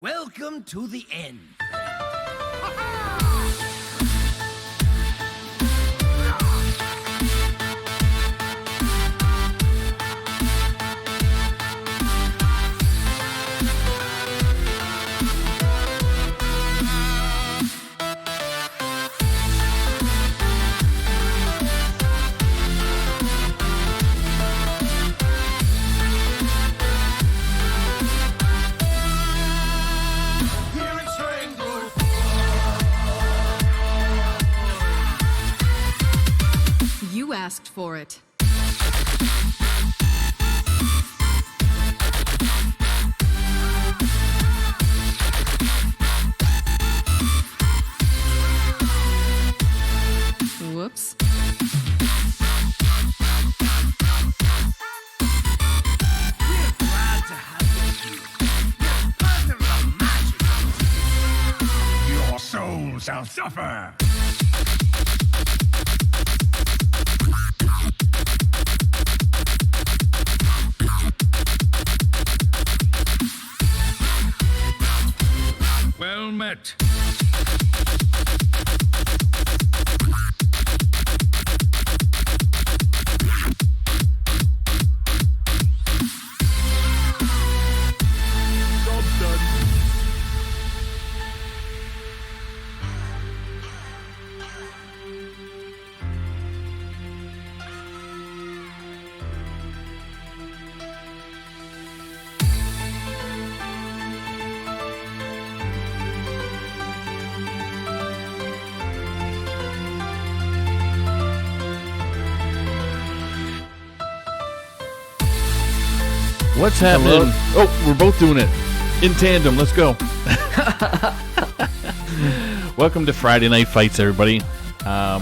Welcome to the end. You asked for it. Whoops. We're glad to have you here. Your personal magic. Your soul shall suffer. Well met. Job done. What's happening? Oh, we're both doing it in tandem. Let's go. Welcome to Friday Night Fights, everybody. I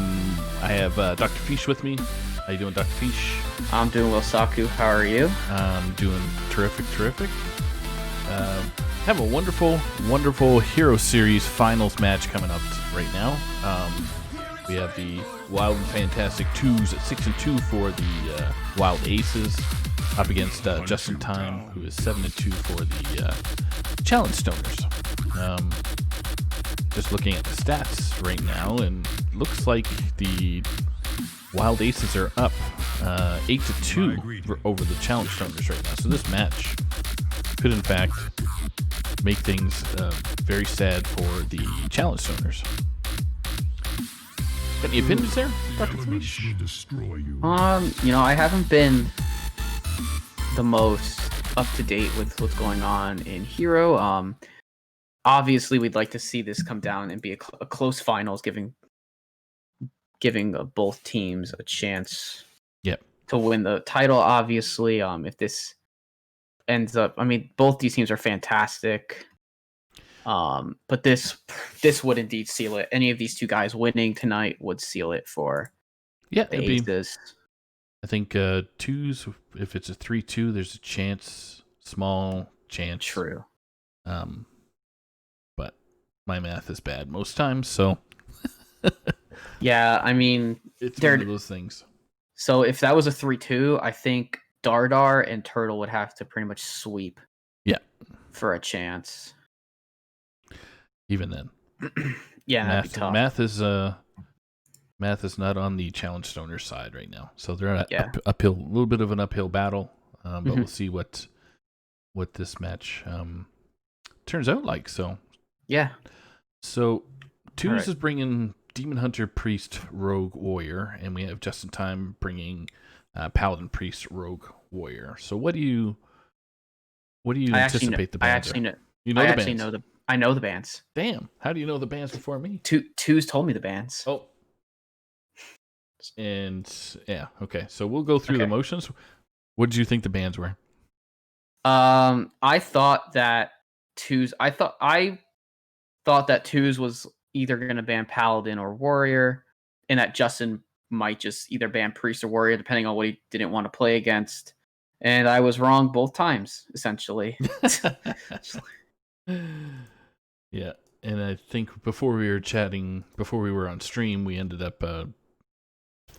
have Doctorfeesh with me. How you doing, Doctorfeesh? I'm doing well, Saku. How are you? I'm doing terrific. Have a wonderful Hero Series finals match coming up right now. We have the Wild and Fantastic Tues at 6-2 for the Wild Aces, up against JustinTime, who is 7-2 for the Challengestoners. Just looking at the stats right now, and looks like the Wild Aces are up 8-2 over the Challengestoners right now. So this match could, in fact, make things very sad for the Challengestoners. Got any opinions there, Dr. Fleesh? I haven't been the most up to date with what's going on in Hero. Obviously, we'd like to see this come down and be a close finals, giving both teams a chance. Yep. To win the title. Obviously, if this ends up, both these teams are fantastic. But this would indeed seal it. Any of these two guys winning tonight would seal it for the Aces. I think Tues, if it's a 3-2, there's a chance, small chance. True. But my math is bad most times, so. Yeah, it's one of those things. So if that was a 3-2, I think Dardar and Turtle would have to pretty much sweep. Yeah. For a chance. Even then. Yeah, that'd be tough. Math is not on the Challengestoners side right now, so they're at uphill, a little bit of an uphill battle. But we'll see what this match turns out like. So yeah. So Tues is bringing Demon Hunter, Priest, Rogue, Warrior, and we have JustinTime bringing Paladin, Priest, Rogue, Warrior. So what do you anticipate the bands are? I know the bands. Damn, how do you know the bands before me? Tues told me the bands. Oh. And yeah, okay. So we'll go through the motions. What did you think the bands were? I thought that Tues was either going to ban Paladin or Warrior, and that Justin might just either ban Priest or Warrior, depending on what he didn't want to play against. And I was wrong both times, essentially. Yeah, and I think before we were on stream, we ended up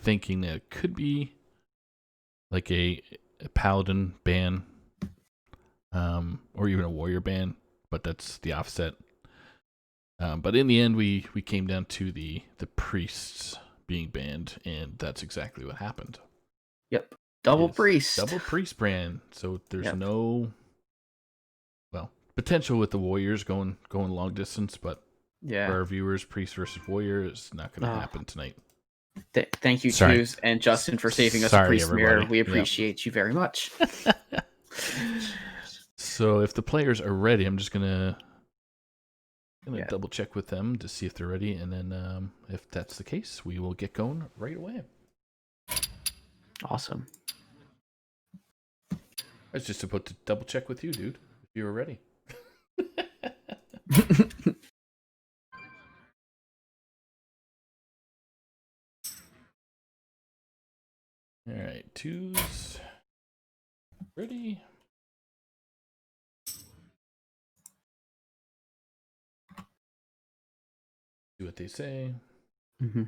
thinking that it could be like a Paladin ban, or even a Warrior ban. but that's the offset. But in the end, we came down to the priests being banned, and that's exactly what happened. Yep. Double It's priest. Double priest brand. So there's Yep. no, well, potential with the warriors going long distance, but Yeah. for our viewers, priest versus warrior is not going to happen tonight. Thank you, Sorry. Tues and Justin, for saving us a Sorry, priest mirror. everybody. We Yep. appreciate you very much. So if the players are ready, I'm just gonna Yeah. double check with them to see if they're ready, and then if that's the case, we will get going right away. Awesome. I was just about to double check with you, dude, if you were ready. All right, Tues ready. Do what they say. Mm-hmm.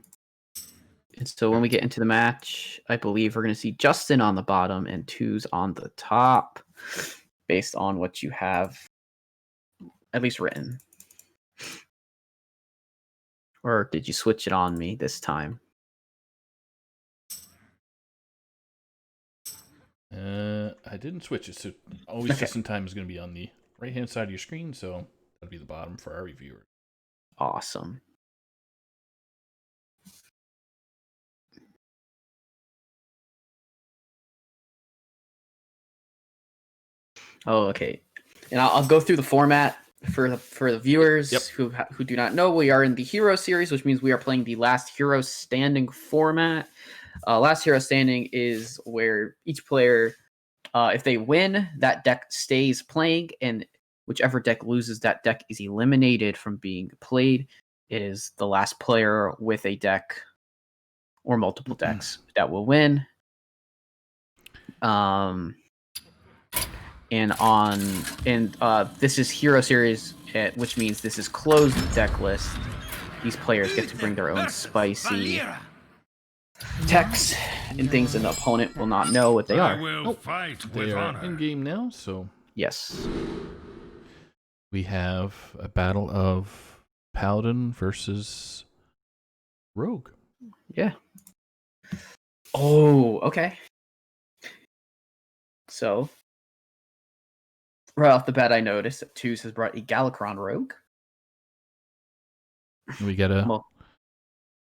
And so when we get into the match, I believe we're going to see Justin on the bottom and Tues on the top, based on what you have at least written. Or did you switch it on me this time? I didn't switch it, so Always Just in Time is going to be on the right-hand side of your screen, so that'll be the bottom for our reviewer. Awesome. Oh, okay. And I'll go through the format for the viewers who do not know. We are in the Hero Series, which means we are playing the Last Hero Standing format. Last Hero Standing is where each player, if they win, that deck stays playing, and whichever deck loses, that deck is eliminated from being played. It is the last player with a deck or multiple decks that will win. This is Hero Series, which means this is closed deck list. These players get to bring their own spicy decks and things, and the opponent will not know what they are. I will fight with They are honor. in game now, so Yes. we have a battle of Paladin versus Rogue. Yeah. Oh, okay. So, right off the bat, I noticed that Tues has brought a Galakron Rogue. We get a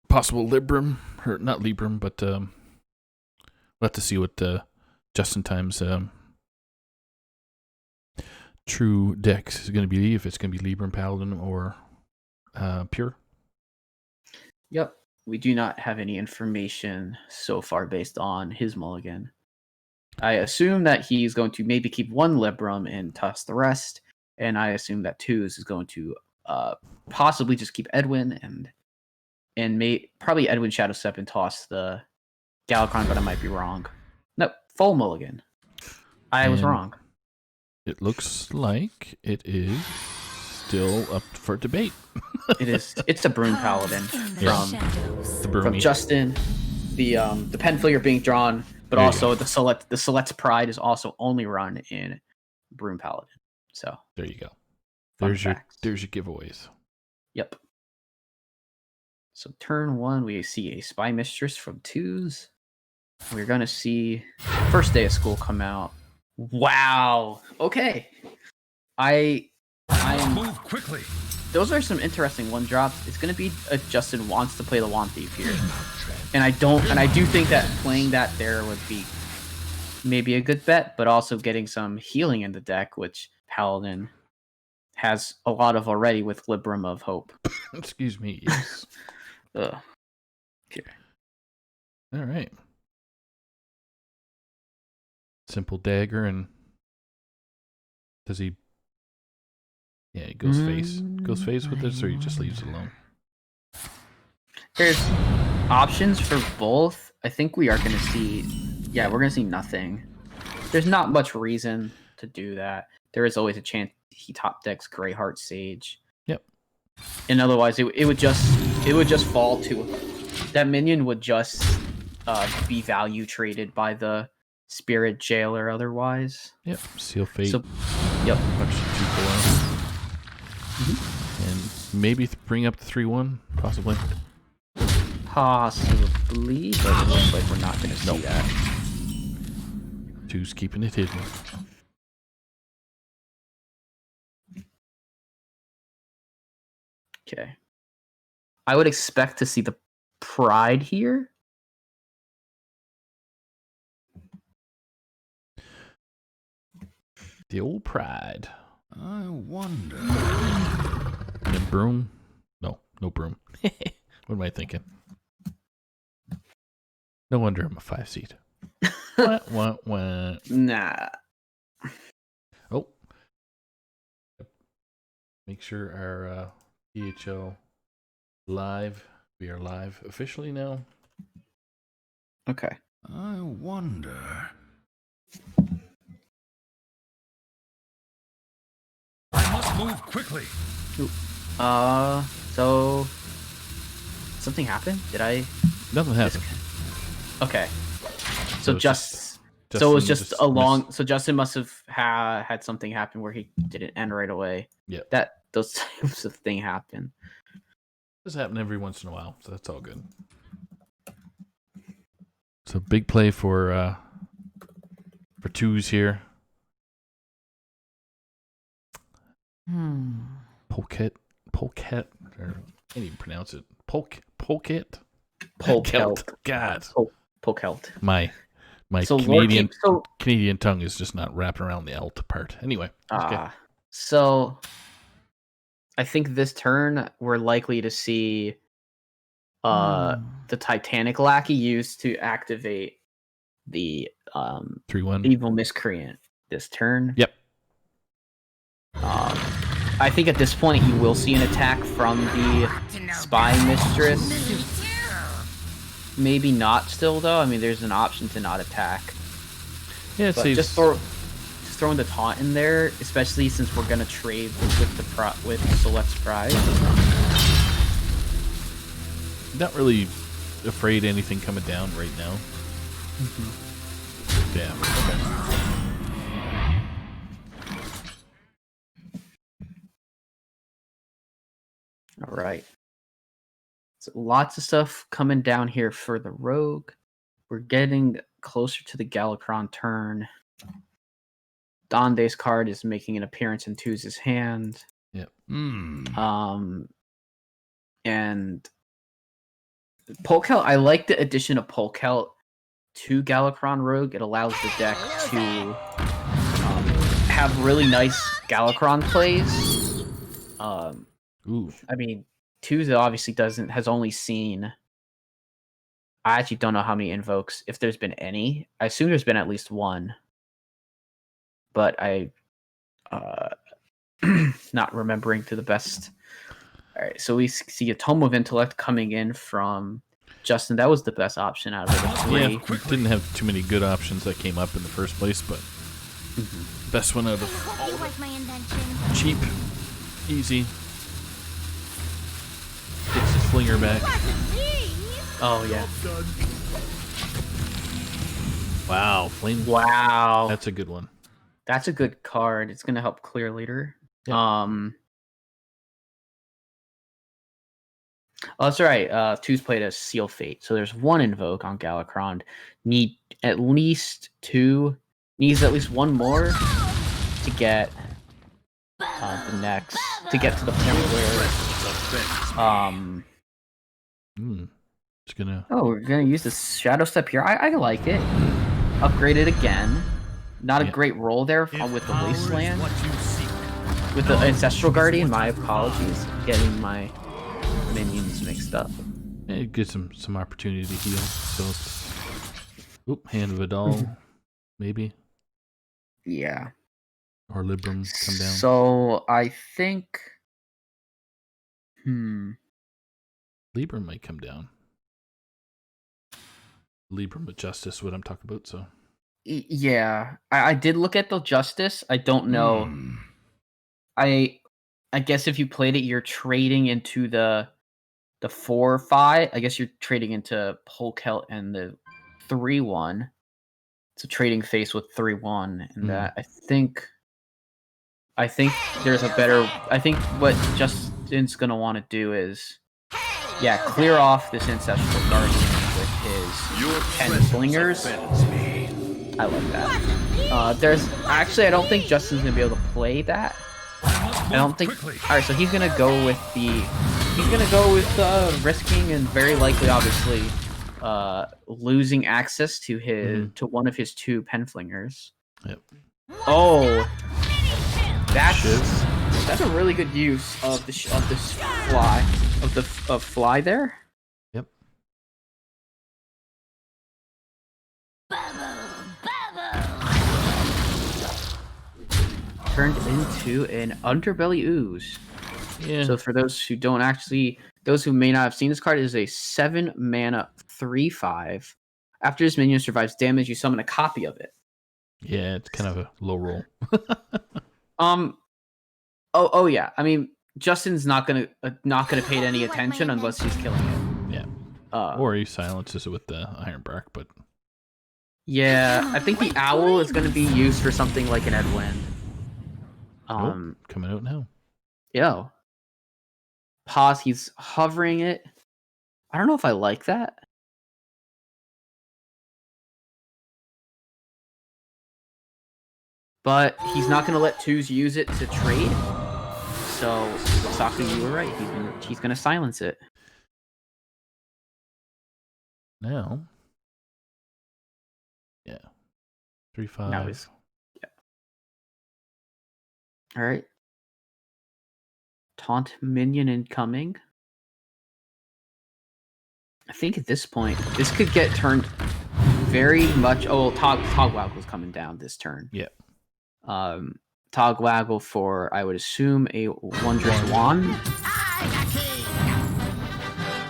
possible Libram, or not Libram, but we'll have to see what Justin Time's true deck is going to be, if it's going to be Libram, Paladin, or Pure. Yep. We do not have any information so far based on his mulligan. I assume that he's going to maybe keep one Libram and toss the rest, and I assume that Tues is going to possibly just keep Edwin and probably Edwin Shadow Step and toss the Galakron, but I might be wrong. No, full mulligan. I was wrong. It looks like it is still up for debate. It is. It's a Brune Paladin from Justin. The pen figure being drawn, but There you also the Select's Pride is also only run in Brune Paladin. So there you go. fun There's facts. your giveaways. Yep. So turn one, we see a Spy Mistress from Tues. We're gonna see First Day of School come out. Wow. Okay. I am. Move quickly. Those are some interesting one drops. It's gonna be if Justin wants to play the Wand Thief here, and I do think that playing that there would be maybe a good bet, but also getting some healing in the deck, which Paladin has a lot of already with Libram of Hope. Excuse me. Yes. Ugh. Okay. All right. Simple dagger, and does he? Yeah, he goes face. Goes face with this, or he just leaves it alone. There's options for both. I think we are going to see. Yeah, we're going to see nothing. There's not much reason to do that. There is always a chance he top decks Greyheart Sage. Yep. And otherwise, it would just fall to that minion would just be value traded by the Spirit Jailer otherwise. Yep. Seal Fate. So, yep. Punch 2/4. maybe bring up the 3-1, possibly. Possibly, but it looks like we're not going to see that. Tues keeping it hidden. Okay. I would expect to see the Pride here. The old Pride. I wonder. And broom? No broom. What am I thinking? No wonder I'm a 5-seed. What? Nah. Oh. Make sure our PHL live. We are live officially now. Okay. I wonder. I must move quickly. So something happened? Did I? Nothing happened. Okay. So So it's so it was just just a long. So Justin must have had something happen where he didn't end right away. Yep. Those types of thing happen. This happen every once in a while, so that's all good. So big play for Tues here. Polket, or I can't even pronounce it. Polket. God, Polkelt. my So Canadian tongue is just not wrapping around the alt part. Anyway, okay. So I think this turn we're likely to see the Titanic Lackey used to activate the 3-1. Evil Miscreant this turn. Yep. I think at this point you will see an attack from the Spy Mistress. Maybe not still though. I mean, there's an option to not attack. Yeah, it But saves. just throwing the taunt in there, especially since we're gonna trade with Select's Pride. Not really afraid of anything coming down right now. Damn. Okay. All right. So lots of stuff coming down here for the Rogue. We're getting closer to the Galakron turn. Donde's card is making an appearance in Tues' hand. Yep. And Polkelt, I like the addition of Polkelt to Galakron Rogue. It allows the deck to have really nice Galakron plays. Ooh. I mean, Tues obviously has only seen. I actually don't know how many invokes, if there's been any. I assume there's been at least one. But I not remembering to the best. All right, so we see a Tome of Intellect coming in from Justin. That was the best option out of the three. Yeah, we didn't have too many good options that came up in the first place, but best one out of all of it. Cheap, easy. Gets the slinger back. Oh yeah! Wow, flame. Wow, That's a good one. that's a good card. It's gonna help clear later. Yeah. Oh, that's right. Tues played a Seal Fate, so there's one invoke on Galakron. Needs at least one more to get the next to get to the point where It's gonna. Oh, we're gonna use the Shadow Step here. I like it. Upgrade it again. Not a great roll there with the Wasteland. With the Ancestral Guardian, my apologies. Getting my minions mixed up. It gives him some opportunity to heal. So it's. Oop, Hand of Vidal, maybe. Yeah. Or Libram come down. So I think. Libram might come down. Libram with Justice, what I'm talking about. So. Yeah, I did look at the Justice. I don't know. I guess if you played it, you're trading into the 4/5. I guess you're trading into Polkelt and the 3/1. It's a trading face with 3/1, and that I think there's a better. I think what Justin's gonna want to do is, yeah, clear off this Ancestral Guardian with his 10 slingers. I like that. There's actually, I don't think Justin's gonna be able to play that. I don't think. All right, so he's gonna go with risking and very likely, obviously, losing access to his to one of his 2 penflingers. Yep. Oh, that's a really good use of this fly there. Yep. Turned into an underbelly ooze. Yeah. So for those who may not have seen this card, it is a 7 mana 3/5. After this minion survives damage, you summon a copy of it. Yeah, it's kind of a low roll. Oh yeah. I mean, Justin's not gonna pay it any attention unless he's killing it. Yeah. Or he silences it with the Iron Bark, but yeah, I think the owl is gonna be used for something like an Edwin. Coming out now. Yo. Pause. He's hovering it. I don't know if I like that. But he's not going to let Tues use it to trade. So, Saku, you were right. He's going to silence it. Now. Yeah. 3/5. Now he's... Yeah. All right. Taunt minion incoming. I think at this point, this could get turned very much... Oh, Togwaggle was coming down this turn. Yeah. Togwaggle for, I would assume, a Wondrous Wand.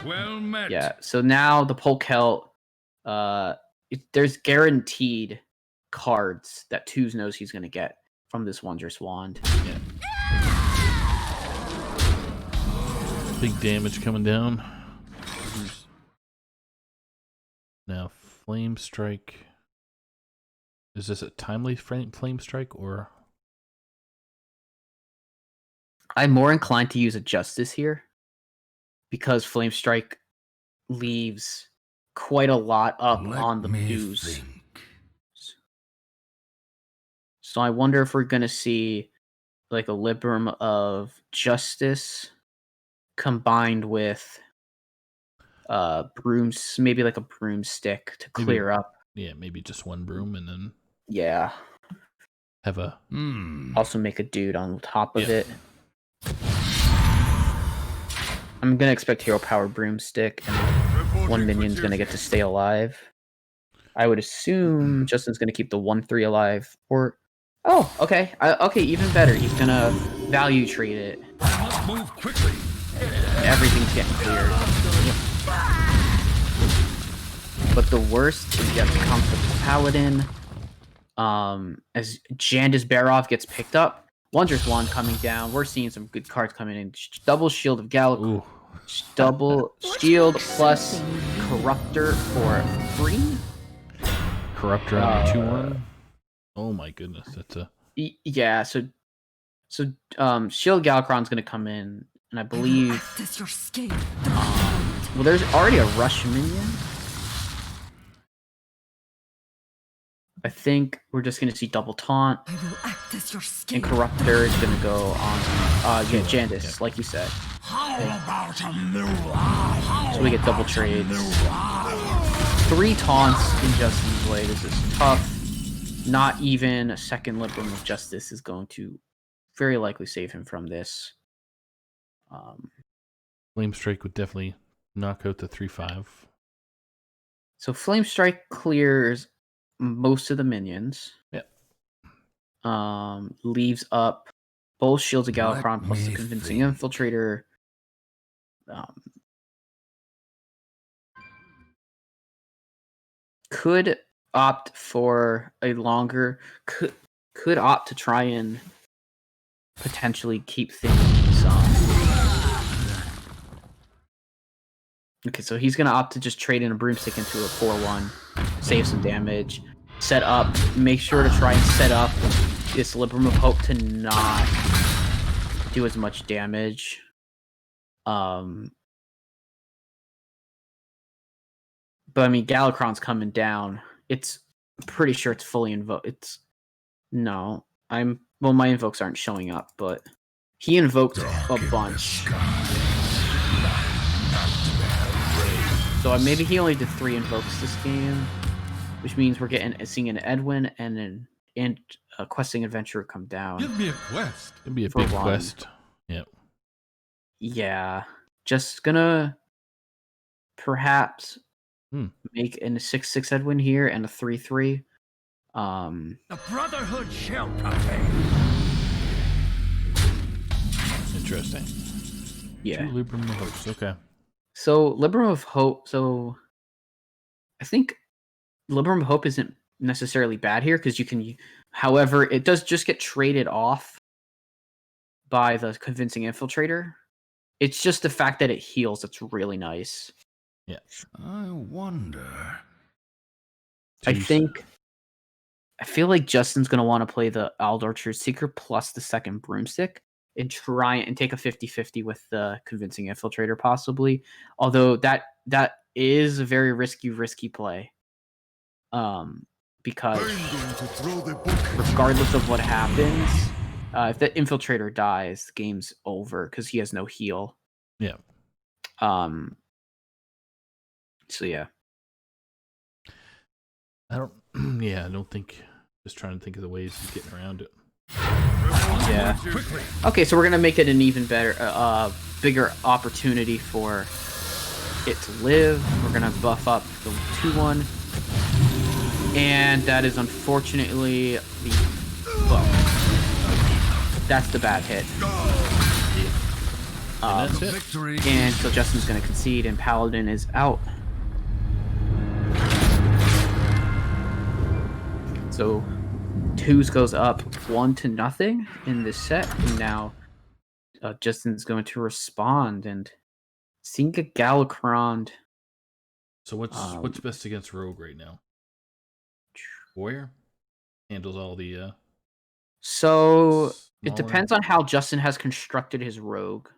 Well met. Yeah, so now the Polkelt, there's guaranteed cards that Tues knows he's going to get from this Wondrous Wand. Yeah. Big damage coming down. Now, Flame Strike. Is this a timely Flame Strike or? I'm more inclined to use a Justice here because Flame Strike leaves quite a lot up on the Tues. So I wonder if we're going to see like a Libram of Justice combined with brooms, maybe like a broomstick to clear up. Yeah, maybe just one broom and then have a also make a dude on top of it. I'm gonna expect hero power broomstick and one minion's gonna get to stay alive. I would assume Justin's gonna keep the 1/3 alive, or okay, even better. He's gonna value trade it. Move quickly. Everything's getting cleared. But the worst is yet to come for the Paladin. As Jandis Barov gets picked up, Wondrous Wand coming down. We're seeing some good cards coming in. Double Shield of Gallic. Double Shield plus Corruptor for 3. Corruptor on 2/1. Oh my goodness, that's a yeah. So Shield Galakron's going to come in, and I believe well, there's already a Rush minion. I think we're just going to see double taunt, and Corruptor is going to go on Jandis, like you said. So we get double trades. 3 taunts in Justin's way. This is tough. Not even a second Libram of Justice is going to very likely save him from this. Flame Strike would definitely knock out the 3/5. So Flame Strike clears most of the minions. Yep. Leaves up both Shields of Galakron plus the Convincing Infiltrator. Could opt for a longer. Could opt to try and potentially keep things. Okay, so he's gonna opt to just trade in a broomstick into a 4/1, save some damage, set up, make sure to try and set up this Libram of Hope to not do as much damage. But I mean, Galakron's coming down. It's pretty sure it's fully invoked. No, my invokes aren't showing up, but he invoked a bunch. So maybe he only did 3 invokes this game, which means we're seeing an Edwin and a questing adventurer come down. Give me a quest. It'd be a For big one. quest. Yep. Yeah, just gonna perhaps make a 6/6 Edwin here and a 3/3. The Brotherhood shall prevail. Interesting. Yeah. 2 Libram of Hopes. Okay. So Libram of Hope. So I think Libram of Hope isn't necessarily bad here because you can. However, it does just get traded off by the Convincing Infiltrator. It's just the fact that it heals that's really nice. Yeah. I wonder. I feel like Justin's gonna want to play the Aldor True Seeker plus the second Broomstick and try and take a 50-50 with the Convincing Infiltrator possibly. Although that is a very risky play. Because regardless of what happens, if the Infiltrator dies, the game's over because he has no heal. Yeah. So yeah. I don't think. Just trying to think of the ways of getting around it. Yeah. Okay, so we're gonna make it an even better, bigger opportunity for it to live. We're gonna buff up the 2/1, and that is unfortunately that's the bad hit. And that's it. Victory. And so Justin's gonna concede, and Paladin is out. So Tues goes up 1-0 in this set, and now Justin's going to respond and seeing a Galakron. So what's best against Rogue right now? Warrior handles all the. So it smaller- depends on how Justin has constructed his Rogue.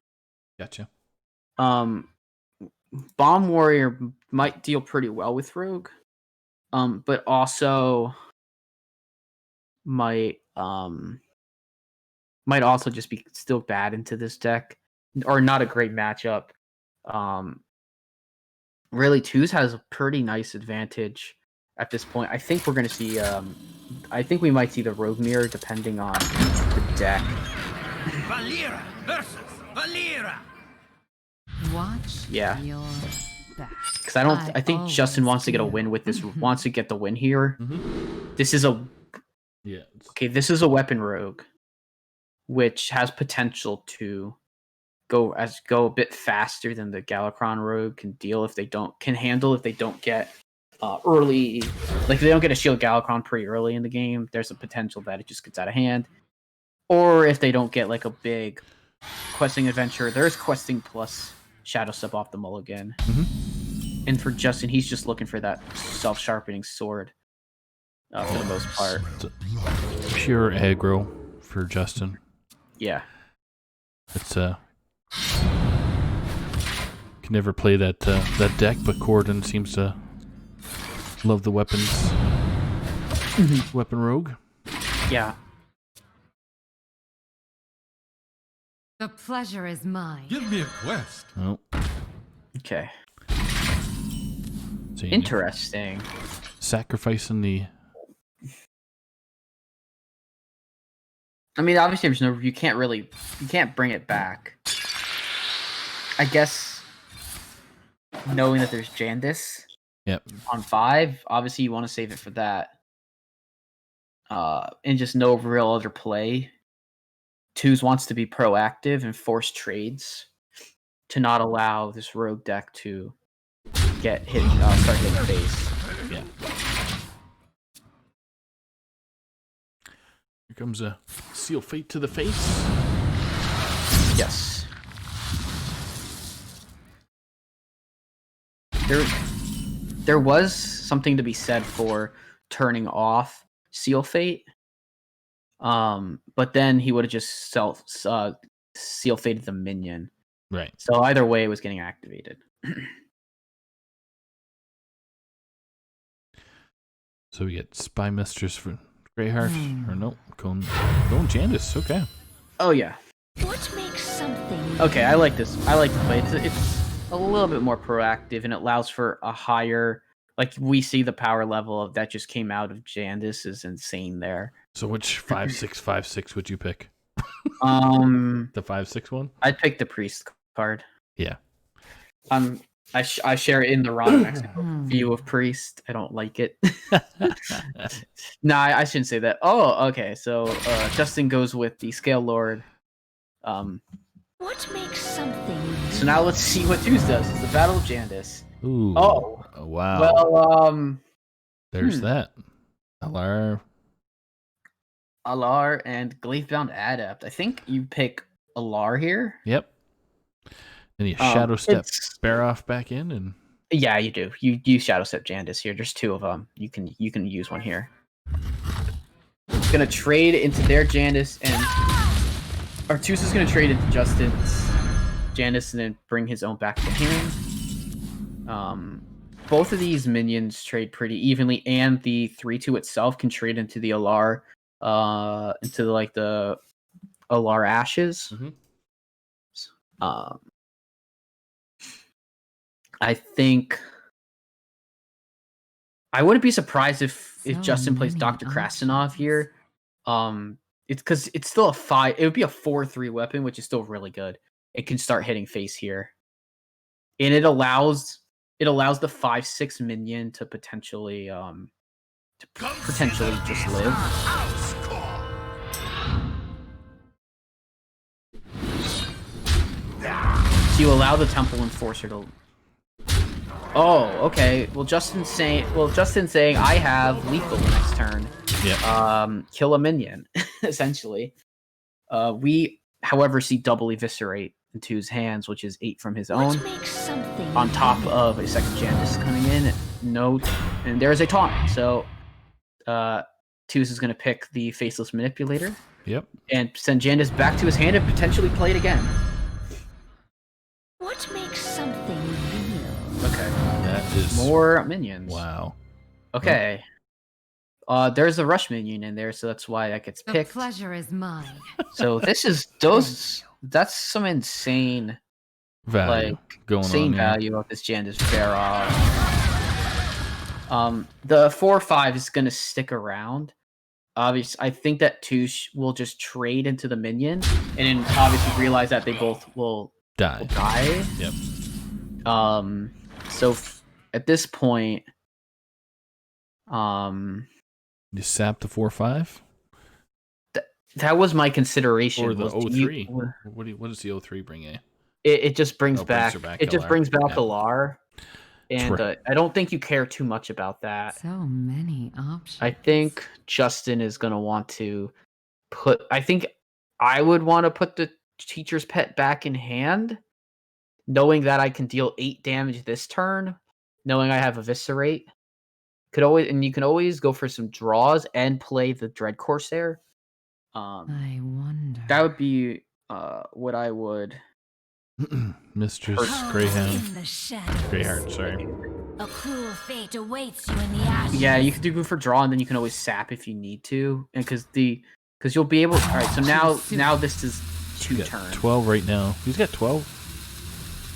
Gotcha. Bomb Warrior might deal pretty well with Rogue, but also might also just be still bad into this deck, or not a great matchup. Really, Tues has a pretty nice advantage at this point. I think we're going to see. I think we might see the Rogue Mirror depending on the deck. Valera versus Valera. Watch Yeah. your back. Because I think Justin wants to get a win with this. Wants to get the win here. Mm-hmm. This is a Yeah. This is a weapon rogue, which has potential to go a bit faster than the Galakron rogue can handle if they don't get early, like if they don't get a shield Galakron pretty early in the game. There's a potential that it just gets out of hand, or if they don't get like a big questing adventure. There's questing plus Shadow Step off the mulligan, and for Justin, he's just looking for that self-sharpening sword. For the most part. Pure aggro for Justin. Yeah. It's can never play that deck, but Corden seems to love the weapons. Weapon rogue. Yeah. The pleasure is mine. Give me a quest. Oh. Okay. So Interesting. sacrificing the. I mean, obviously, you can't bring it back. I guess knowing that there's Jandis on 5, obviously you want to save it for that. And just no real other play. Tues wants to be proactive and force trades to not allow this rogue deck to start hitting face. Yeah. Here comes a Seal Fate to the face. Yes. There was something to be said for turning off Seal Fate. But then he would have just Seal Fated the minion. Right. So either way, it was getting activated. So we get Spy Mistress for Greyheart. Or no, going Jandis. Okay. Oh yeah. What makes something? Okay, I like this. I like the play. It's a little bit more proactive and it allows for a higher. Like we see the power level of that just came out of Jandis is insane there. So which 5/6/5/6 would you pick? The 5/6 one? I'd pick the priest card. Yeah. I share in the Ron Mexico view of priest. I don't like it. Nah, I shouldn't say that. Oh, okay. So Justin goes with the Scale Lord. What makes something? So now let's see what Tues does. It's the Battle of Jandis. Ooh. Oh. Wow. Well, there's that. Alar. Alar and Gleifbound Adept. I think you pick Alar here. Yep. Then you Shadow Step it's- Baroff back in and Yeah, you do. You use Shadow Step Jandis here. There's two of them. You can use one here. It's gonna trade into their Jandis and Artus is gonna trade into Justin's Jandis and then bring his own back to hand. Both of these minions trade pretty evenly, and the 3/2 itself can trade into the Alar, into like the Alar Ashes. I think I wouldn't be surprised if Justin plays many Dr. Krasinov here. It's because it's still a 5. It would be a 4/3 weapon, which is still really good. It can start hitting face here, and it allows the 5/6 minion to potentially just live. So you allow the Temple Enforcer to. Oh, okay. Well, Justin's saying I have lethal next turn. yeah. Kill a minion, essentially. We, however, see double eviscerate into his hands, which is 8 from his own. What makes something? On top of a second Jandis coming in. And there's a taunt. So Tues is going to pick the Faceless Manipulator Yep. and send Jandis back to his hand and potentially play it again. What makes something real? Okay. That is More minions. Wow. Okay. There's a rush minion in there, so that's why that gets The picked. pleasure is mine. So this is that's some insane Value going insane on here. value of this Jandis Barrow. The 4/5 is gonna stick around. Obviously, I think that Tues will just trade into the minion, and then obviously realize that they both will Die. die. Yep. So at this point, You sap the 4/5 that was my consideration. or the was 03. you- What does the 03 bring in? It just brings Oh, brings back. her back It just Alar. brings back Yeah. Alar, and Right. I don't think you care too much about that. So many options. I think Justin is gonna want to put. I think I would want to put the teacher's pet back in hand, knowing that I can deal 8 damage this turn, knowing I have Eviscerate. You can always go for some draws and play the Dread Corsair. I wonder. That would be what I would. Mistress In Greyhound. the shadows. Greyheart, sorry. A cruel fate awaits you in the ashes. Yeah, you can do go for draw, and then you can always sap if you need to, and because you'll be able. All right, so now this is 2 He's got turn. 12 right now. He's got 12.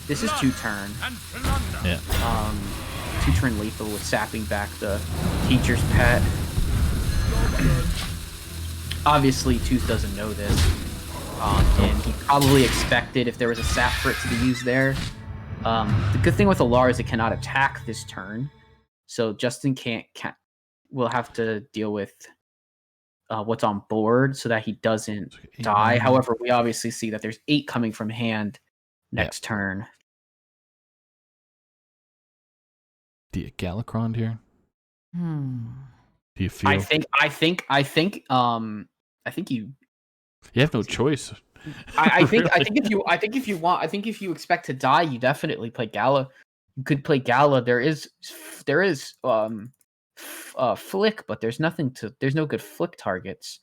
This is 2 turn. And plunder. Yeah. 2 turn lethal with sapping back the teacher's pet. Obviously, Tues doesn't know this, and he probably expected if there was a sap for it to be used there. The good thing with Alar is it cannot attack this turn, so Justin will have to deal with what's on board so that he doesn't So 8, die. 9. However, we obviously see that there's 8 coming from hand next turn. Do you Galacron here? Hmm. Do you feel? I think you. You have no choice. I think Really. if you expect to die, you definitely play Gala. You could play Gala. There is flick, but there's no good flick targets.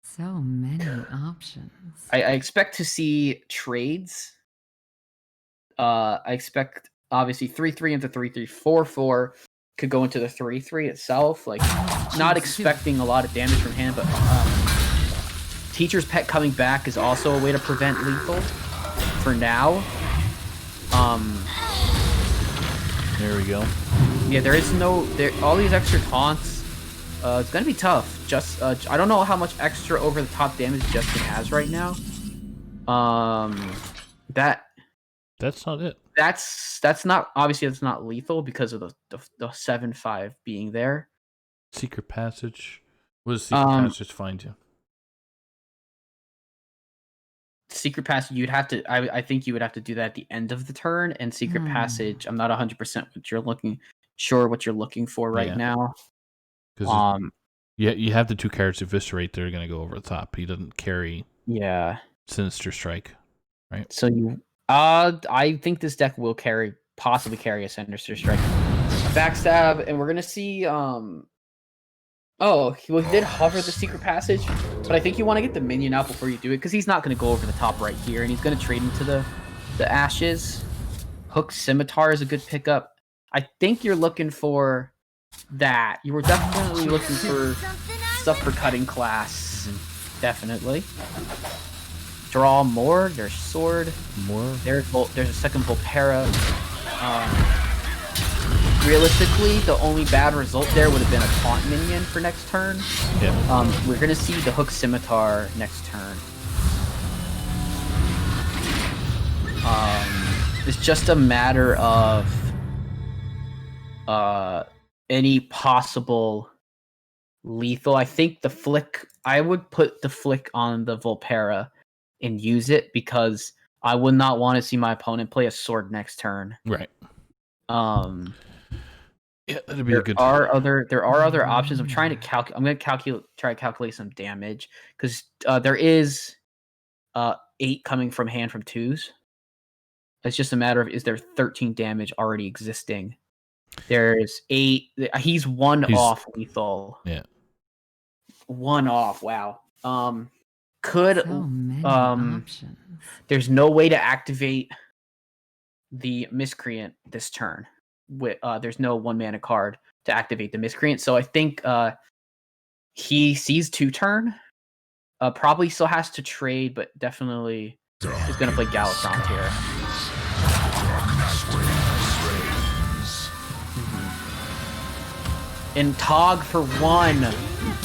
So many options. I expect to see trades. I expect obviously 3/3 into 3/3, 4/4 could go into the 3/3 itself. Like, not expecting a lot of damage from hand, but Teacher's Pet coming back is also a way to prevent lethal for now. There we go. Yeah, there is no all these extra taunts. It's gonna be tough. Just I don't know how much extra over the top damage Justin has right now. That's not it. That's not obviously that's not lethal because of the 7/5 being there. Secret passage. What does secret passage find you? Secret passage, you'd have to. I think you would have to do that at the end of the turn. And secret passage, I'm not 100% what you're looking for right now. Because you have the 2 cards eviscerate. They're going to go over the top. He doesn't carry. Sinister Strike, right? So I think this deck will possibly carry a Sinister Strike, backstab, and we're gonna see. He did hover the secret passage, but I think you want to get the minion out before you do it because he's not going to go over the top right here, and he's going to trade into the ashes. Hook Scimitar is a good pickup. I think you're looking for that. You were definitely looking for stuff for cutting class. Definitely. Draw more. There's sword. More. There's a second Volpera. Realistically, the only bad result there would have been a taunt minion for next turn. Yeah. We're gonna see the Hook Scimitar next turn. It's just a matter of any possible lethal. I think the flick. I would put the flick on the Volpera and use it because I would not want to see my opponent play a sword next turn. Right. Yeah, that'd be there a good. There are other options. I'm trying to I'm going to try to calculate some damage because there is 8 coming from hand from Tues. It's just a matter of is there 13 damage already existing. There's 8. He's off lethal. Yeah. 1 off. Wow. So many options. There's no way to activate the Miscreant this turn. There's no 1-mana card to activate the Miscreant, so I think he sees 2 turn. Probably still has to trade, but definitely is going to play Gallitrant here. And Tog for 1.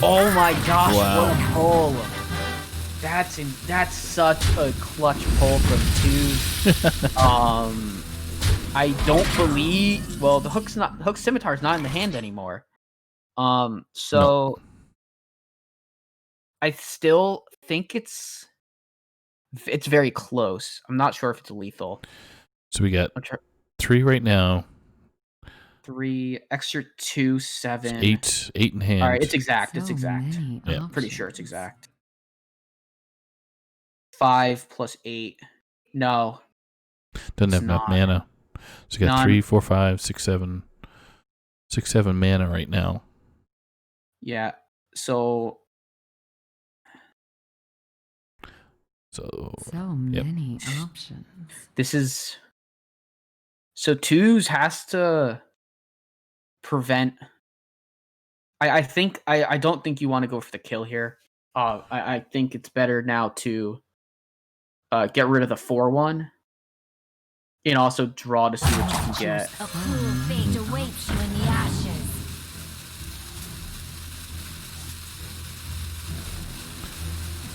Oh my gosh! Wow. What a pull! That's such a clutch pull from Tues. I don't believe. Well, the Hook Scimitar is not in the hand anymore. So no. I still think it's very close. I'm not sure if it's lethal. So we got 3 right now. 3 extra 2, 7. 8 in hand. All right, it's exact. It's So exact. many Yeah. I'm pretty sure it's exact. 5 plus 8. No. Doesn't have it's enough not. mana. So you got None. 3, 4, 5, 6, 7. 6, 7 mana right now. Yeah. So many options. this is. So Tues has to prevent. I think I don't think you want to go for the kill here. I think it's better now to get rid of the 4/1 and also draw to see what you can get. A cruel fate awaits you in the ashes.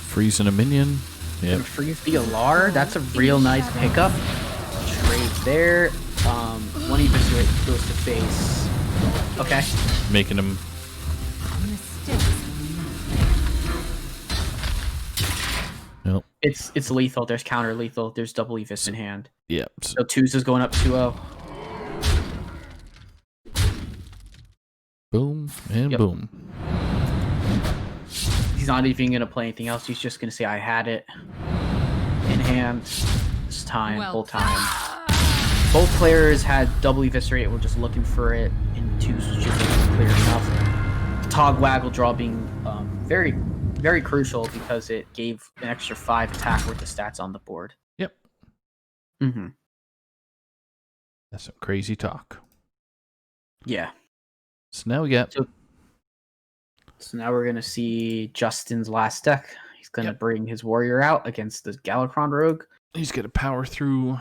Freezing a minion. Yep. And freeze the Alar. That's a real nice pickup. Trade there. 1 eviscerate goes to face. Okay. Making him. Yep. It's lethal. There's counter lethal. There's double evis in hand. Yep. So Tues is going up 2-0. Boom and Yep. boom. He's not even going to play anything else. He's just going to say, I had it in hand this time, whole time. Both players had double eviscerate. We're just looking for it, and Tues was just clear enough. Tog Waggle draw being very very crucial because it gave an extra 5 attack worth of stats on the board. Yep. Mm-hmm. That's some crazy talk. Yeah. So now we got... So now we're going to see Justin's last deck. He's going to bring his warrior out against the Galakron Rogue. He's going to power through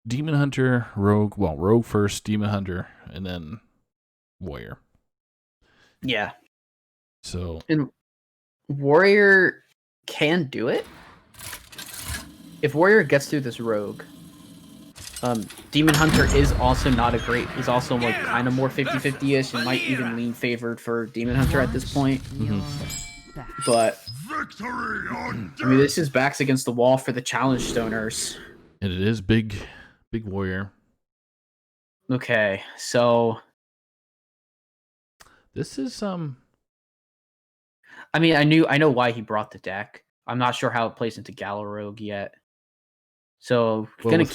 Demon Hunter, Rogue. Well, Rogue first, Demon Hunter, and then Warrior. Yeah. So... And Warrior can do it. If Warrior gets through this Rogue, Demon Hunter is also not a great... Is also like kind of more 50-50-ish and might even lean favored for Demon Hunter at this point. But... I mean, this is backs against the wall for the Challengestoners. And it is big warrior. Okay, so this is I mean, I know why he brought the deck. I'm not sure how it plays into Galarogue yet. So with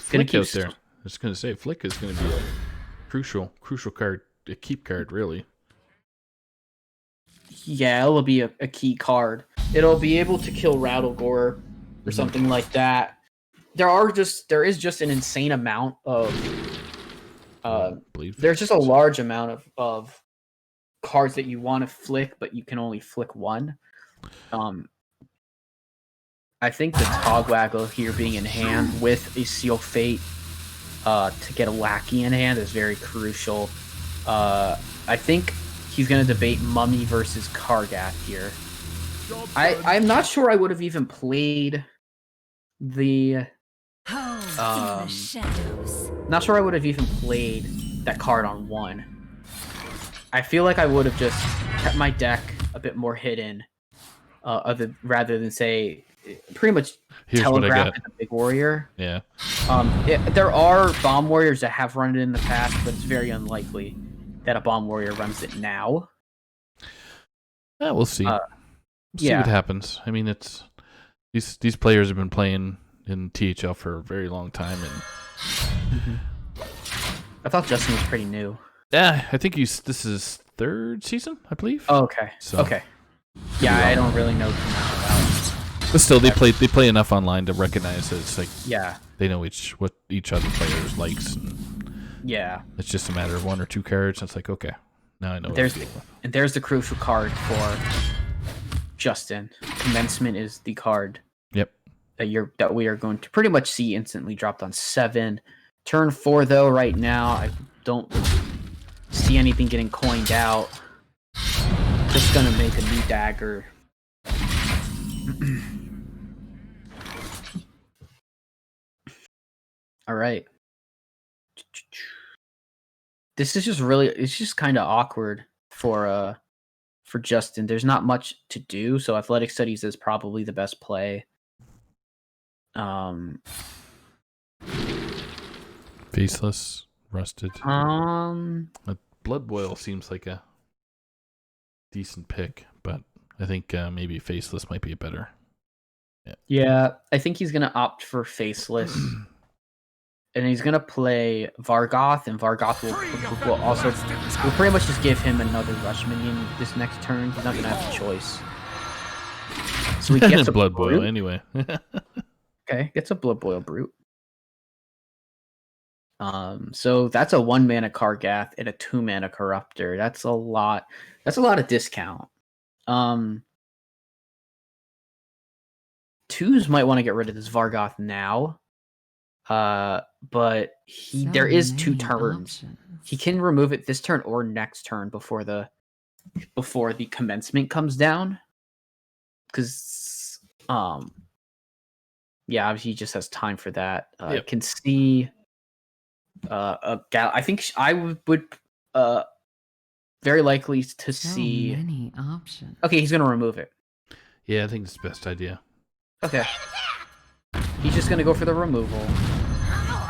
Flick out there. I was gonna say Flick is gonna be a crucial card, a keep card, really. Yeah, it'll be a key card. It'll be able to kill Rattlegore or something like that. There is just an insane amount of there's just a large amount of cards that you want to flick, but you can only flick one. I think the Togwaggle here being in hand with a Seal Fate to get a Lackey in hand is very crucial. I think he's going to debate Mummy versus Kargath here. I'm not sure I would have even played the... the shadows. Not sure I would have even played that card on 1. I feel like I would have just kept my deck a bit more hidden, rather than say pretty much telegraph the big warrior. Yeah. There are bomb warriors that have run it in the past, but it's very unlikely that a bomb warrior runs it now. Yeah, we'll see. See yeah. what happens. I mean, it's these players have been playing in THL for a very long time, and I thought Justin was pretty new. Yeah, I think this is 3rd season, I believe. Oh, okay. So, okay. Yeah, I don't really know too much about it. But still, they play enough online to recognize that it's like yeah, they know what each other players likes. And yeah, it's just a matter of 1 or 2 cards. And it's like, okay, now I know. There's the crucial card for Justin. Commencement is the card. Yep. That we are going to pretty much see instantly dropped on 7. Turn 4 though. Right now, I don't see anything getting coined out. Just gonna make a new dagger. All right. This is just it's just kind of awkward for Justin. There's not much to do, so athletic studies is probably the best play. Faceless, rusted. A Blood Boil seems like a decent pick, but I think maybe Faceless might be a better. Yeah, I think he's gonna opt for Faceless, and he's gonna play Vargoth, and Vargoth will pretty much just give him another rush minion this next turn. He's not gonna have a choice. So he gets a Blood Boil anyway. Okay, gets a Blood Boil Brute. So that's a 1-mana Kargath and a 2-mana Corruptor. That's a lot. That's a lot of discount. Tues might want to get rid of this Vargoth now. But there is 2 turns. He can remove it this turn or next turn before the commencement comes down. Because yeah, obviously he just has time for that. I can see I think I would very likely to see many options. Okay, he's gonna remove it. Yeah, I think it's the best idea. Okay. He's just gonna go for the removal.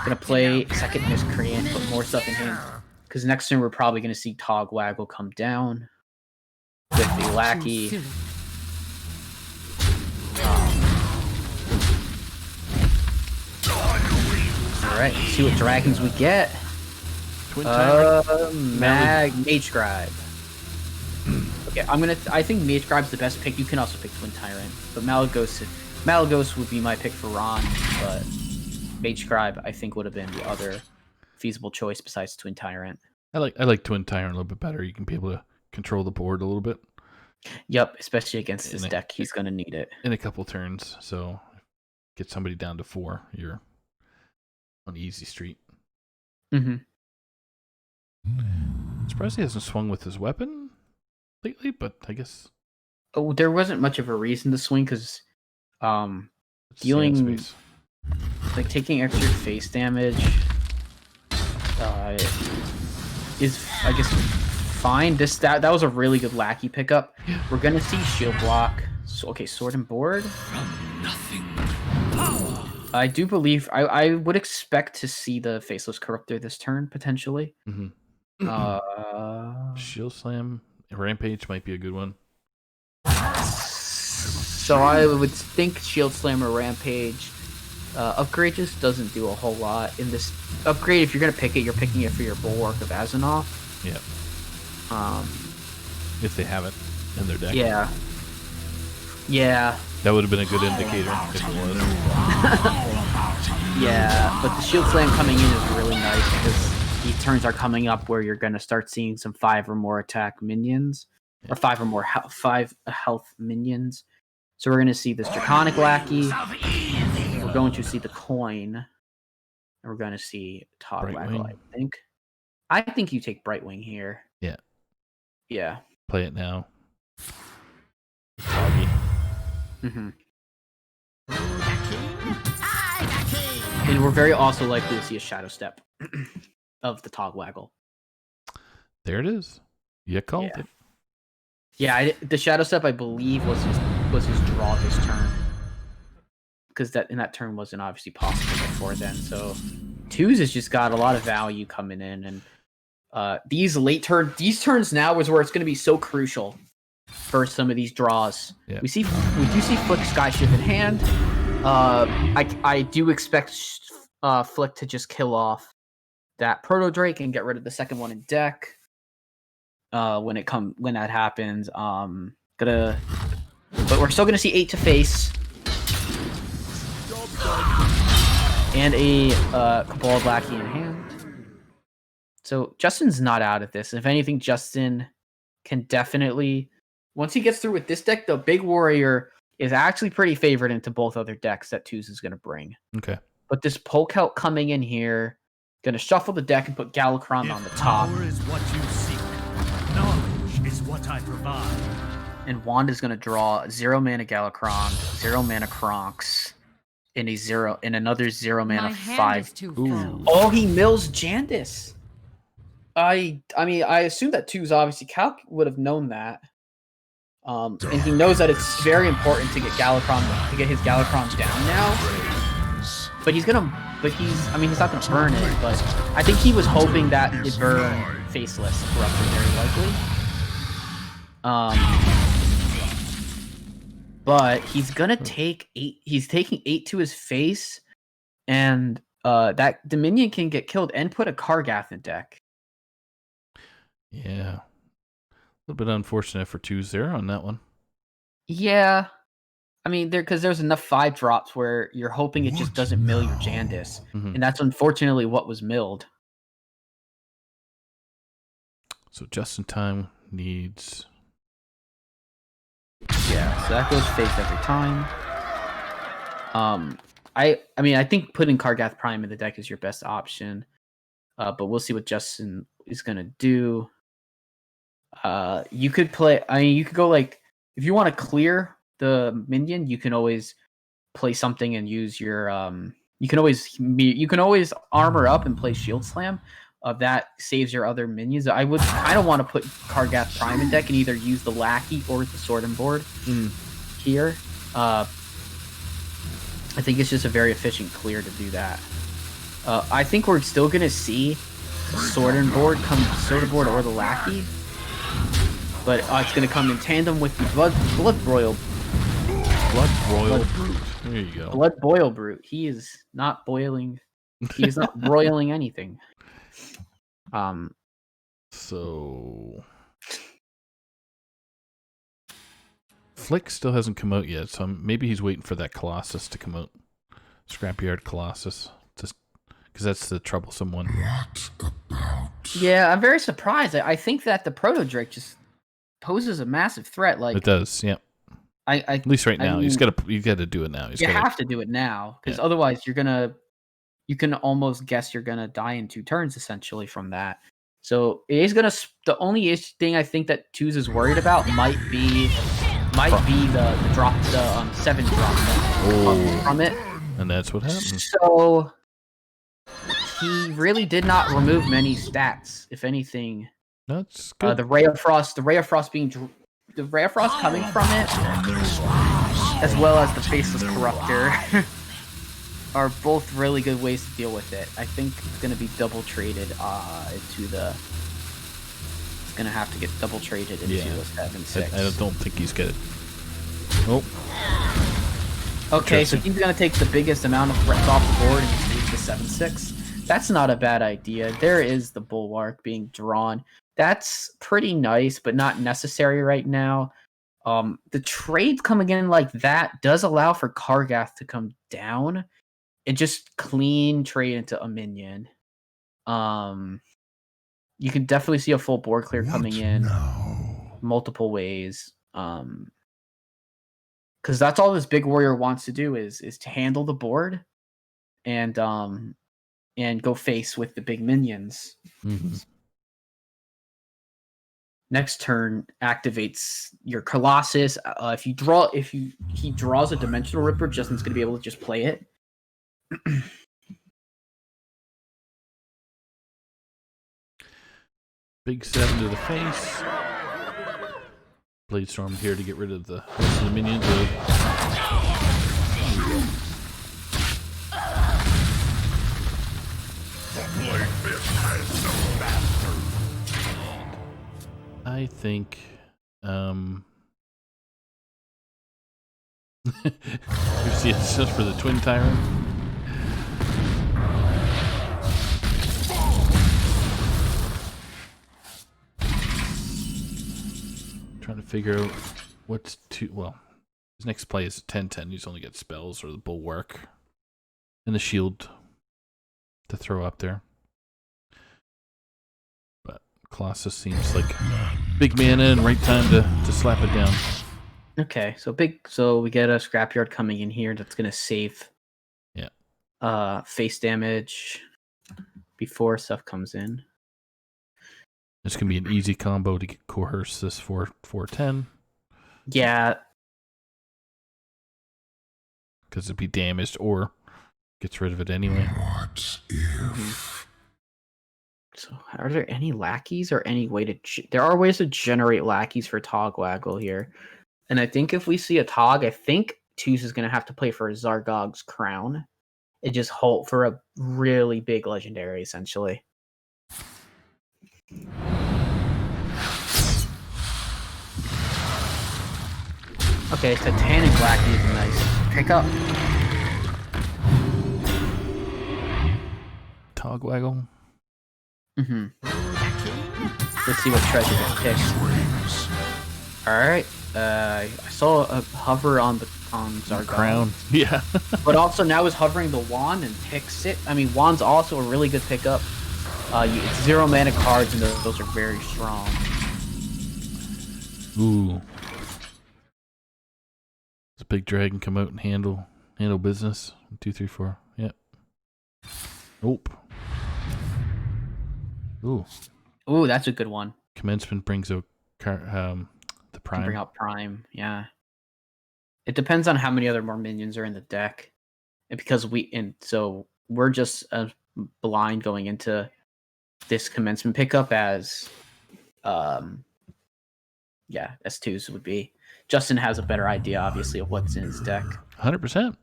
Gonna play second Miscreant, put more stuff in hand. Because next turn we're probably gonna see Togwaggle come down with the Lackey. Alright, see what dragons we get. Twin Tyrant. Mage Scribe. Yeah, I think Mage Scribe's the best pick. You can also pick Twin Tyrant, but Malagos would be my pick for Ron, but Mage Scribe I think would have been the other feasible choice besides Twin Tyrant. I like Twin Tyrant a little bit better. You can be able to control the board a little bit. Yep, especially against this deck, he's gonna need it in a couple turns. So get somebody down to 4. You're on easy street. Mm-hmm. Surprised he hasn't swung with his weapon lately, but I guess. Oh, there wasn't much of a reason to swing because, dealing like taking extra face damage, is I guess fine. That was a really good lackey pickup. We're gonna see shield block. So, okay, sword and board. I do believe I would expect to see the Faceless Corruptor this turn potentially. Mm-hmm. Shield Slam, Rampage might be a good one. So I would think Shield Slam or Rampage. Upgrade just doesn't do a whole lot in this upgrade. If you're gonna pick it, you're picking it for your Bulwark of Azzinoth. Yeah. If they have it in their deck. Yeah. Yeah. That would have been a good indicator if it was. Yeah, but the Shield Slam coming in is really nice because these turns are coming up where you're gonna start seeing some 5 or more attack minions, or 5 or more 5 health minions. So we're gonna see this Draconic Lackey. We're going to see the coin, and we're going to see Togwaggle. I think you take Brightwing here. Yeah. Yeah. Play it now. Toggy. Mm-hmm. And we're very also likely to see a Shadow Step of the Togwaggle. There it is. You called it. Yeah, the Shadow Step I believe was his draw this turn. Because that turn wasn't obviously possible before then. So Tues has just got a lot of value coming in, and these turns now is where it's going to be so crucial for some of these draws. Yeah. We do see Flick Skyshift in hand. I do expect Flick to just kill off that Proto Drake and get rid of the second one in deck. When that happens, but we're still gonna see 8 to face. And a Cabal Lackey in hand. So Justin's not out of this. If anything, Justin can definitely, once he gets through with this deck, the Big Warrior is actually pretty favored into both other decks that Tues is going to bring. Okay. But this Polkelt coming in here, going to shuffle the deck and put Galakron on the top. Power is what you seek. Knowledge is what I provide. And Wanda's going to draw 0 mana Galakron, 0 mana Kronks. In another 0 mana 5. Oh, he mills Jandis. I mean, I assume that Tues obviously Calc would have known that. And he knows that it's very important to get his Galakrons down now. But he's not gonna burn it, but I think he was hoping that it burn Faceless Corruptor very likely. But he's gonna take 8. He's taking 8 to his face, and that Dominion can get killed and put a Kargath in deck. Yeah, a little bit unfortunate for Tues there on that one. Yeah, I mean, because there's enough 5 drops where you're hoping it just doesn't mill your Jandis, and that's unfortunately what was milled. So Justin needs. Yeah, so that goes face every time. I mean, I think putting Kargath Prime in the deck is your best option. But we'll see what Justin is gonna do. You could play. I mean, you could go like if you want to clear the minion, you can always play something and use your. You can always armor up and play Shield Slam. That saves your other minions. I would kind of want to put Kargath Prime in deck and either use the Lackey or the Sword and Board here. I think it's just a very efficient clear to do that. I think we're still gonna see Sword and Board or the Lackey, but it's gonna come in tandem with the Blood Broil Brute. There you go. Blood Boil Brute. He is not boiling. He is not broiling anything. So Flick still hasn't come out yet, so maybe he's waiting for that Colossus to come out. Scrapyard Colossus. Just because that's the troublesome one. Yeah, I'm very surprised. I think that the Proto Drake just poses a massive threat. Like It does, yeah. At least right now. mean, you gotta do it now. You have to do it now, because otherwise you can almost guess you're gonna die in 2 turns essentially from that. So it is gonna. The only thing I think that Tues is worried about might be the drop, the 7 drop from it. And that's what happened. So he really did not remove many stats, if anything. That's good. The Ray of Frost coming from it, as well as the Faceless Corruptor, are both really good ways to deal with it. I think it's going to be double traded into the. It's going to have to get double traded into a 7/6. I don't think he's good. Oh. Okay, so he's going to take the biggest amount of threats off the board and just use the 7/6. That's not a bad idea. There is the Bulwark being drawn. That's pretty nice, but not necessary right now. The trade coming in like that does allow for Kargath to come down and just clean trade into a minion. You can definitely see a full board clear coming in multiple ways. Because that's all this big warrior wants to do is to handle the board and go face with the big minions. Mm-hmm. Next turn activates your Colossus. If he draws a Dimensional Ripper, Justin's gonna be able to just play it. Big 7 to the face. Bladestorm here to get rid of the rest of the minions. I think you see it's just for the Twin Tyrant. Trying to figure out what's too well. His next play is 10/10. He's only got spells or the Bulwark and the shield to throw up there. But Colossus seems like big mana and right time to slap it down. Okay, so we get a Scrapyard coming in here that's gonna save face damage before stuff comes in. It's gonna be an easy combo to get coerce this 4/10. Yeah. Because it'd be damaged or gets rid of it anyway. What if? So, are there any lackeys or any way to? There are ways to generate lackeys for Togwaggle here, and I think if we see a Tog, I think Tues is going to have to play for Zargog's Crown and just hope for a really big legendary, essentially. Okay, Titanic Lackey is a nice pickup. Togwaggle. Mm-hmm. Let's see what treasure it picks. Alright. I saw a hover on Zargog. Crown. Yeah. But also now is hovering the wand and picks it. I mean, wand's also a really good pickup. It's 0 mana cards, and those are very strong. Ooh. Does a big dragon come out and handle business? 1, 2, 3, 4. Yep. Nope. Ooh. Ooh, that's a good one. Commencement brings out the Prime. Bring out Prime, yeah. It depends on how many other more minions are in the deck, and because we're just blind going into this commencement pickup as S2s would be. Justin has a better idea, obviously, of what's in his deck. 100%.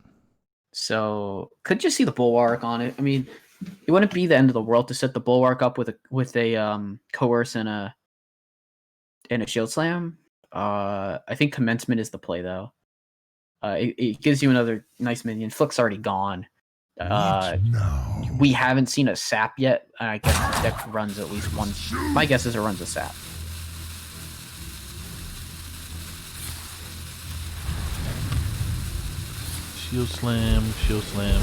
So could just see the Bulwark on it. I mean, it wouldn't be the end of the world to set the Bulwark up with a Coerce and a Shield Slam. I think Commencement is the play, though. It gives you another nice minion. Flick's already gone. We haven't seen a Sap yet. I guess the deck runs at least one. My guess is it runs a Sap. Shield slam, shield slam.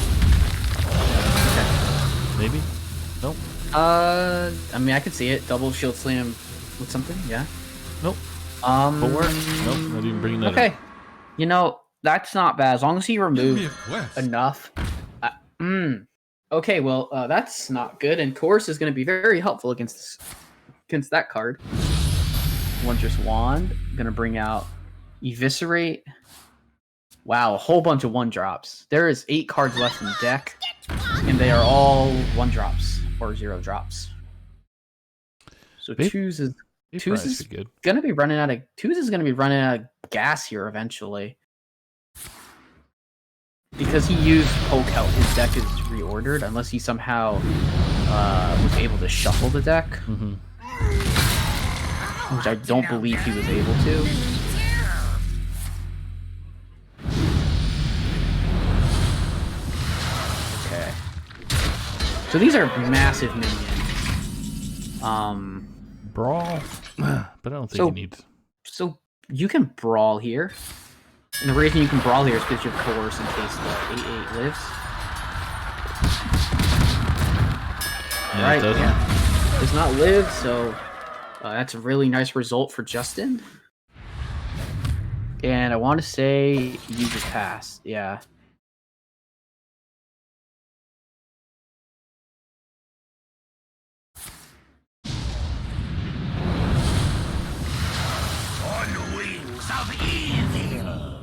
Maybe? Nope. I mean, I could see it. Double shield slam with something, yeah. Nope. 4? Nope, not even bringing that Okay. up. You know, that's not bad. As long as he removed enough. Okay, well, that's not good. And Course is going to be very helpful against that card. Wondrous Wand. Going to bring out Eviscerate. Wow, a whole bunch of 1-drops. There is 8 cards left in the deck. And they are all 1-drops or 0-drops. So Tues is good. gonna be running out of gas here eventually. Because he used poke out, his deck is reordered unless he somehow was able to shuffle the deck. Mm-hmm. Which I don't believe he was able to. Okay. So these are massive minions. Brawl? But I don't think he needs... So you can brawl here. And the reason you can brawl here is because you have Coerce in case the 8/8 lives. Alright, yeah. Does not live, so that's a really nice result for Justin. And I want to say you just passed, yeah. On the wings of evil.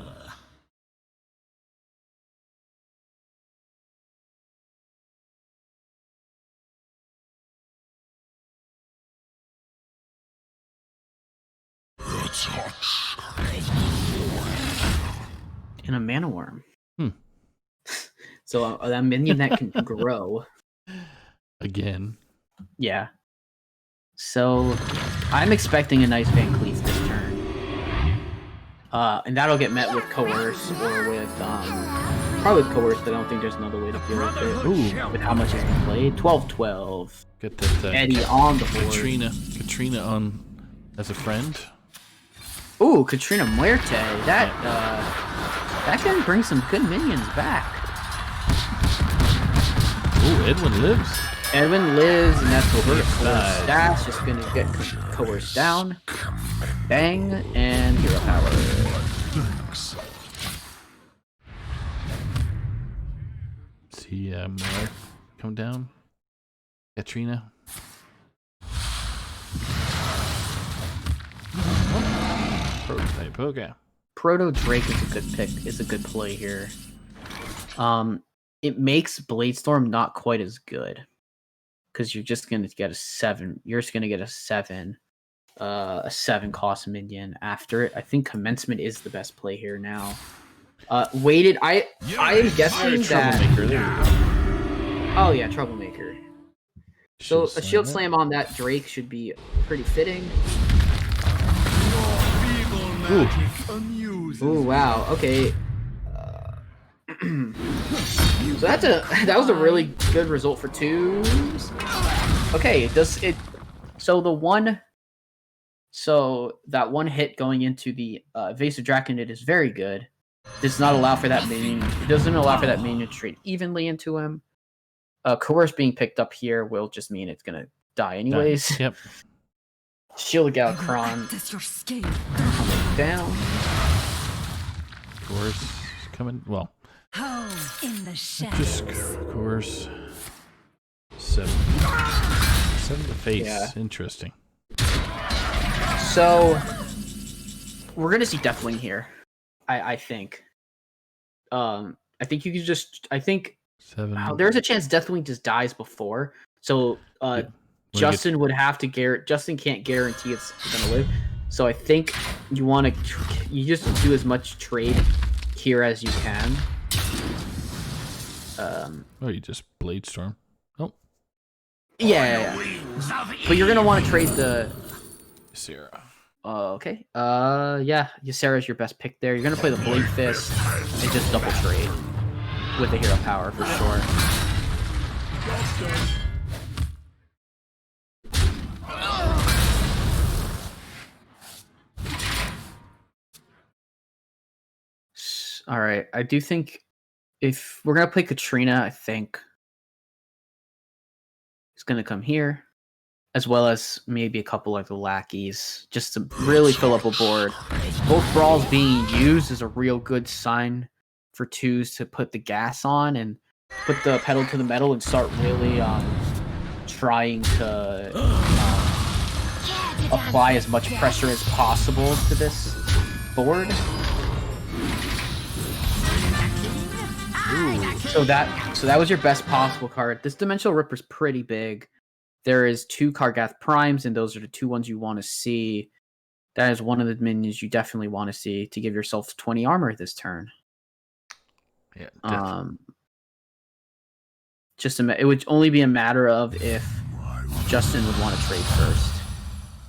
And a Mana Worm. Hmm. So a minion that can grow. Again. Yeah. So I'm expecting a nice Van Cleef this turn. And that'll get met with Coerce or with probably with Coerce, but I don't think there's another way to deal with it. Ooh. With how much has been played. 12-12. Get that Eddie on the board. Katrina on as a friend. Ooh, Katrina Muerte. That can bring some good minions back. Ooh, Edwin lives. Edwin lives, and that's what we're Coerce dash. Just gonna get Coerce down. Bang, and hero power. See Mark come down. Katrina. Prototype, okay. Proto Drake is a good pick. Is a good play here. It makes Bladestorm not quite as good because you're just gonna get a 7. You're just gonna get a 7 cost minion after it. I think Commencement is the best play here now. Weighted. I am guessing that. Troublemaker, there we go. Oh yeah, Troublemaker. So a Shield Slam on that Drake should be pretty fitting. Ooh, wow. Okay. So that was a really good result for Tues. Okay, so that one hit going into the Evasive Draconid is very good. Does not allow for that minion. It doesn't allow for that minion to trade evenly into him. Coerce being picked up here will just mean it's gonna die anyways. Yep. Shield Galakron coming down. Course coming. Well, Home in the just shadows. course. 7 to face. Yeah. Interesting. So we're gonna see Deathwing here. I think. I think you could just. I think 7. there's a chance Deathwing just dies before. So Justin would have to Justin can't guarantee it's gonna live. So I think you just do as much trade here as you can. Oh, you just Bladestorm. Oh, Yeah. But you're gonna want to trade the. Sarah. Okay. Yeah. Ysera's your best pick there. You're gonna play the Blade Fist and just double trade with the hero power for sure. All right. I do think if we're gonna play Katrina, I think he's gonna come here, as well as maybe a couple of the lackeys, just to really fill up a board. Both brawls being used is a real good sign for Tues to put the gas on and put the pedal to the metal and start really trying to apply as much pressure as possible to this board. Ooh. So that was your best possible card. This Dimensional Ripper's pretty big. There is 2 Kargath Primes, and those are the 2 ones you want to see. That is one of the minions you definitely want to see to give yourself 20 armor this turn. Yeah, definitely. It would only be a matter of if Justin would want to trade first.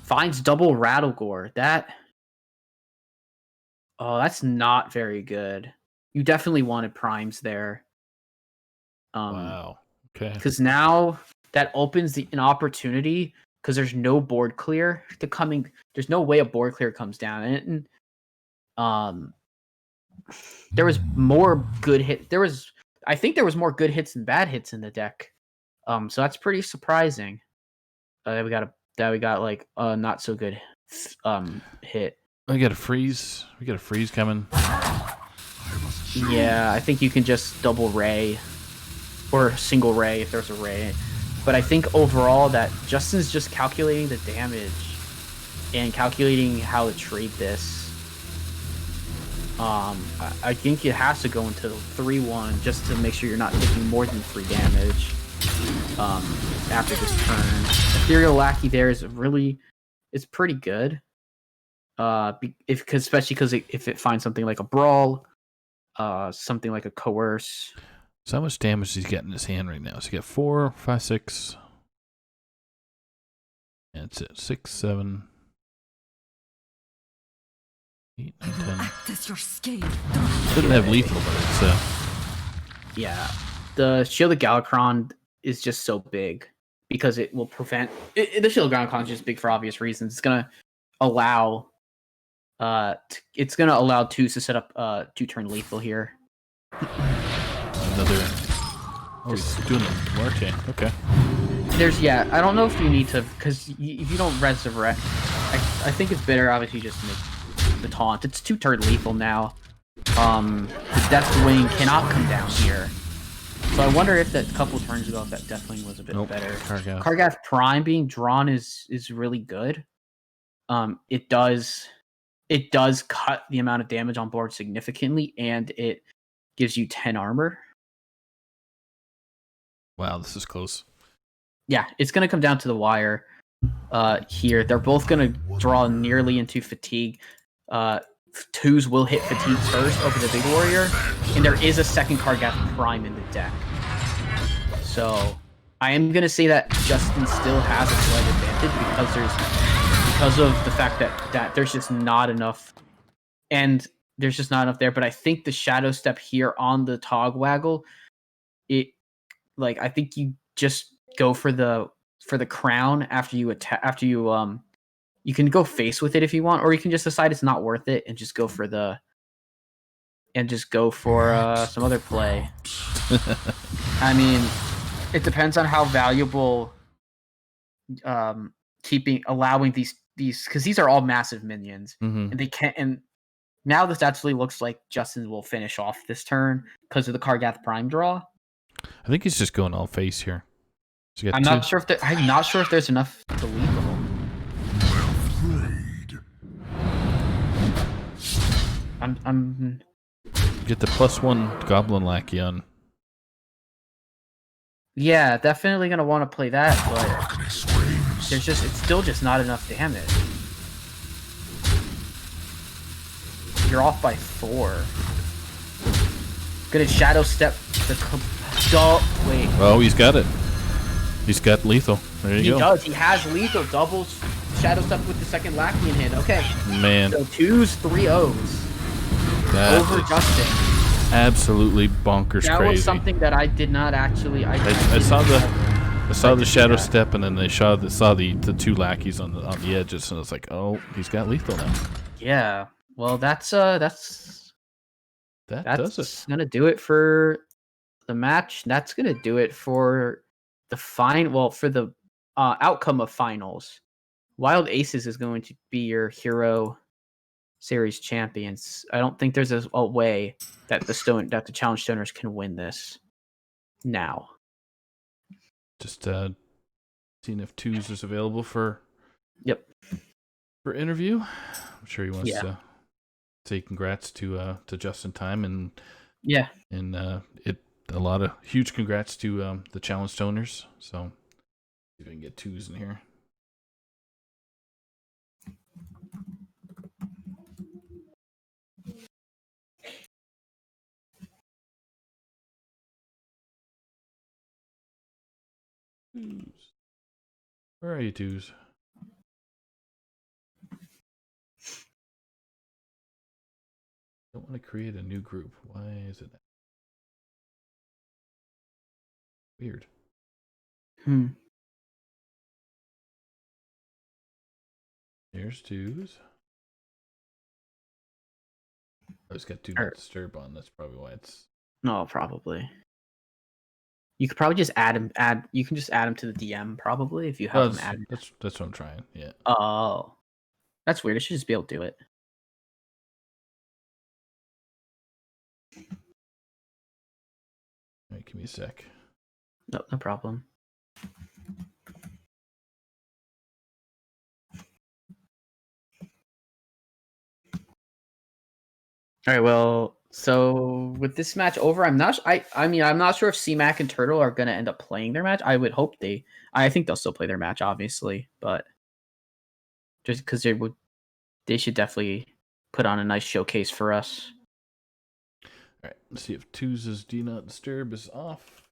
Finds double Rattlegore. That's not very good. You definitely wanted primes there. Wow. Okay. Because now that opens an opportunity, because there's no board clear there's no way a board clear comes down. And there was more good hit. I think there was more good hits than bad hits in the deck. So that's pretty surprising. We got like a not so good hit. We got a freeze. We got a freeze coming. Yeah, I think you can just double ray or single ray if there's a ray. But I think overall that Justin's just calculating the damage and calculating how to trade this. I think it has to go into 3-1 just to make sure you're not taking more than 3 damage after this turn. Ethereal Lackey there is it's pretty good. Especially because if it finds something like a Brawl, something like a Coerce. So how much damage does he get in his hand right now? So he got 4, 5, 6. And it's it. 6, 7, 8, 9, 10. Doesn't have lethal, but it's Yeah. The Shield of Galakron is just so big because it will prevent the Shield of Galakron is just big for obvious reasons. It's gonna allow Tues to set up 2-turn lethal here. another. Oh, he's doing the Marte. Okay. I don't know if you need to, because if you don't resurrect, I think it's better obviously just to make the taunt. It's 2-turn lethal now. Death Wing cannot come down here. So I wonder if that couple turns ago, if that Death Wing was a bit better. Kargath Prime being drawn is really good. It does cut the amount of damage on board significantly, and it gives you 10 armor. Wow, this is close. Yeah, it's going to come down to the wire here. They're both going to draw nearly into fatigue. Tues will hit fatigue first over the Big Warrior, and there is a second Kargath Prime in the deck. So I am going to say that Justin still has a slight advantage because of the fact that there's just not enough, and there's just not enough there. But I think the Shadow Step here on the Togwaggle, I think you just go for the crown after you attack. After you can go face with it if you want, or you can just decide it's not worth it and just go for some other play. I mean, it depends on how valuable allowing these because these are all massive minions, and they can't. And now this actually looks like Justin will finish off this turn because of the Kargath Prime draw. I think he's just going all face here. So I'm not sure if there's enough to lethal. I'm get the +1 Goblin Lackey on. Yeah, definitely gonna want to play that, but it's still just not enough damage. You're off by 4. Gonna Shadow Step the wait. Oh, he's got it. He's got lethal. There you go. He does. He has lethal. Doubles Shadow Step with the second Lackey in hand. Okay. Man. So Tues 3-0s. Over Justin. Absolutely bonkers that crazy. Was something that I did not actually. I saw the Shadow Step, and then they saw the 2 lackeys on the edges, and it's like, oh, he's got lethal now. Yeah. Well, that's That does That's it. gonna do it for the match. That's gonna do it for the for the outcome of finals. Wild Aces is going to be your Hero Series champions. I don't think there's a way that the Challengestoners can win this now. Just seeing if Tues is available for interview. I'm sure he wants to say congrats to Just in Time and a lot of huge congrats to the Challengestoners. So see if I can get Tues in here. Where are you, Tues? Don't want to create a new group. Why is it weird? Here's Tues. I just got Do Not Disturb on. That's probably why it's. No, probably. You could probably just add him. You can just add him to the DM probably if you have him added. That's what I'm trying. Yeah. Oh, that's weird. I should just be able to do it. All right, give me a sec. No problem. All right. Well, so with this match over, I'm not sure if CMAC and Turtle are going to end up playing their match. I would hope I think they'll still play their match, obviously, but just because they should definitely put on a nice showcase for us. All right. Let's see if Tues' Do Not Disturb is off.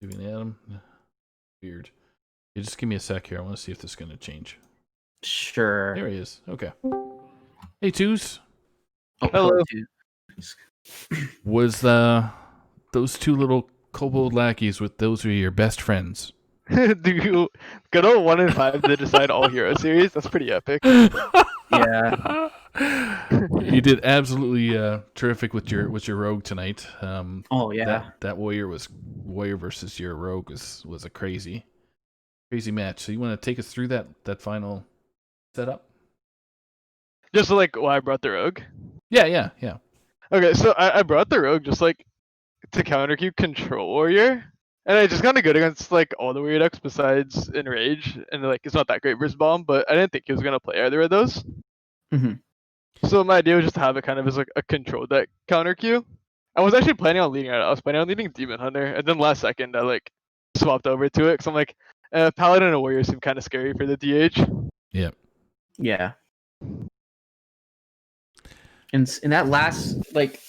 Doing Adam. Weird. You just give me a sec here. I want to see if this is going to change. Sure. There he is. Okay. Hey, Tues. Hello. Was those two little kobold lackeys those were your best friends? Do you go to 1 in 5 to decide all hero series? That's pretty epic. Yeah. You did absolutely terrific with your rogue tonight. Oh yeah. That warrior versus your rogue was a crazy match. So you want to take us through that final setup? Just like why I brought the rogue. Yeah. Okay, so I brought the rogue just like to countercue Control Warrior, and I just kind of good against like all the weird decks besides Enrage, and like it's not that great versus Bomb, but I didn't think he was gonna play either of those. Mm-hmm. So my idea was just to have it kind of as like a control deck counter queue. I was actually planning on leading it. I was planning on leading Demon Hunter, and then last second I like swapped over to it because I'm like, Paladin and Warrior seem kind of scary for the DH. Yep. Yeah. And in that last, like,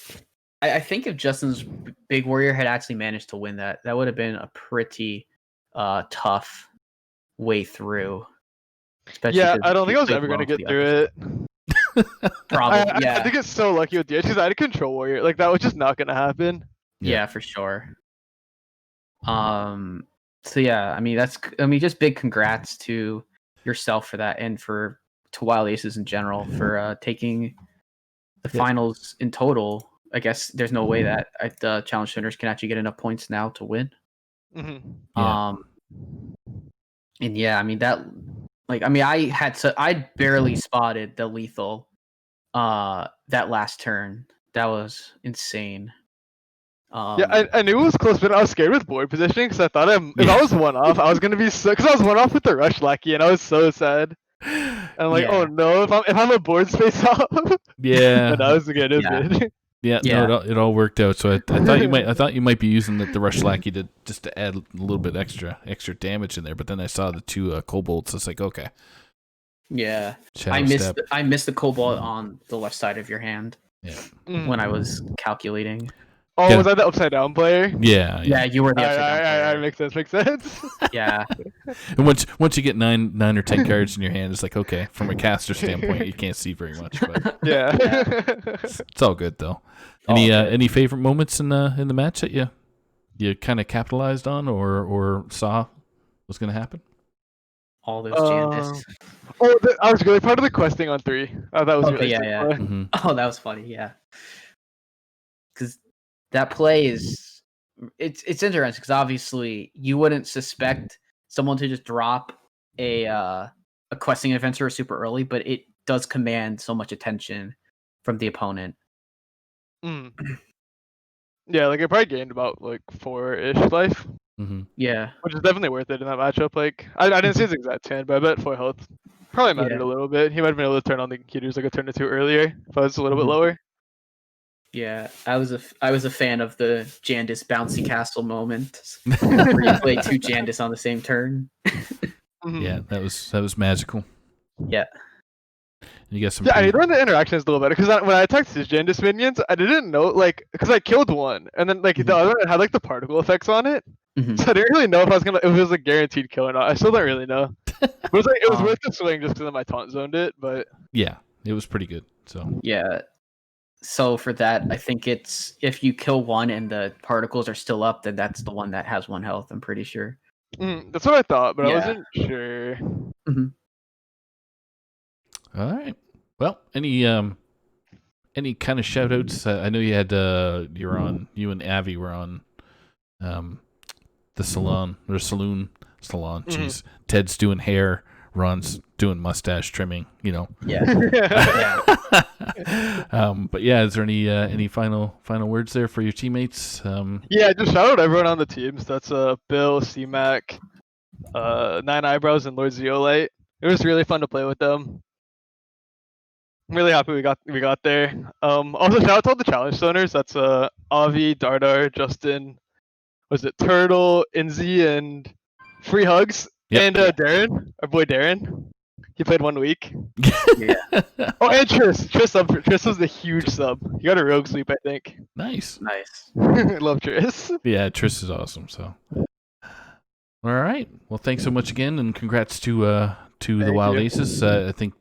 I think if Justin's Big Warrior had actually managed to win that would have been a pretty tough way through. Yeah, I don't think I was ever gonna get through it. Probably, yeah. I think it's so lucky with DH because I had a Control Warrior. Like that was just not gonna happen. Yeah, for sure. So yeah, just big congrats to yourself for that, and to Wild Aces in general for taking the finals in total. I guess there's no way that the Challengestoners can actually get enough points now to win. Mm-hmm. Yeah. And yeah, I barely spotted the lethal that last turn. That was insane. I knew it was close, but I was scared with board positioning because I thought if I was one off, I was gonna be so because I was one off with the rush lackey, and I was so sad. And I'm like, oh no, if I'm a board space off. Yeah. And I was good as it. Yeah, no, it all worked out. So I thought you might be using the rush lackey to add a little bit extra damage in there. But then I saw the two kobolds. So it's like, okay. Yeah, Shadow I missed the kobold on the left side of your hand. Yeah. When I was calculating. Oh, Yeah. was I the upside down player? Yeah. Yeah, you were the upside down player. Makes sense. Yeah. And once you get nine or 10 cards in your hand, it's like, okay, from a caster standpoint, you can't see very much. But Yeah. it's all good though. Any favorite moments in the match that you kind of capitalized on or saw was going to happen? All those Jandists. I was really proud of the questing on 3. That was really yeah. Mm-hmm. Oh, that was funny. Yeah. because that play is it's interesting because obviously you wouldn't suspect someone to just drop a questing adventurer super early, but it does command so much attention from the opponent. Mm. Yeah, like it probably gained about like 4-ish life, Mm-hmm. Yeah, which is definitely worth it in that matchup. Like I didn't see his exact hand, but I bet 4 health probably mattered Yeah. a little bit. He might have been able to turn on the computers like a turn or two earlier if I was a little bit Mhm. lower. yeah. I was a fan of the Jandis bouncy castle moment where you play 2 Jandis on the same turn. Mhm. Yeah, that was magical. Yeah. And you got some. Yeah, I pretty- learned the interaction is a little better because when I attacked his Jandis minions, I didn't know like because I killed one and then like the other one had like the particle effects on it, Mhm. so I didn't really know if if it was a guaranteed kill or not. I still don't really know. But it was like it was worth the swing just because my taunt zoned it. But Yeah, it was pretty good. So Yeah. So for that, I think it's if you kill one and the particles are still up, then that's the one that has 1 health. I'm pretty sure. that's what I thought, but I Yeah. wasn't sure. all right. Well, any kind of shout outs? I know you had you and Avi were on the saloon. Jeez, Ted's doing hair, Ron's doing mustache trimming. You know. Yeah. But yeah, is there any final words there for your teammates? Yeah, just shout out everyone on the teams. That's Bill, CMAC, Nine Eyebrows, and Lord Zeolite. It was really fun to play with them. I'm really happy we got there. Also shout out to all the Challengestoners. That's Avi, Dardar, Justin, was it Turtle, Inzi, and Free Hugs, Yep. and Darren, our boy Darren. He played 1 week. Yeah. Oh, and Tris. Tris was the huge sub. He got a rogue sweep, I think. Nice. Nice. Love Tris. Yeah, Triss is awesome. So, all right. Well, thanks so much again, and congrats to the Thank Wild you. Aces. I think.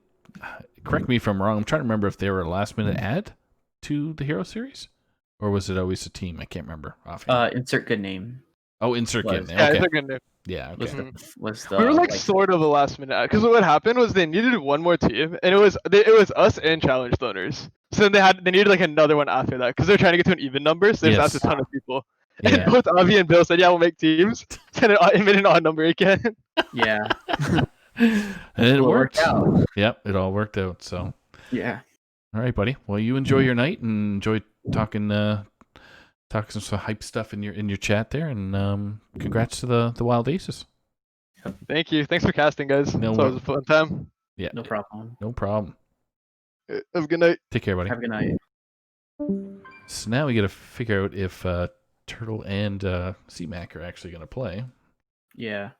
Correct me if I'm wrong. I'm trying to remember if they were a last minute add to the Hero Series, or was it always a team? I can't remember offhand. Insert good name. Oh, insert was- good name. Yeah, Okay. it's a good name. Yeah. Was Okay. was the We were like sort of a last minute ad because what happened was they needed 1 more team, and it was us and Challengestoners. So then they needed like another one after that because they're trying to get to an even number. So they just Yes. asked a ton of people. Yeah. And both Avi and Bill said, "Yeah, we'll make teams." And it made an odd number again. Yeah. And it Well, it worked. worked out. Yep, it all worked out. So, Yeah. all right, buddy. Well, you enjoy your night and enjoy talking some hype stuff in your chat there, and congrats to the Wild Aces. Thank you. Thanks for casting, guys. No It's always a fun time. Yeah, No problem. no problem. Have a good night. Take care, buddy. Have a good night. So now we got to figure out if Turtle and CMAC are actually going to play. Yeah.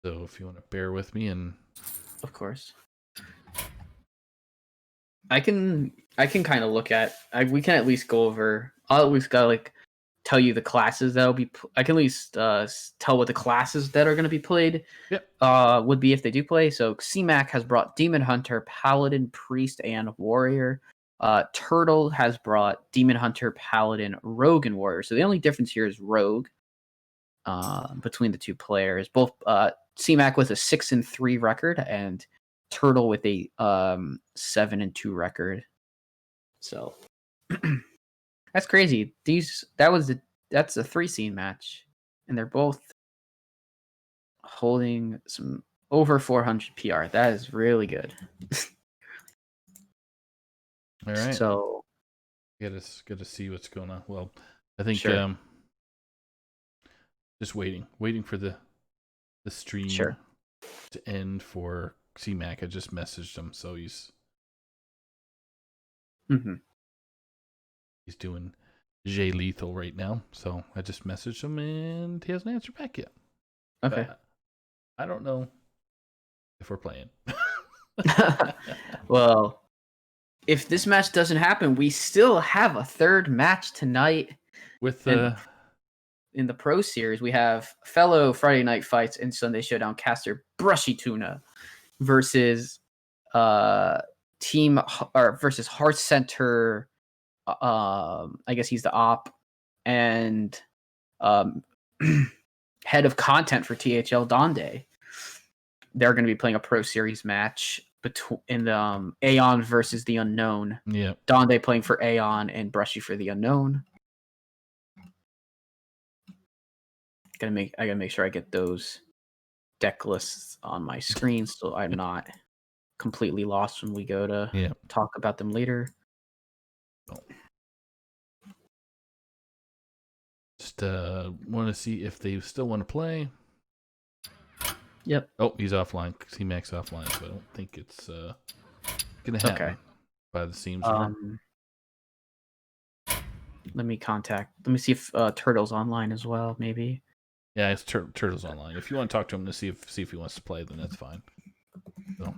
So if you want to bear with me, and Of course. I can kind of look at. We can at least go over. I'll at least gotta like tell you the classes that'll be. I can at least tell what the classes that are going to be played. Yep. Would be if they do play. So CMAC has brought Demon Hunter, Paladin, Priest, and Warrior. Turtle has brought Demon Hunter, Paladin, Rogue, and Warrior. So the only difference here is Rogue. Between the 2 players, both CMAC with a 6-3 record and Turtle with a 7-2 record. So that's crazy. That's a 3-scene match, and they're both holding some over 400 PR. That is really good. all right, So get to see what's going on. Well, I think Sure. just waiting for the stream Sure. to end for CMAC. I just messaged him, so he's doing J Lethal right now. So I just messaged him, and he hasn't answered back yet. Okay. But I don't know if we're playing. Well, if this match doesn't happen, we still have a 3rd match tonight. With And- In the Pro Series, we have fellow Friday Night Fights and Sunday Showdown caster BrushyTuna versus versus Heart Center. I guess he's the op and head of content for THL Donde. They're going to be playing a Pro Series match in the AEON versus TheUnknown. yeah, Donde playing for AEON and Brushy for TheUnknown. I gotta make sure I get those deck lists on my screen so I'm not completely lost when we go to talk about them later. Just want to see if they still want to play. Yep. Oh, he's offline. CmacComp's offline, so I don't think it's gonna happen. Okay. By the seams. Let me see if Turtle's online as well, maybe. Yeah, it's Turtle's online. If you want to talk to him to see if he wants to play, then that's fine. So,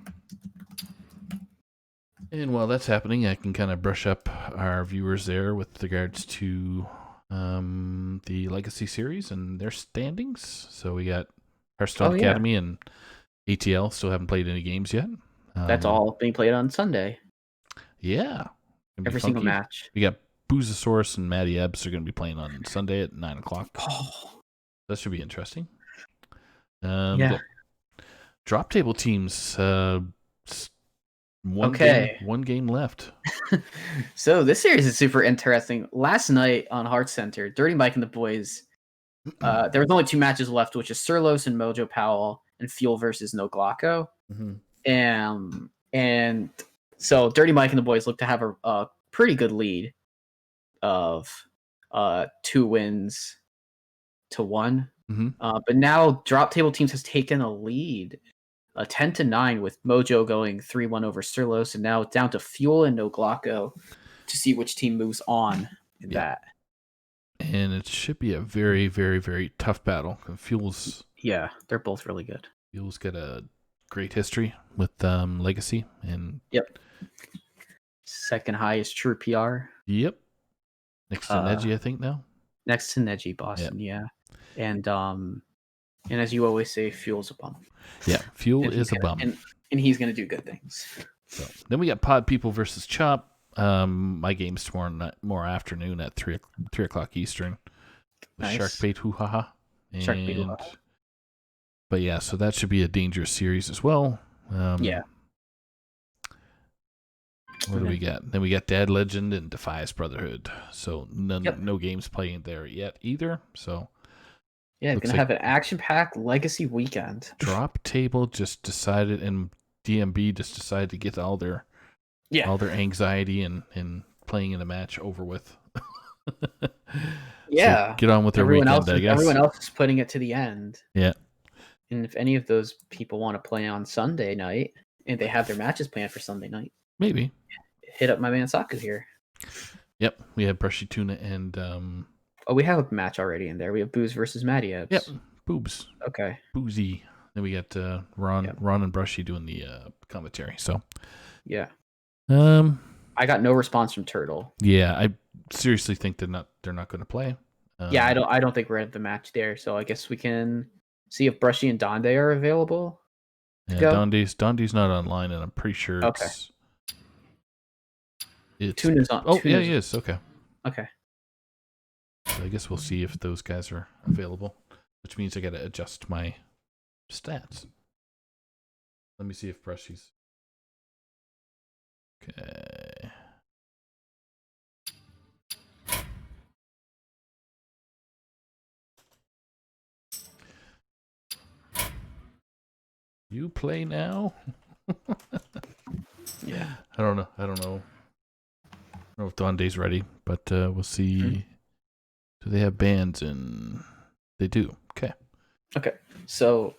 and while that's happening, I can kind of brush up our viewers there with regards to the Legacy series and their standings. So we got Hearthstone Academy and ATL still haven't played any games yet. That's all being played on Sunday. Yeah. Every single match. We got Boozosaurus and Matty Ebbs are going to be playing on Sunday at 9 o'clock. Oh. That should be interesting. Drop table teams. One game left. So this series is super interesting. Last night on Heart Center, Dirty Mike and the boys, there was only 2 matches left, which is Surlos and Mojo Powell and Fuel versus No Glocko. Mm-hmm. And so Dirty Mike and the boys look to have a pretty good lead of 2 wins to 1. Mm-hmm. But now drop table teams has taken a lead, 10-9, with Mojo going 3-1 over Surlos, and now it's down to Fuel and No Glocko to see which team moves on in that. And it should be a very, very, very tough battle. Fuel's they're both really good. Fuel's got a great history with Legacy, and second highest true PR. Yep. Next to Neji, I think now. Next to Neji, Boston, And as you always say, Fuel's a bum. Yeah, Fuel is a bum. And he's gonna do good things. So then we got Pod People versus Chop. My game's tomorrow afternoon at 3 o'clock Eastern. With Nice. Sharkbait Hoo-Ha-Ha. Sharkbait Hoo-Ha-Ha. But yeah, so that should be a dangerous series as well. What do we got? Then we got Dad Legend and Defias Brotherhood. So no games playing there yet either. So it's gonna have an action-packed Legacy weekend. Drop Table just decided, and DMB just decided to get all their anxiety and playing in a match over with. So get on with their weekend, I guess. Everyone else is putting it to the end. Yeah. And if any of those people want to play on Sunday night, and they have their matches planned for Sunday night, maybe hit up my man Saku here. Yep, we have BrushyTuna and we have a match already in there. We have Booze versus Matty Ebbs. Yep, Boobs. Okay. Boozy. Then we got Ron and Brushy doing the commentary. So I got no response from Turtle. Yeah, I seriously think they're not going to play. I don't think we're at the match there. So I guess we can see if Brushy and Donde are available. Donde's not online, and I'm pretty sure it's Tuna's on. Oh, yeah, he is. Okay. So I guess we'll see if those guys are available, which means I got to adjust my stats. Let me see if Brushy's. Okay. You play now? I don't know. I don't know if Donde's ready, but we'll see. Do they have bands in? They do. Okay. So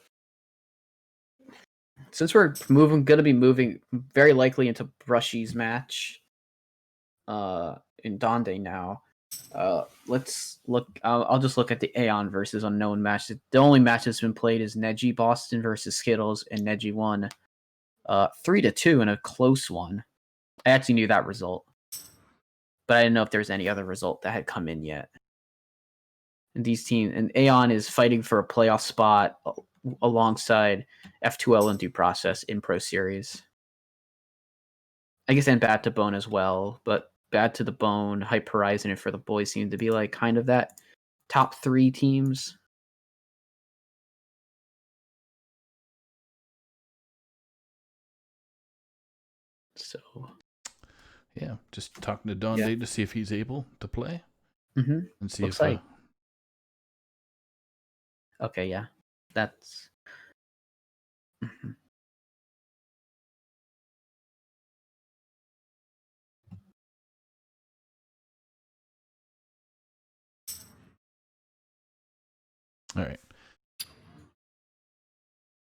since we're going to be moving very likely into Brushy's match in Donde now, let's look. I'll just look at the AEON versus Unknown match. The only match that's been played is Neji Boston versus Skittles, and Neji won 3-2 in a close one. I actually knew that result, but I didn't know if there was any other result that had come in yet. And these teams, and AEON is fighting for a playoff spot alongside F2L and Due Process in Pro Series. I guess, and Bad to Bone as well, but Bad to the Bone, Hype Horizon, and For the Boys seem to be like kind of that top 3 teams. So, yeah, just talking to Donde to see if he's able to play, and see looks if like Okay, yeah, that's. Mhm. All right.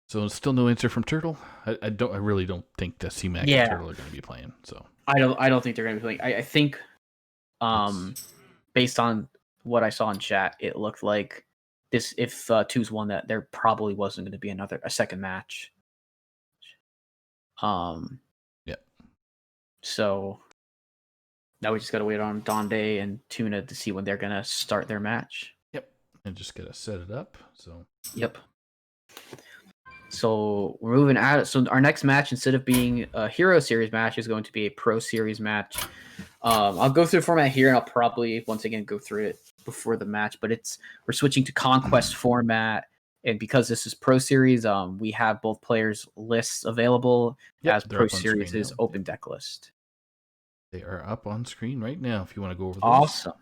So still no answer from Turtle. I really don't think that CMAC and Yeah. Turtle are going to be playing. So I don't think they're gonna be playing. I think it's- based on what I saw in chat, it looked like this if Tues won that, there probably wasn't gonna be a second match. Yeah. So now we just gotta wait on Donde and Tuna to see when they're gonna start their match. Yep. And just gotta set it up. So Yep. So we're moving out. So our next match, instead of being a Hero Series match, is going to be a Pro Series match. I'll go through the format here, and I'll probably once again go through it before the match. But we're switching to Conquest format, and because this is Pro Series, we have both players' lists available Yep, as they're Pro up on Series screen is now. open deck list. they are up on screen right now. If you want to go over those. Awesome.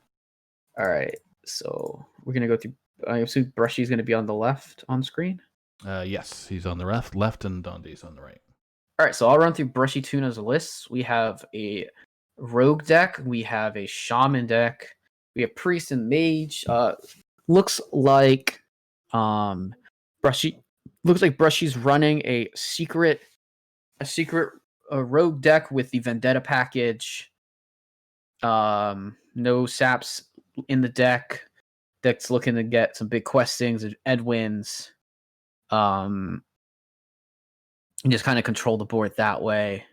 All right, so we're gonna go through. I assume Brushy's gonna be on the left on screen. Yes, he's on the left, and Donde's on the right. All right, so I'll run through BrushyTuna's lists. We have a Rogue deck. We have a Shaman deck. We have Priest and Mage. Looks like Brushy's running a secret Rogue deck with the Vendetta package. No saps in the deck. Deck's looking to get some big questings and Edwins. And just kind of control the board that way.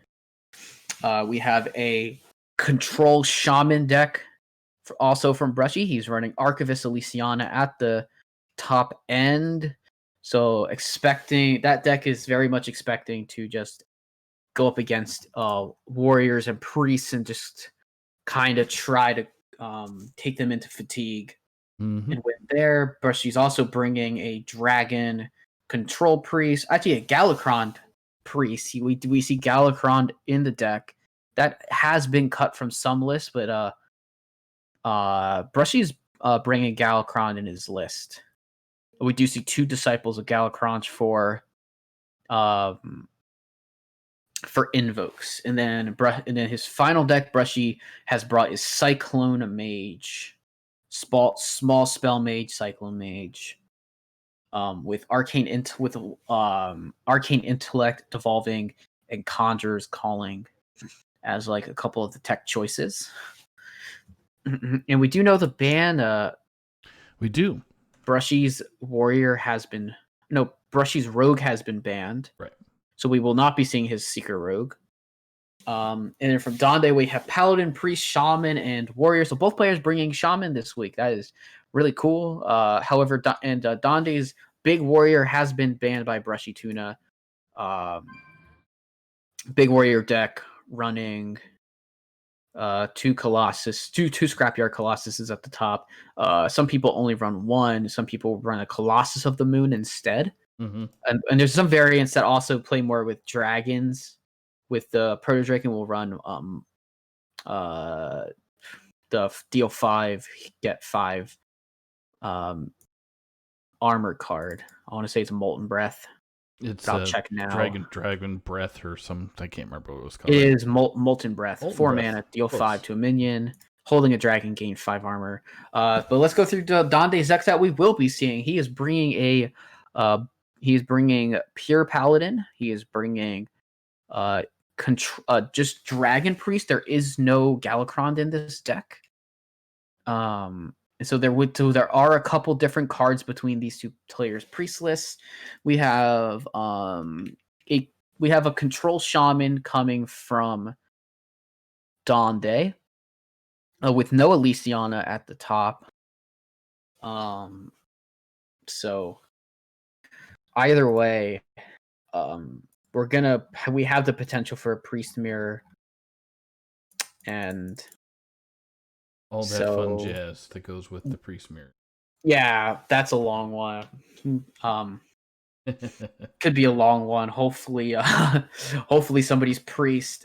We have a Control Shaman deck, also from Brushy. He's running Archivist Elysiana at the top end. So expecting that deck is very much expecting to just go up against warriors and priests and just kind of try to take them into fatigue. Mm-hmm. And with there, Brushy's also bringing a dragon control priest, actually a Galakron priest. We see Galakron in the deck. That has been cut from some lists, but Brushy's bringing Galakron in his list. We do see 2 disciples of Galakron for invokes, and then his final deck, Brushy has brought is Cyclone Mage, small spell mage, Cyclone Mage, with arcane intellect, devolving, and conjures calling as like a couple of the tech choices. And we do know the ban. We do. Brushy's Rogue has been banned. Right. So we will not be seeing his Seeker Rogue. And then from Donde, we have Paladin, Priest, Shaman, and Warrior. So both players bringing Shaman this week. That is really cool. However, Donde's Big Warrior has been banned by BrushyTuna. Big Warrior deck running 2 Colossus, two Scrapyard Colossuses at the top. Some people only run 1. Some people run a Colossus of the Moon instead. Mm-hmm. And there's some variants that also play more with dragons. With the Proto Dragon, will run the deal 5, get 5 armor card. I want to say it's Molten Breath. It's I'll check now. Dragon Breath or some. I can't remember what it was called. It is Molten Breath. Molten 4 Breath. mana, deal Close. 5 to a minion. Holding a dragon, gain 5 armor. But let's go through Donde's decks that we will be seeing. He is bringing Pure Paladin. He is bringing just Dragon Priest. There is no Galakron in this deck. So there are a couple different cards between these 2 players' priest lists. We have a Control Shaman coming from Donde, with no Elysiana at the top. So either way, we have the potential for a Priest Mirror, and all that fun jazz that goes with the Priest Mirror. Yeah, that's a long one. Could be a long one. Hopefully somebody's priest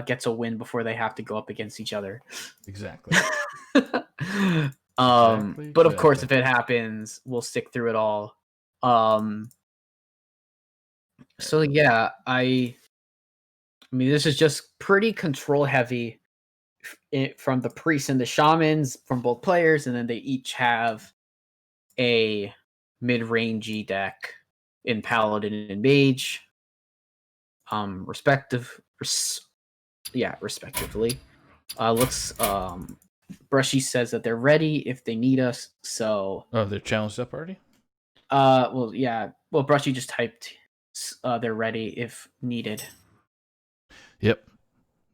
gets a win before they have to go up against each other. Exactly. Exactly, But of course, if exactly. it happens, we'll stick through it all. So yeah, I mean, this is just pretty control heavy from the priests and the shamans from both players, and then they each have a mid-rangey deck in paladin and mage, respectively. Brushy says that they're ready if they need us. So, Oh, they're challenged up already? well, Brushy just typed they're ready if needed. Yep.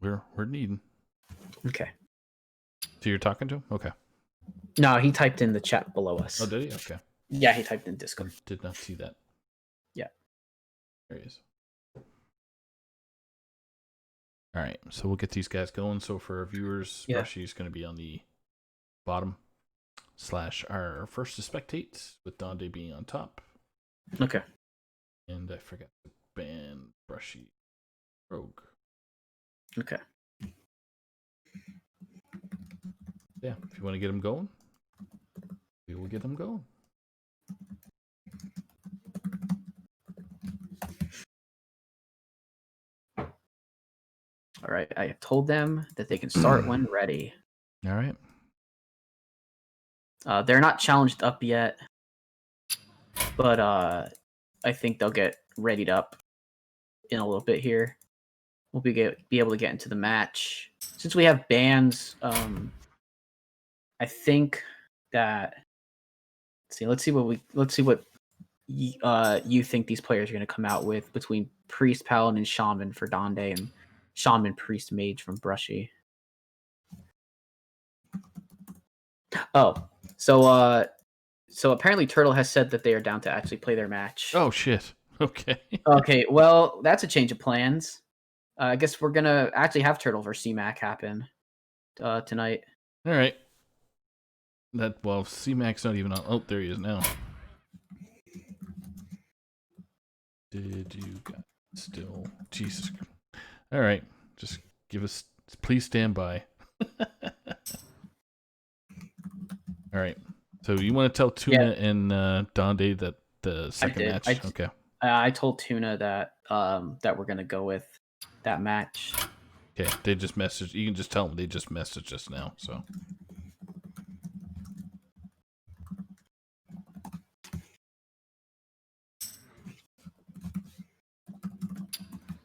We're needing. Okay. So you're talking to him? Okay. No, he typed in the chat below us. Oh, did he? Okay. Yeah, he typed in I Discord. did not see that. Yeah. There he is. All right, so we'll get these guys going. So for our viewers, Brushy's going to be on the bottom / our first to spectate, with Donde being on top. Okay. And I forgot to ban Brushy Rogue. Okay. Yeah, if you want to get them going, we will get them going. All right. I have told them that they can start when ready. All right. They're not challenged up yet, but I think they'll get readied up in a little bit here. We'll be able to get into the match. Since we have bans, I think that let's see what you think these players are going to come out with between priest, paladin, and shaman for Donde, and shaman, priest, mage from Brushy. Oh, so apparently Turtle has said that they are down to actually play their match. Oh shit. Okay. Okay, well, that's a change of plans. I guess we're gonna actually have Turtle versus CMAC happen tonight. All right. CmacComp's not even on. Oh, there he is now. Did you guys still? Jesus. All right, just give us. Please stand by. All right. So you want to tell Tuna and Donde that the second match? Okay. I told Tuna that that we're gonna go with that match. Okay. They just messaged. You can just tell them they just messaged us now.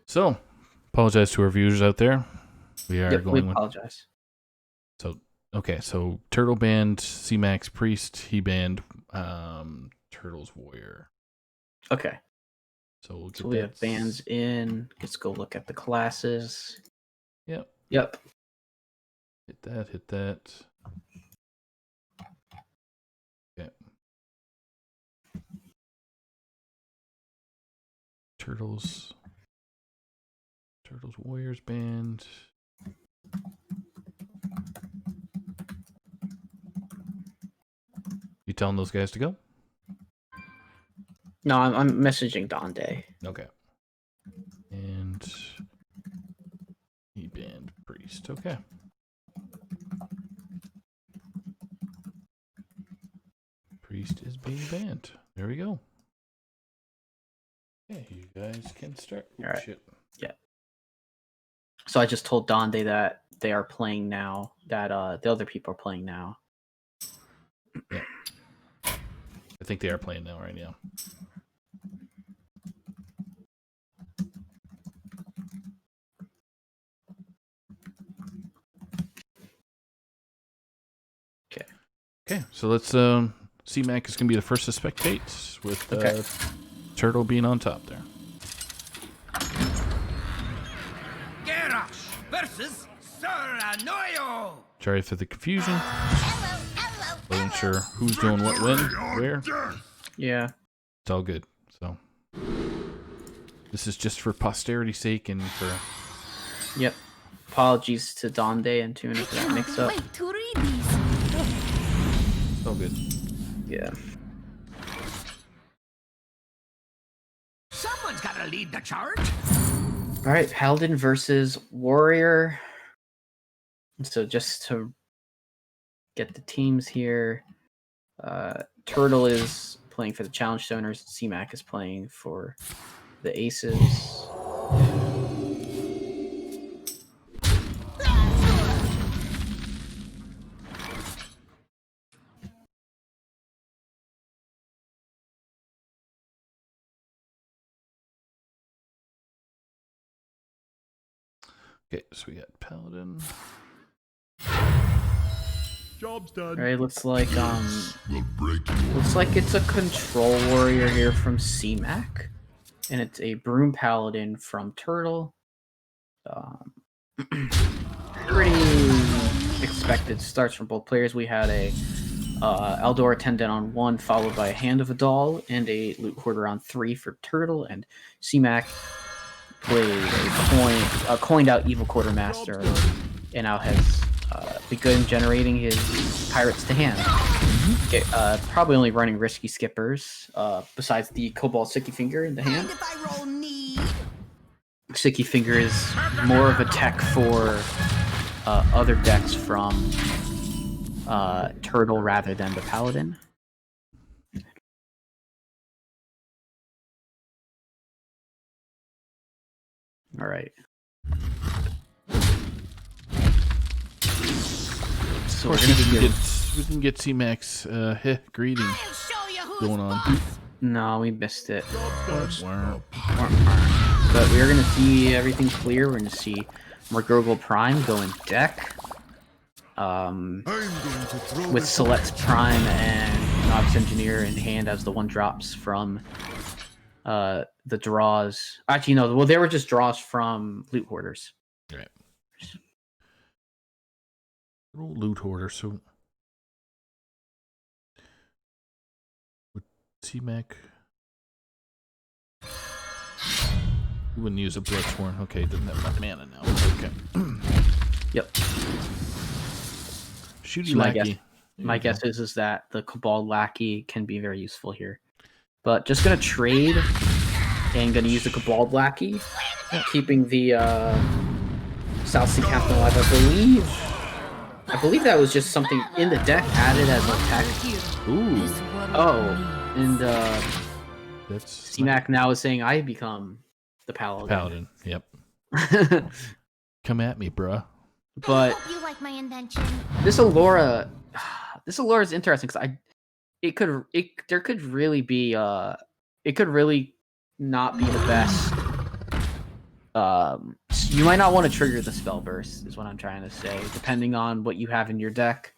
So, apologize to our viewers out there. We are going. We apologize. So Turtle banned CmacComp's Priest. He banned Turtle's Warrior. Okay. So we have bans in. Let's go look at the classes. Yep. Hit that. Okay. Turtles Warriors banned. You telling those guys to go? No, I'm messaging Donde. Okay. And he banned Priest. Okay. Priest is being banned. There we go. Yeah, you guys can start. All right. Shit. Yeah. So I just told Donde that they are playing now. That the other people are playing now. Yeah. I think they are playing now right now. Okay, so let's CmacComp is gonna be the first to spectate with Turtle being on top there. Garrosh versus Soranoyo. Sorry for the confusion. Wasn't sure who's doing what, when, where. Yeah. It's all good. So this is just for posterity's sake and for. Yep. Apologies to Donde and Tuna for that mix-up. Wait to read these. It's all good. Yeah. Someone's got to lead the charge. All right, Paladin versus Warrior. So just to get the teams here. Turtle is playing for the Challengestoners. CMAC is playing for the Aces. Okay, so we got Paladin. Job's done. All right, looks like it's a Control Warrior here from CMAC, and it's a Broom Paladin from Turtle. Pretty expected starts from both players. We had a Eldor Attendant on 1, followed by a Hand of a Doll, and a Loot Hoarder on 3 for Turtle, and CMAC played a coined out Evil Quartermaster, and now has begun generating his Pirates to hand. Okay, probably only running Risky Skippers, besides the Cobalt Sticky Finger in the hand. If I roll need. Sticky Finger is more of a tech for other decks from Turtle rather than the Paladin. All right. So we're We gonna didn't get C-Mac's greeting I'll show you who's going on. boss. No, we missed it. Wow. But we're gonna see everything clear. We're gonna see McGurgle Prime go in deck. With Select's Prime and Novice Engineer in hand as the 1-drops from the draws. Actually, no. Well, they were just draws from Loot Hoarders. Right. Little Loot Hoarder. So with C-Mac, you wouldn't use a Bloodsworn. Okay, doesn't have enough mana now. Okay. Yep. Shooty So Lackey. my guess is that the Cabal Lackey can be very useful here. But just gonna trade and gonna use the Cabal Lackey, keeping the South Sea Captain alive. I believe that was just something in the deck added as a tech. Ooh, Oh, and that's CMAC now is saying I become the Paladin. Paladin. Yep. Come at me, bruh. But I hope you like my invention. this Allura is interesting because there could really be it could really not be the best. You might not want to trigger the spell burst, is what I'm trying to say, depending on what you have in your deck.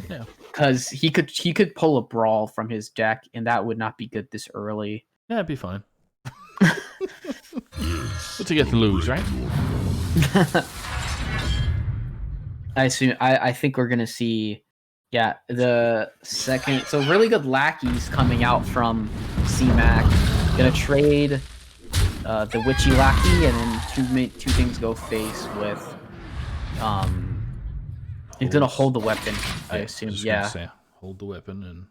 Yeah. Because he could pull a Brawl from his deck, and that would not be good this early. Yeah, it'd be fine. What's he get to lose, right? I think we're gonna see, the second. So really good lackeys coming out from CMAC. Gonna trade the Witchy Lackey, and then two things go face with. He's gonna hold the weapon, I assume. Just Yeah. gonna say, hold the weapon and.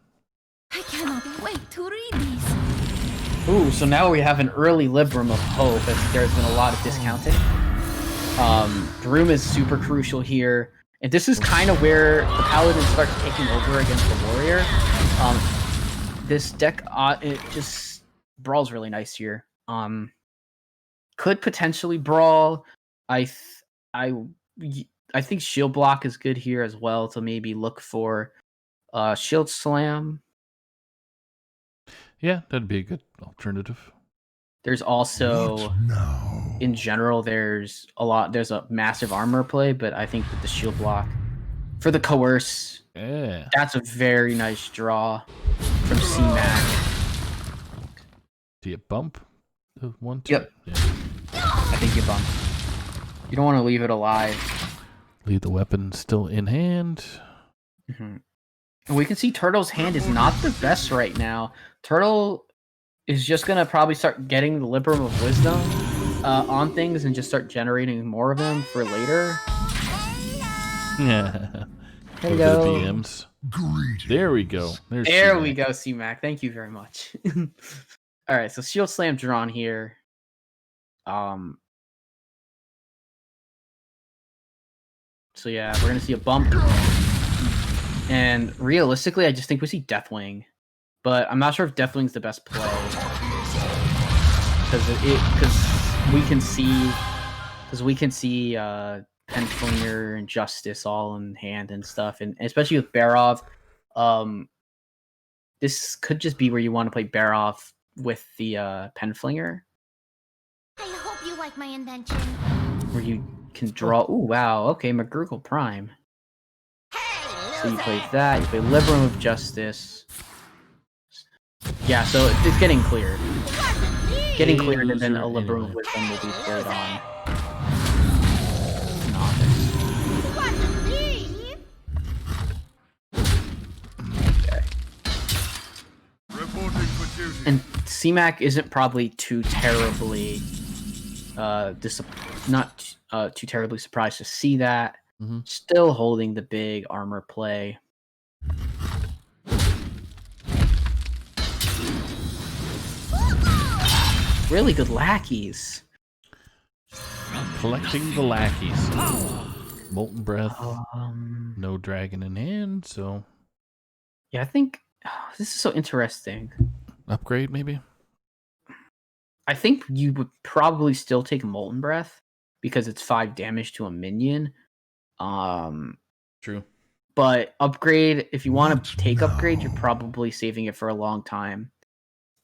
I cannot wait to read these. Ooh, so now we have an early Libram of Hope, as there's been a lot of discounting. Broom is super crucial here. And this is kind of where the Paladin starts taking over against the Warrior. This deck, it just brawls really nice here. Could potentially brawl. I think Shield Block is good here as well to maybe look for Shield Slam. Yeah, that'd be a good alternative. There's also, in general, there's a massive armor play, but I think that the Shield Block for the Coerce, that's a very nice draw from CMAC. Do you bump the 1/2? Yep. Yeah. I think you bump. You don't want to leave it alive. Leave the weapon still in hand. Mm-hmm. And we can see Turtle's hand is not the best right now. Turtle is just going to probably start getting the Libram of Wisdom on things and just start generating more of them for later. Yeah. Hello. The DMs. There we go. There we go, CMAC. Thank you very much. All right, so Shield Slam drawn here. So yeah, we're gonna see a bump. And realistically, I just think we see Deathwing, but I'm not sure if Deathwing's the best play because we can see Penflinger and Justice all in hand and stuff, and especially with Barov, this could just be where you want to play Barov with the Penflinger, I hope you like my invention. where you can draw. Oh wow, okay, McGurgle Prime. So you play that. You play Liberum of Justice. Yeah, so it's getting cleared. Getting cleared, and then a Liberum of Wisdom will be played on Novice. Okay. Reporting for duty. And CMAC isn't probably too terribly, not too terribly surprised to see that. Mhm. Still holding the big armor play. Really good lackeys. Collecting the lackeys. Molten Breath. Um, No dragon in hand, so yeah, I think this is so interesting. upgrade maybe. I think you would probably still take Molten Breath because it's 5 damage to a minion. True. But upgrade, if you want to take upgrade, you're probably saving it for a long time.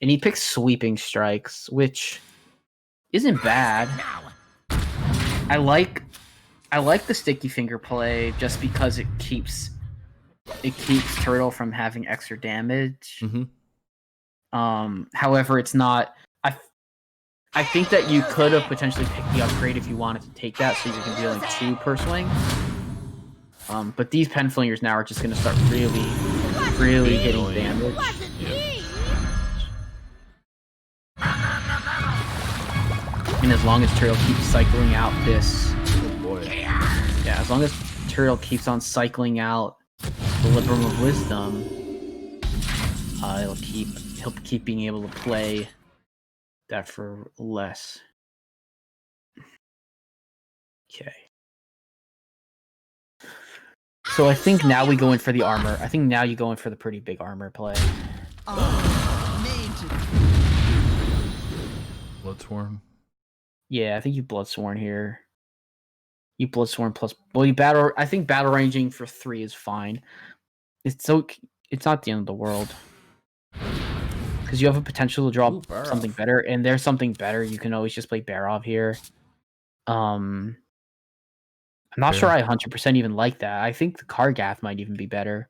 And he picks Sweeping Strikes, which isn't bad. I like the Sticky Finger play just because it keeps Turtle from having extra damage. Mm-hmm. However, it's not. I think that you could have potentially picked the upgrade if you wanted to take that, so you're dealing 2 per swing. But these Penflingers now are just going to start really hitting damage. Yeah. And as long as Turtle keeps cycling out this, Oh boy. yeah, as long as Turtle keeps on cycling out the Liberum of Wisdom, he'll keep being able to play that for less. Okay. So I think now we go in for the armor. I think now you go in for the pretty big armor play. Bloodsworn. Yeah, I think you Bloodsworn here. You Bloodsworn plus. Well, you battle. I think battle ranging for 3 is fine. It's not the end of the world because you have a potential to draw Ooh, Barov. something better, and there's something better. You can always just play Barov here. I'm not sure I 100% even like that. I think the Kargath might even be better.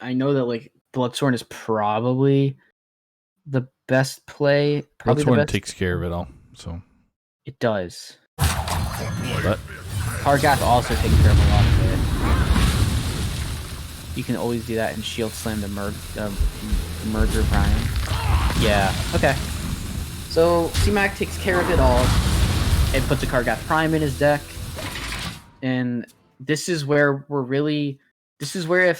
I know that like Bloodsworn is probably the best play. Probably Bloodsworn the best. takes care of it all, so. It does. But Kargath also takes care of a lot of it. You can always do that and shield slam the Merger Prime. Yeah, okay. So CMAC takes care of it all and puts a Kargath Prime in his deck. And this is where this is where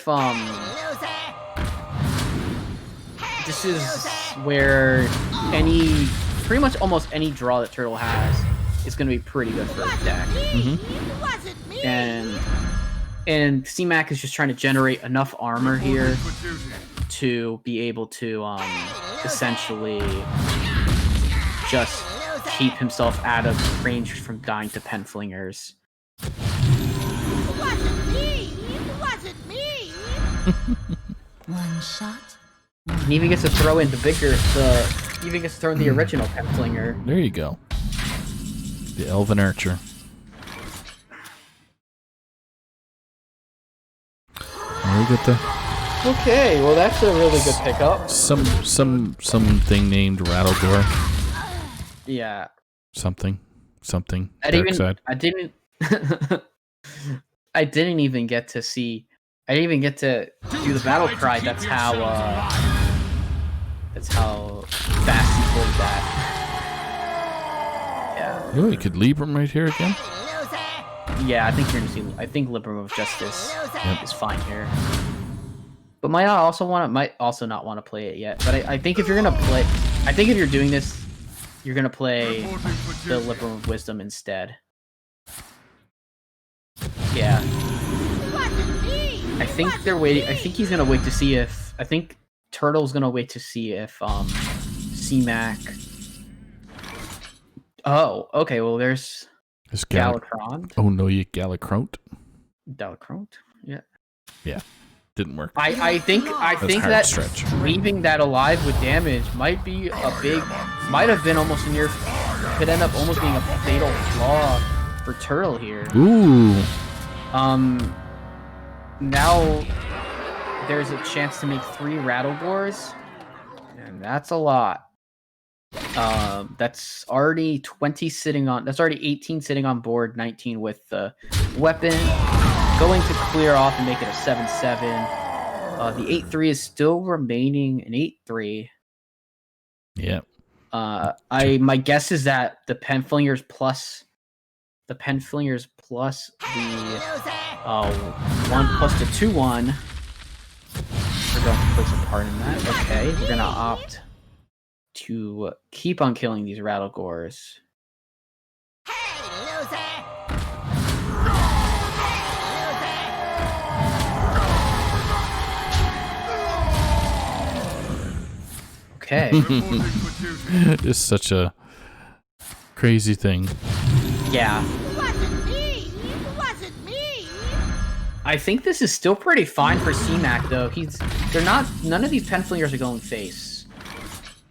pretty much almost any draw that Turtle has is going to be pretty good for his deck. And CMAC is just trying to generate enough armor here to be able to essentially just keep himself out of range from dying to Penflingers. One shot. And even gets to throw in the original Penflinger. there you go. The Elven Archer. There we get the Okay, well that's a really good pickup. something named Rattledore. Yeah. Something. I Dark side. didn't even get to see. I didn't even get to do the battle cry. That's how fast he pulled that. Yeah. Oh, you could leave him right here again. Yeah, I think you're gonna see. I think Liberum of Justice is fine here. But might also not want to play it yet. But I think if you're gonna play, I think if you're doing this, you're gonna play the Liberum of Wisdom instead. Yeah. I think they're waiting. I think he's gonna wait to see if. I think Turtle's gonna wait to see if CMAC. Oh, okay. Well, there's Galacron. Oh no, you Galacront. Galacron. Yeah. Yeah, didn't work. I think hard that stretch. leaving that alive with damage might be might have been almost near. Could end up almost being a fatal flaw for Turtle here. Ooh. Now there's a chance to make 3 Rattlegores, and that's a lot. That's already 20 sitting on. That's already 18 sitting on board. 19 with the weapon. Going to clear off and make it a 7-7. The 8-3 is still remaining an 8-3. Yeah. My guess is that the Penflingers plus the 1 plus the 2-1. We're going to put some part in that. Okay, we're gonna opt to keep on killing these Rattlegores. Okay. It's such a crazy thing. Yeah. I think this is still pretty fine for CMAC though. None of these Penflingers are going face.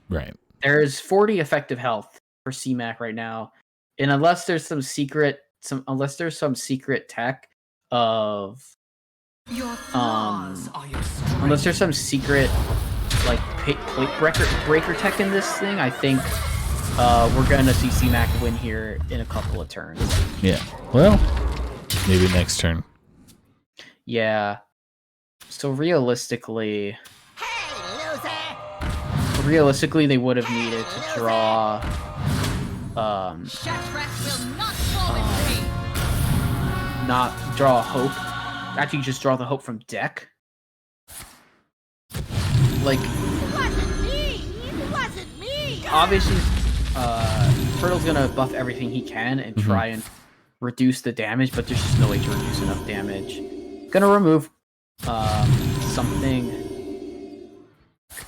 Right. There's 40 effective health for CMAC right now. And unless there's some secret tech of Your flaws are your strength. unless there's some secret like plate breaker tech in this thing, I think we're gonna see CMAC win here in a couple of turns. Yeah. Well, maybe next turn. Yeah. So realistically, they would have needed to draw not draw a hope. Actually just draw the hope from deck. Like obviously Turtle's gonna buff everything he can and try and reduce the damage, but there's just no way to reduce enough damage. Gonna remove something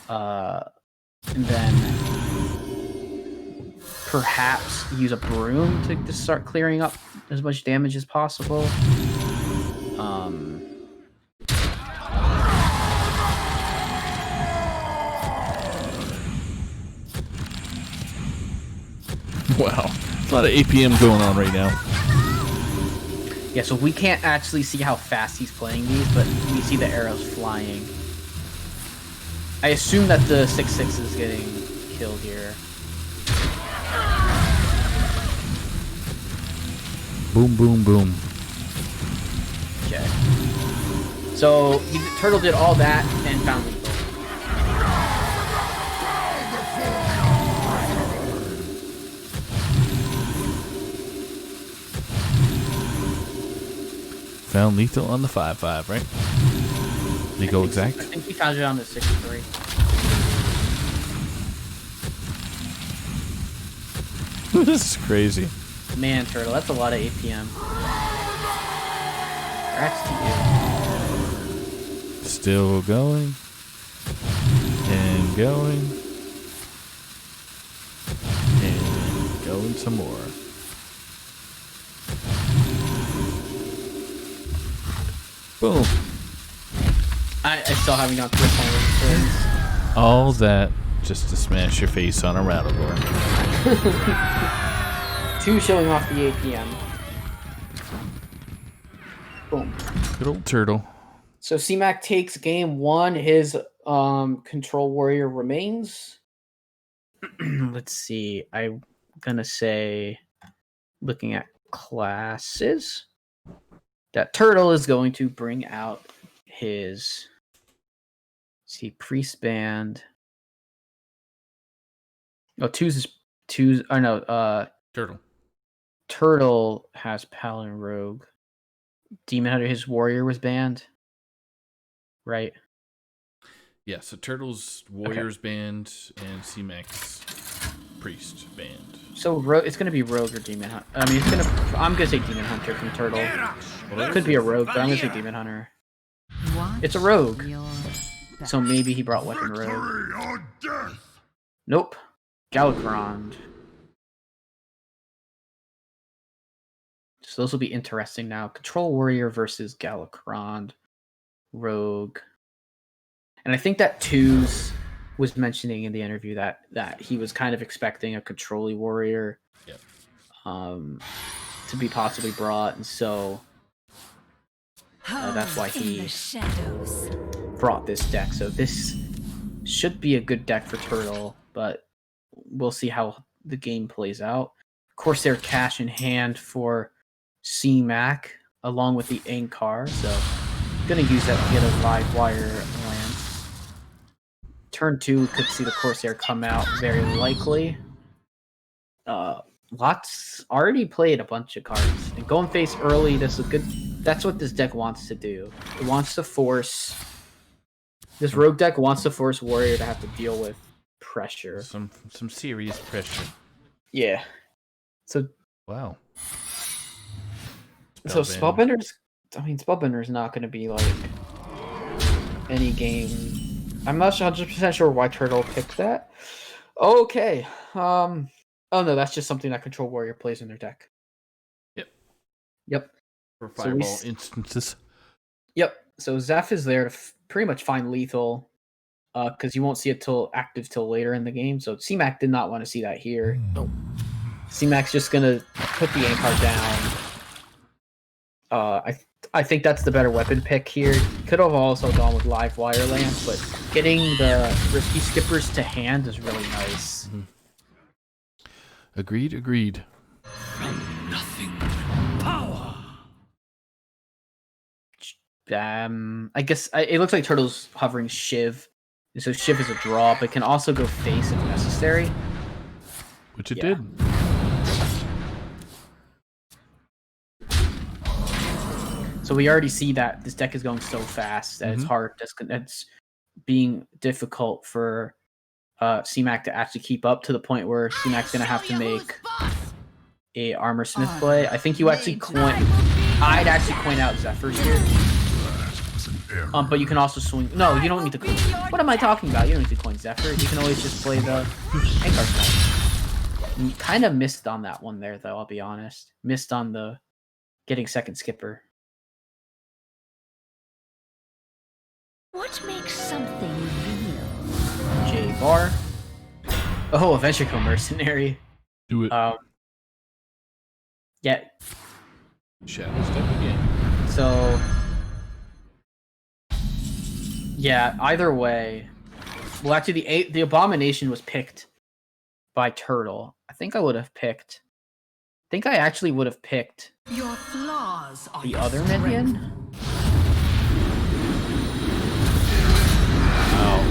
and then perhaps use a broom to start clearing up as much damage as possible. Wow. A lot of APM going on right now. Yeah, so we can't actually see how fast he's playing these, but we see the arrows flying. I assume that the 6-6 is getting killed here. Boom, boom, boom. Okay. So Turtle did all that and found lethal. Found lethal on the 5-5, right? Did he go exact? I think he found it on the 6-3. This is crazy. Man, Turtle, that's a lot of APM. Congrats to you. Still going. And going. And going some more. Boom. I still haven't gone through the point. All that just to smash your face on a Rattlegore. 2 showing off the APM. Boom. Good old Turtle. So CMAC takes game 1. His control warrior remains. Let's see. I'm gonna say, looking at classes, that Turtle is going to bring out his priest band. Oh, Tues. Oh no. Turtle. Turtle has Paladin Rogue. Demon Hunter, his warrior was banned. Right. Yeah, so Turtle's Warriors band and CMAC's Priest band. So it's gonna be Rogue or Demon Hunter. I mean, I'm gonna say Demon Hunter from Turtle. It could be a Rogue, but I'm gonna say Demon Hunter. It's a rogue. Your So maybe he brought weapon rogue. Victory or death! Nope. Galakrond. So those will be interesting now. Control Warrior versus Galakrond. Rogue. And I think that Tues was mentioning in the interview that he was kind of expecting a Control Warrior Yep. to be possibly brought, and so that's why In he the shadows. brought this deck. So this should be a good deck for Turtle, but we'll see how the game plays out. Corsair cash in hand for CMac along with the Ankar, so gonna use that to get a live wire land. Turn 2, we could see the Corsair come out very likely. Lots already played a bunch of cards, and going face early. That's what this deck wants to do. It wants to force. This rogue deck wants to force Warrior to have to deal with pressure. Some serious pressure. Yeah. So Wow. Spellbender's. I mean, Spellbender's not going to be like any game. I'm not 100% sure why Turtle picked that. Okay. Oh no, that's just something that Control Warrior plays in their deck. Yep. For So we fireball instances. Yep. So Zeph is there to pretty much find lethal, because you won't see it active till later in the game. So CMac did not want to see that here. Nope. CMac's just gonna put the Ankar down. I think that's the better weapon pick here. Could have also gone with live wire lands, but getting the risky skippers to hand is really nice. Mm-hmm. Agreed. Nothing. Power! I guess it looks like Turtle's hovering Shiv. So Shiv is a draw, but can also go face if necessary. Which it Yeah. did. So we already see that this deck is going so fast that it's hard. That's being difficult for CMac to actually keep up, to the point where CMac's going to have to make a Armor Smith play. I think you actually I'd actually coin out Zephyrs here. But you can also swing. No, you don't need to coin. What am I talking about? You don't need to coin Zephyr. You can always just play the Ankar Smith. You kind of missed on that one there, though, I'll be honest. Missed on the getting second skipper. What makes something real? J bar. Oh, Adventure Co Mercenary. Do it. Yeah. Shadow step again. So yeah, either way. Well, actually, the Abomination was picked by Turtle. I think I actually would have picked Your flaws are the other minion.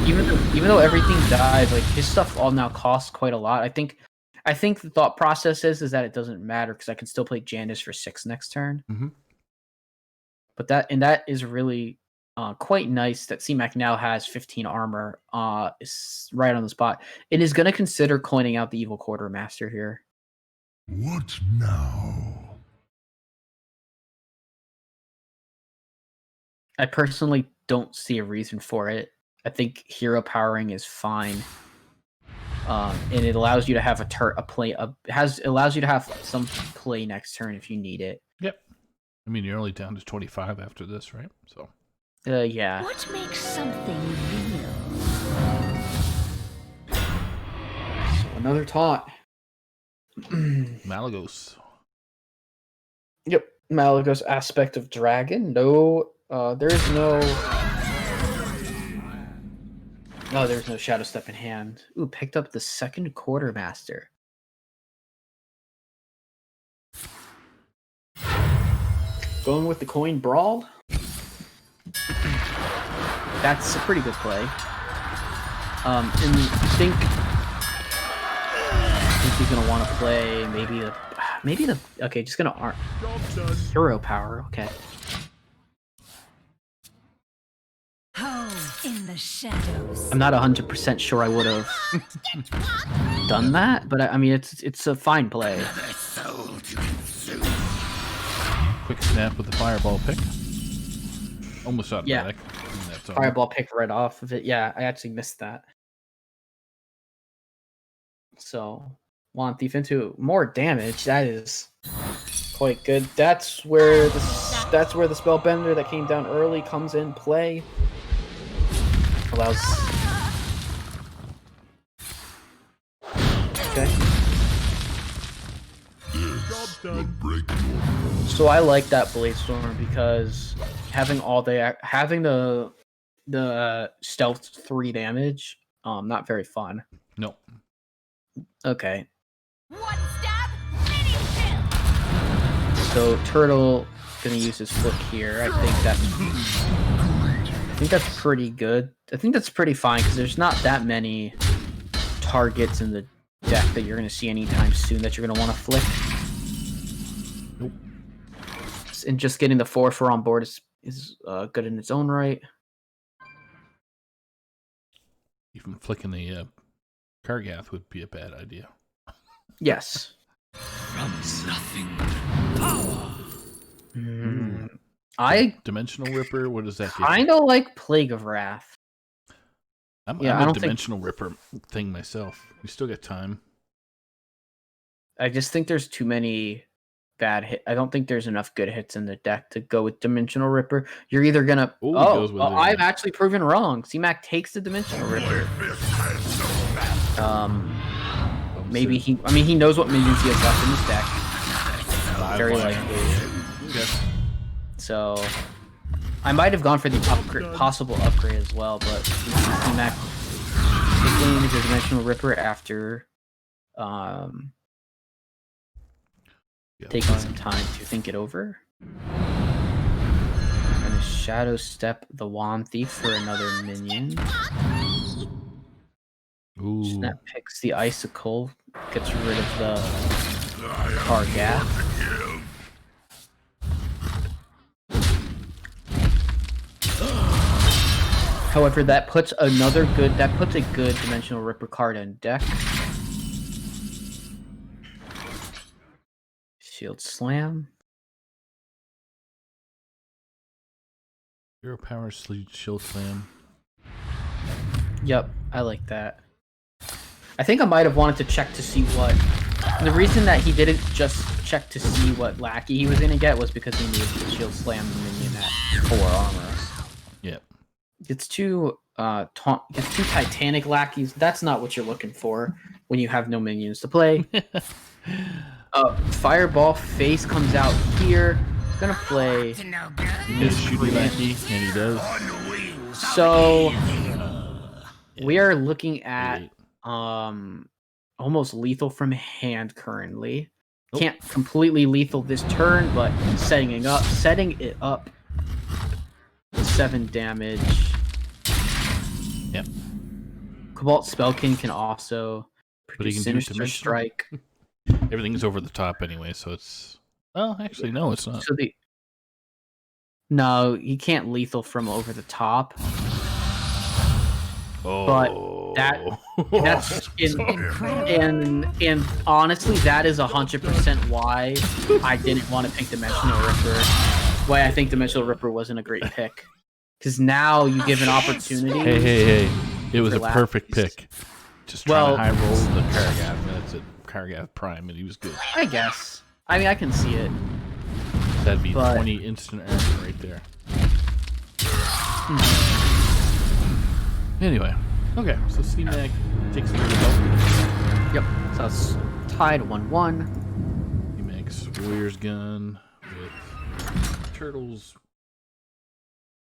Even though everything dies, like his stuff all now costs quite a lot. I think the thought process is that it doesn't matter because I can still play Janice for 6 next turn. Mm-hmm. But that is really quite nice that CMac now has 15 armor. Is right on the spot. It is going to consider coining out the Evil Quartermaster here. What now? I personally don't see a reason for it. I think hero powering is fine, and it allows you to have allows you to have some play next turn if you need it. Yep. I mean, you're only down to 25 after this, right? So. Yeah. What makes something real? So another taunt. Malagos. Yep. Malagos aspect of dragon. No, there is no. Oh, there's no Shadow Step in hand. Ooh, picked up the second Quartermaster. Going with the Coin Brawl. That's a pretty good play. And I think he's gonna want to play maybe the okay, just gonna hero power. Okay. In the shadows. I'm not 100% sure I would have done that, but I mean it's a fine play. Quick snap with the fireball pick. Almost automatic. its own. Fireball pick right off of it. Yeah, I actually missed that. So Wand Thief into more damage. That is quite good. That's where the Spellbender that came down early comes in play. Allows. Okay. So I like that Blade Storm because having the stealth 3 damage, not very fun. No. Okay. One stab, finish him. So Turtle gonna use his flick here. I think that's pretty good. I think that's pretty fine because there's not that many targets in the deck that you're gonna see anytime soon that you're gonna want to flick. Nope. And just getting the 4/4 on board is good in its own right. Even flicking the Kargath would be a bad idea. Yes. From nothing, power. I Dimensional Ripper, what does that get? kind of like Plague of Wrath. I'm I a don't think- Dimensional Ripper thing myself. We still got time. I just think there's too many bad hits. I don't think there's enough good hits in the deck to go with Dimensional Ripper. You're either gonna. Ooh, he goes with it. I've actually proven wrong. CMAC takes the Dimensional Ripper. Maybe he. I mean, he knows what minions he has left in his deck. Very likely. Okay. So, I might have gone for the possible upgrade as well, but CMAC picking the Dimensional Ripper after Yeah, taking fine. some time to think it over. And Shadow Step the Wand Thief for another minion. Ooh. Snap picks the Icicle, gets rid of the Kargath. However, that puts a good Dimensional Ripper card in deck. Shield Slam. Hero Power Shield Slam. Yep, I like that. I think I might have wanted to check to see what. The reason that he didn't just check to see what lackey he was gonna get was because he needed to Shield Slam the minion at 4 armor. Yep. It's two Titanic lackeys. That's not what you're looking for when you have no minions to play. Fireball face comes out here. Gonna play. He does shooty lackey, and he does. So we are looking Eight. at almost lethal from hand currently. Nope. Can't completely lethal this turn, but setting it up. 7 damage. Yep. Cobalt Spellkin can also But he produce can do Sinister Dimensional. Strike. Everything's over the top anyway, so it's. Well, actually, no, it's not. So no, he can't lethal from over the top. Oh. That's and honestly, that is 100% why I didn't want to pick Dimensional Ripper. Why I think Dimensional Ripper wasn't a great pick. Because now you give an opportunity. Hey. It was For a perfect lackeys. pick. Just trying to high roll the Kargath, and that's it. Kargath Prime, and he was good. I guess. I mean, I can see it. That'd be But- 20 instant armor right there. Anyway, okay, so CMAC takes the result. Yep. So it's tied 1-1. CMAC's Warrior's Gun with Turtles,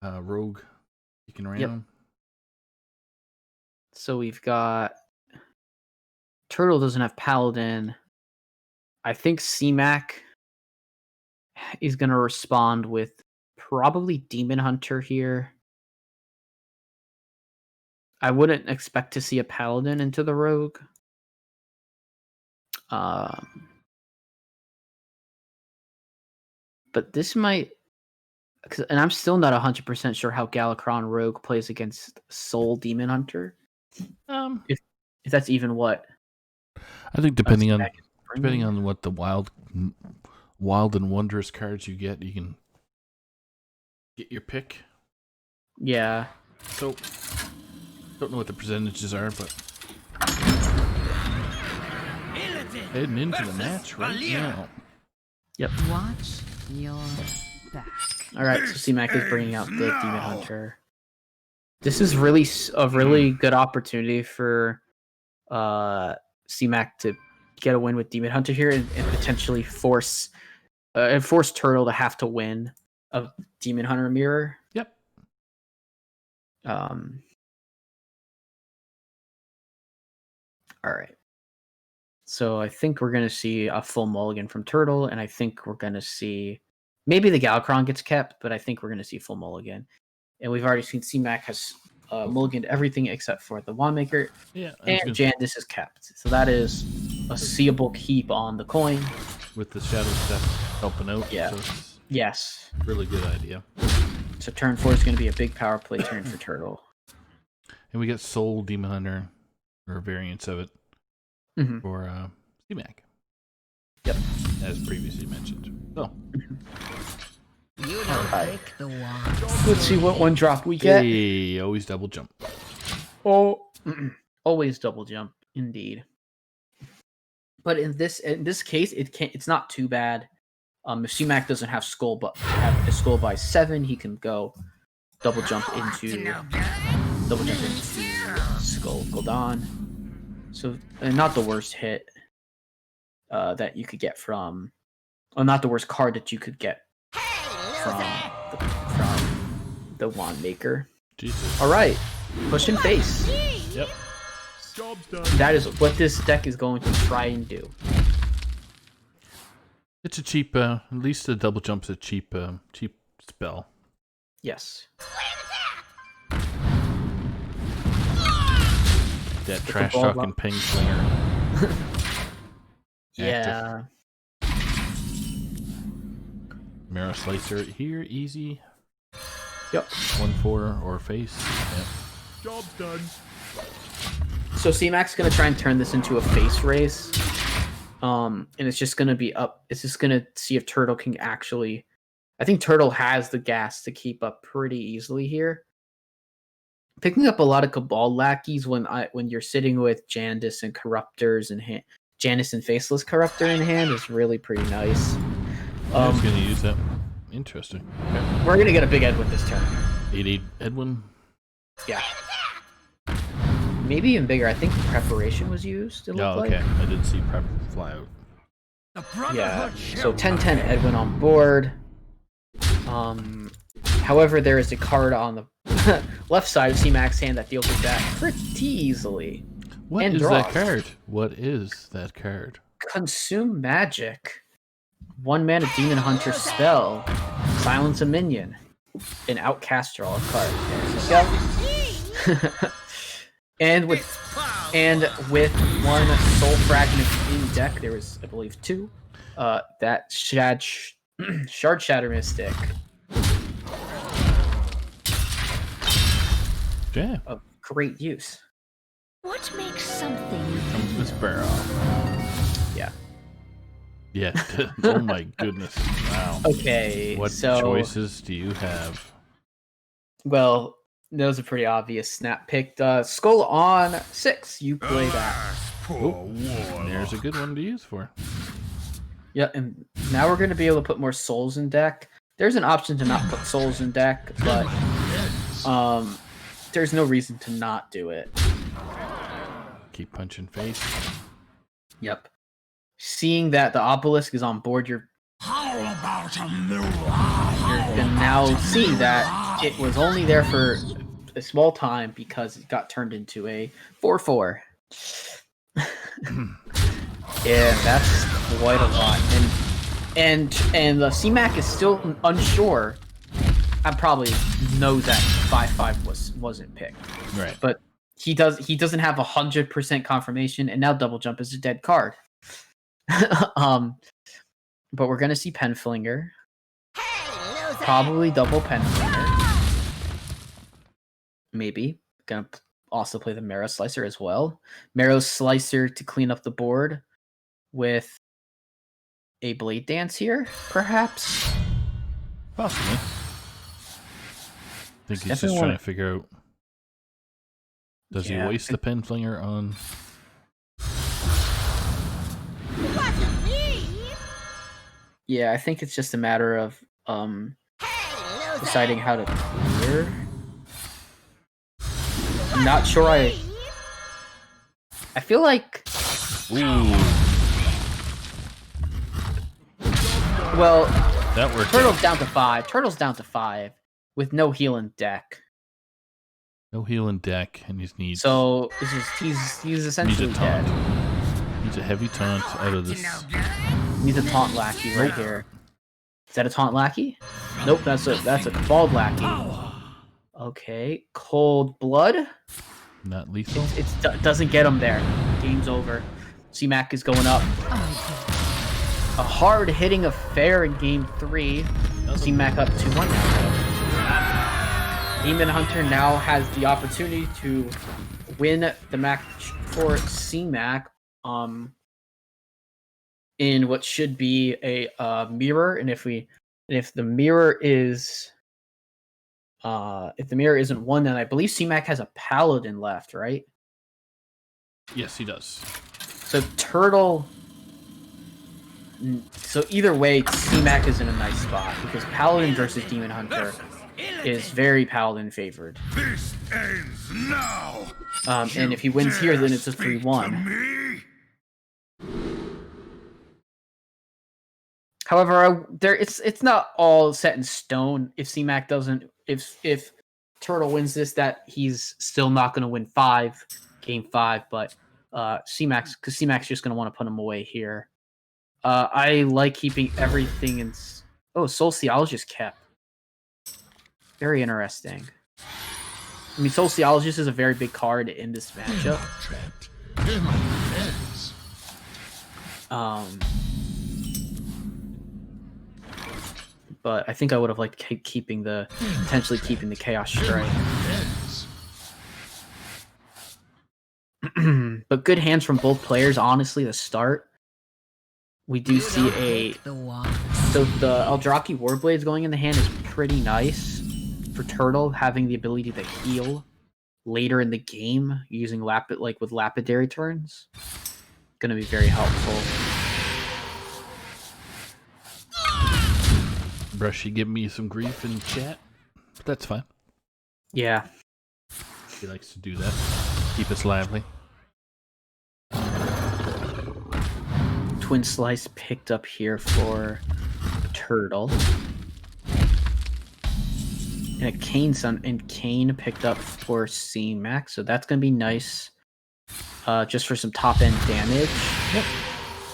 Rogue kicking around. Yep. So we've got Turtle doesn't have Paladin. I think CMAC is going to respond with probably Demon Hunter here. I wouldn't expect to see a Paladin into the Rogue. But this might... And I'm still not 100% sure how Galakron Rogue plays against Soul Demon Hunter. If that's even what... I think depending CMAC is bringing. Depending on what the wild and wondrous cards you get, you can get your pick. Yeah. So, don't know what the percentages are, but heading into the match right now. Watch your back. All right, so C-Mac is bringing out the Demon Hunter. This is really a really good opportunity for C-Mac to get a win with Demon Hunter here and potentially force Turtle to have to win a Demon Hunter mirror. Yep. All right. So I think we're going to see a full mulligan from Turtle, and I think we're going to see maybe the Galakron gets kept, but I think we're going to see full mulligan. And we've already seen C-Mac has mulliganed everything except for the Wandmaker, Yeah. and Jandis is kept. So that is a seeable keep on the coin. With the Shadow Step helping out. Yeah. So it's Yes. really good idea. So turn 4 is going to be a big power play turn for Turtle. And we get Soul Demon Hunter, or variants of it, for C-Mac. Yep. As previously mentioned. So, You don't take the one. let's see what one drop we get. hey, always double jump. Oh, always double jump, indeed. But in this case, it's not too bad. If C-Mac doesn't have skull, but have a skull by 7, he can go double jump into Skull Gul'dan. So not the worst hit that you could get from, or not the worst card that you could get from the Wandmaker. Jesus. All right, pushing face. Yep. That is what this deck is going to try and do. It's a cheap, at least the double jump's a cheap spell. Yes. That the trash ball talking ping slinger. Yeah. Marrow Slicer here, easy. Yep. 1/4 or face. Yep. Job's done. So C-Mac's gonna try and turn this into a face race. And it's just gonna be up. It's just gonna see if Turtle can actually. I think Turtle has the gas to keep up pretty easily here. Picking up a lot of Cabal lackeys when you're sitting with Jandis and Corruptors in hand, Jandis and Faceless Corruptor in hand is really pretty nice. I was gonna use that. Interesting. Okay. We're gonna get a big Edwin this turn. 8/8 Edwin. Yeah. Maybe even bigger. I think Preparation was used. It Oh, looked okay. like. I did see prep fly out. Yeah. So 10/10 Edwin on board. However, there is a card on the left side of C-Mac's hand that deals with that pretty easily. What And is draws. that card? What is that card? Consume Magic. 1 mana Demon Hunter spell. Silence a minion. An Outcast draw a card. There we go. and with 1 Soul Fragment in deck, there was, I believe, 2. That Shard Shatter Mystic Yeah. of great use. What makes something Comes this barrel. Yeah. Yeah. Oh my goodness. Wow. Okay. What so, choices do you have? well, that was a pretty obvious snap pick. Skull on 6. You play that. There's a good one to use for. Yeah, and now we're going to be able to put more souls in deck. There's an option to not put souls in deck, but there's no reason to not do it. Keep punching face. Yep. Seeing that the obelisk is on board, you're gonna now see that it was only there for a small time because it got turned into a 4/4. Yeah, that's quite a lot. And the C-Mac is still unsure. I probably knows that 5/5 wasn't picked. Right. But he doesn't have 100% confirmation, and now double jump is a dead card. But we're gonna see Penflinger. Probably double Penflinger. Maybe. Gonna also play the Marrow Slicer as well. Marrow Slicer to clean up the board with a Blade Dance here, perhaps. Possibly. I think he's just Definitely trying wanna- to figure out Does he Yeah. waste the pen flinger on? Yeah, I think it's just a matter of deciding how to clear. I'm not sure I feel like Ooh, well, that worked. Turtle's out. down to 5. Turtle's down to 5 with no heal in deck. No heal in deck, and he needs. So it's just he's needs essentially a taunt. dead. Needs a heavy taunt out of this. Needs a taunt lackey right here. Is that a taunt lackey? Nope, that's a bald lackey. Okay, cold blood. Not lethal. It doesn't get him there. Game's over. CMAC is going up. A hard hitting affair in game 3. CMAC up 2-1 now. Demon Hunter now has the opportunity to win the match for CMAC. In what should be a mirror, and if the mirror is if the mirror isn't one, then I believe CMAC has a paladin left, right? Yes, he does. So Turtle. So either way, CMAC is in a nice spot because Paladin versus Demon Hunter is very Paladin favored. This ends now. And if he wins here, then it's a 3-1. Me? However, it's not all set in stone. If CMAC doesn't, if Turtle wins this, that he's still not going to win game 5. But CMAC's because CMAC's just going to want to put him away here. I like keeping everything in. Sociologist kept. Very interesting. I mean, Sociologist is a very big card in this matchup. But I think I would have liked potentially keeping the Chaos Strike. But good hands from both players, honestly, to start. We do see so the Eldrazi Warblades going in the hand is pretty nice for Turtle, having the ability to heal later in the game using with lapidary turns. Gonna be very helpful. Brushy giving me some grief in chat, but that's fine. Yeah. He likes to do that. Keep us lively. Twin Slice picked up here for Turtle. And Kane picked up for CMAC, so that's gonna be nice. Just for some top end damage. Yep.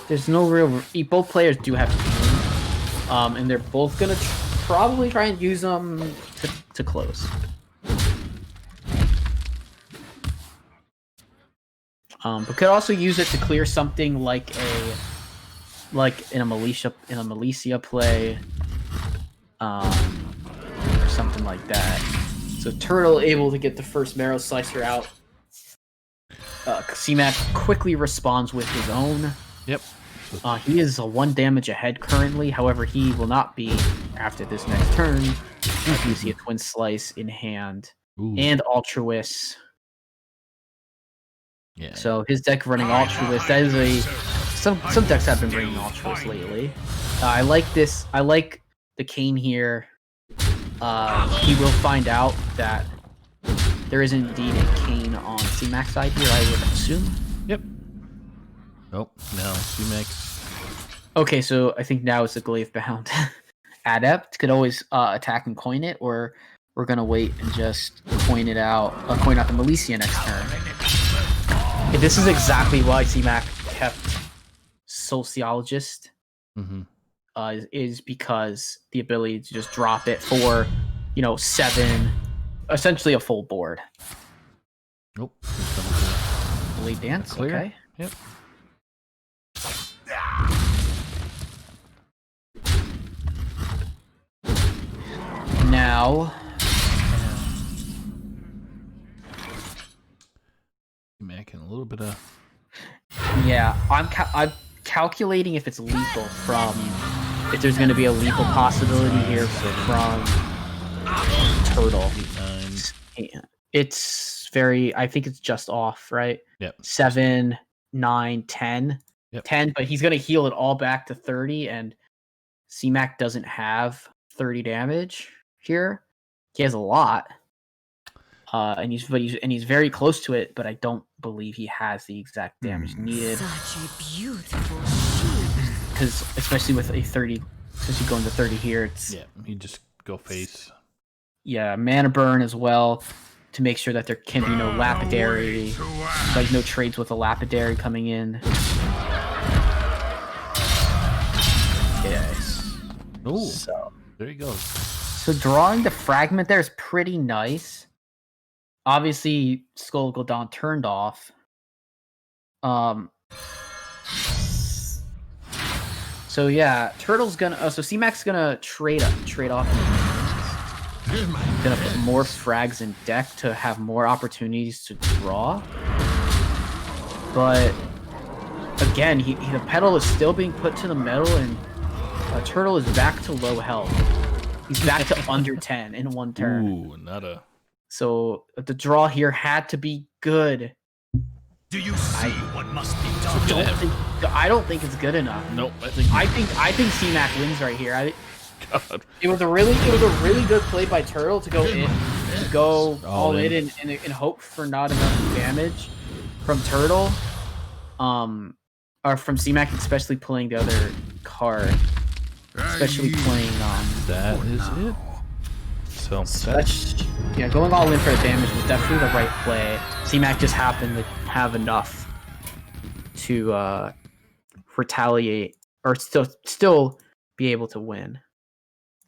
There's no real. Both players do have Kane, and they're both gonna probably try and use them to close. But could also use it to clear something like in a militia play, or something like that. So Turtle able to get the first Marrow Slicer out. CMAC quickly responds with his own. Yep. He is 1 damage ahead currently. However, he will not be after this next turn. You see a Twin Slice in hand. Ooh. And Altruist. Yeah. So his deck running Altruist. That is some decks have been bringing Altruist lately. I like this. I like the Kane here. He will find out that there is indeed a Kane on CMAC's side here, I would assume. Yep. Nope. No. CMAX. Okay, so I think now it's the Glaive Bound. Adept could always attack and coin it, or we're gonna wait and just coin out the Militia next turn. Okay, this is exactly why CMAC kept Sociologist. Mm-hmm. Is because the ability to just drop it for 7, essentially a full board. Nope. Blade Dance, Clear. okay. Yep. Now, Making a little bit of. yeah, I'm calculating if it's lethal if there's going to be a lethal possibility here from Turtle. Nine. It's it's very. I think it's just off, right? Yep. 7, 9, 10. Yep. 10, but he's gonna heal it all back to 30, and CMAC doesn't have 30 damage here. He has a lot. And he's very close to it, but I don't believe he has the exact damage needed. Such a beautiful shield. Because especially with a 30, since you go into 30 here, it's Yeah, you just go face. yeah, mana burn as well to make sure that there can be no lapidary, like no trades with a lapidary coming in. Yes. Oh, So there you go. So drawing the fragment there is pretty nice. Obviously, Skull Gul'dan turned off. So yeah, Turtle's gonna. So CMAC's gonna trade off. Gonna put more frags in deck to have more opportunities to draw. But again, the pedal is still being put to the metal, and Turtle is back to low health. He's back to under 10 in one turn. Ooh, nada. So the draw here had to be good. Do you see what must be done? I don't think it's good enough. Nope. I think CMAC wins right here. God. It was a really good play by Turtle to go all in and hope for not enough damage from Turtle. Or from CMAC, especially playing the other card. Especially playing That is it. So going all in for the damage was definitely the right play. CMAC just happened to have enough to retaliate or still be able to win.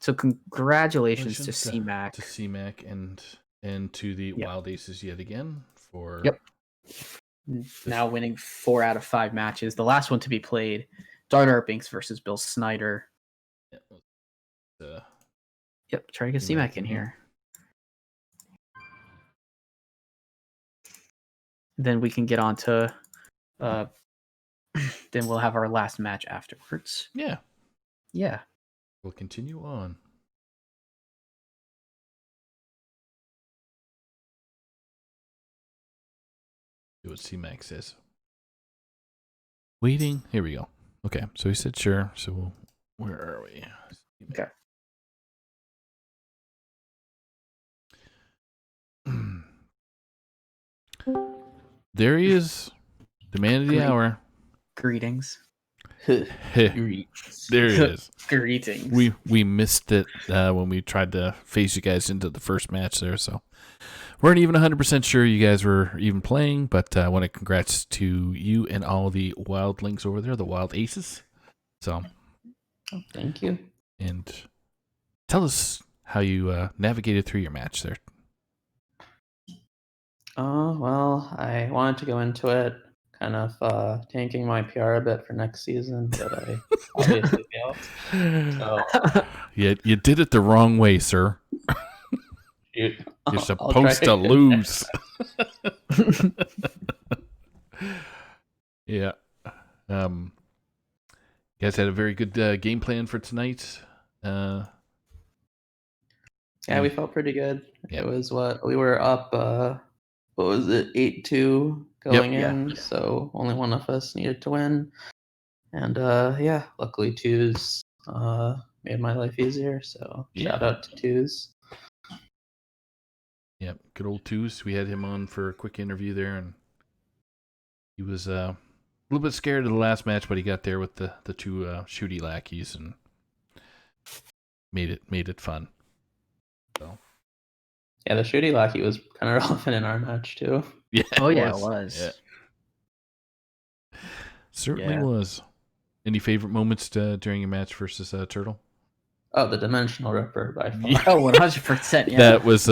So congratulations to CMAC. To CMAC and to the Wild Aces yet again for now winning 4 out of 5 matches. The last one to be played, Darter Binks versus Bill Snyder. Try to get CMAC in here. Then we can get on to then we'll have our last match afterwards. Yeah. Yeah. We'll continue on. See what CMAC says. Waiting. Here we go. Okay, so he said sure. So where are we? Okay. There he is. The man of the hour. Greetings. There he is. Greetings. We missed it when we tried to phase you guys into the first match there, so weren't even 100% sure you guys were even playing, but I want to congrats to you and all the wildlings over there, the Wild Aces. So, thank you. And tell us how you navigated through your match there. Well, I wanted to go into it kind of tanking my PR a bit for next season, but I obviously failed. So, You did it the wrong way, sir. You're supposed to lose. Yeah. You guys had a very good game plan for tonight. Yeah, we felt pretty good. Yep. It was we were up. What was it? 8-2 going in. So only one of us needed to win. And luckily Tues made my life easier. So shout out to Tues. Yep, good old Tues. We had him on for a quick interview there, and he was a little bit scared of the last match, but he got there with the two shooty lackeys and made it fun. So yeah, the shooty lackey was kind of relevant in our match too. Yeah, it was. Yeah. Certainly was. Any favorite moments during your match versus Turtle? Oh, the Dimensional Ripper by far. Yeah. Oh, 100%. Yeah. That was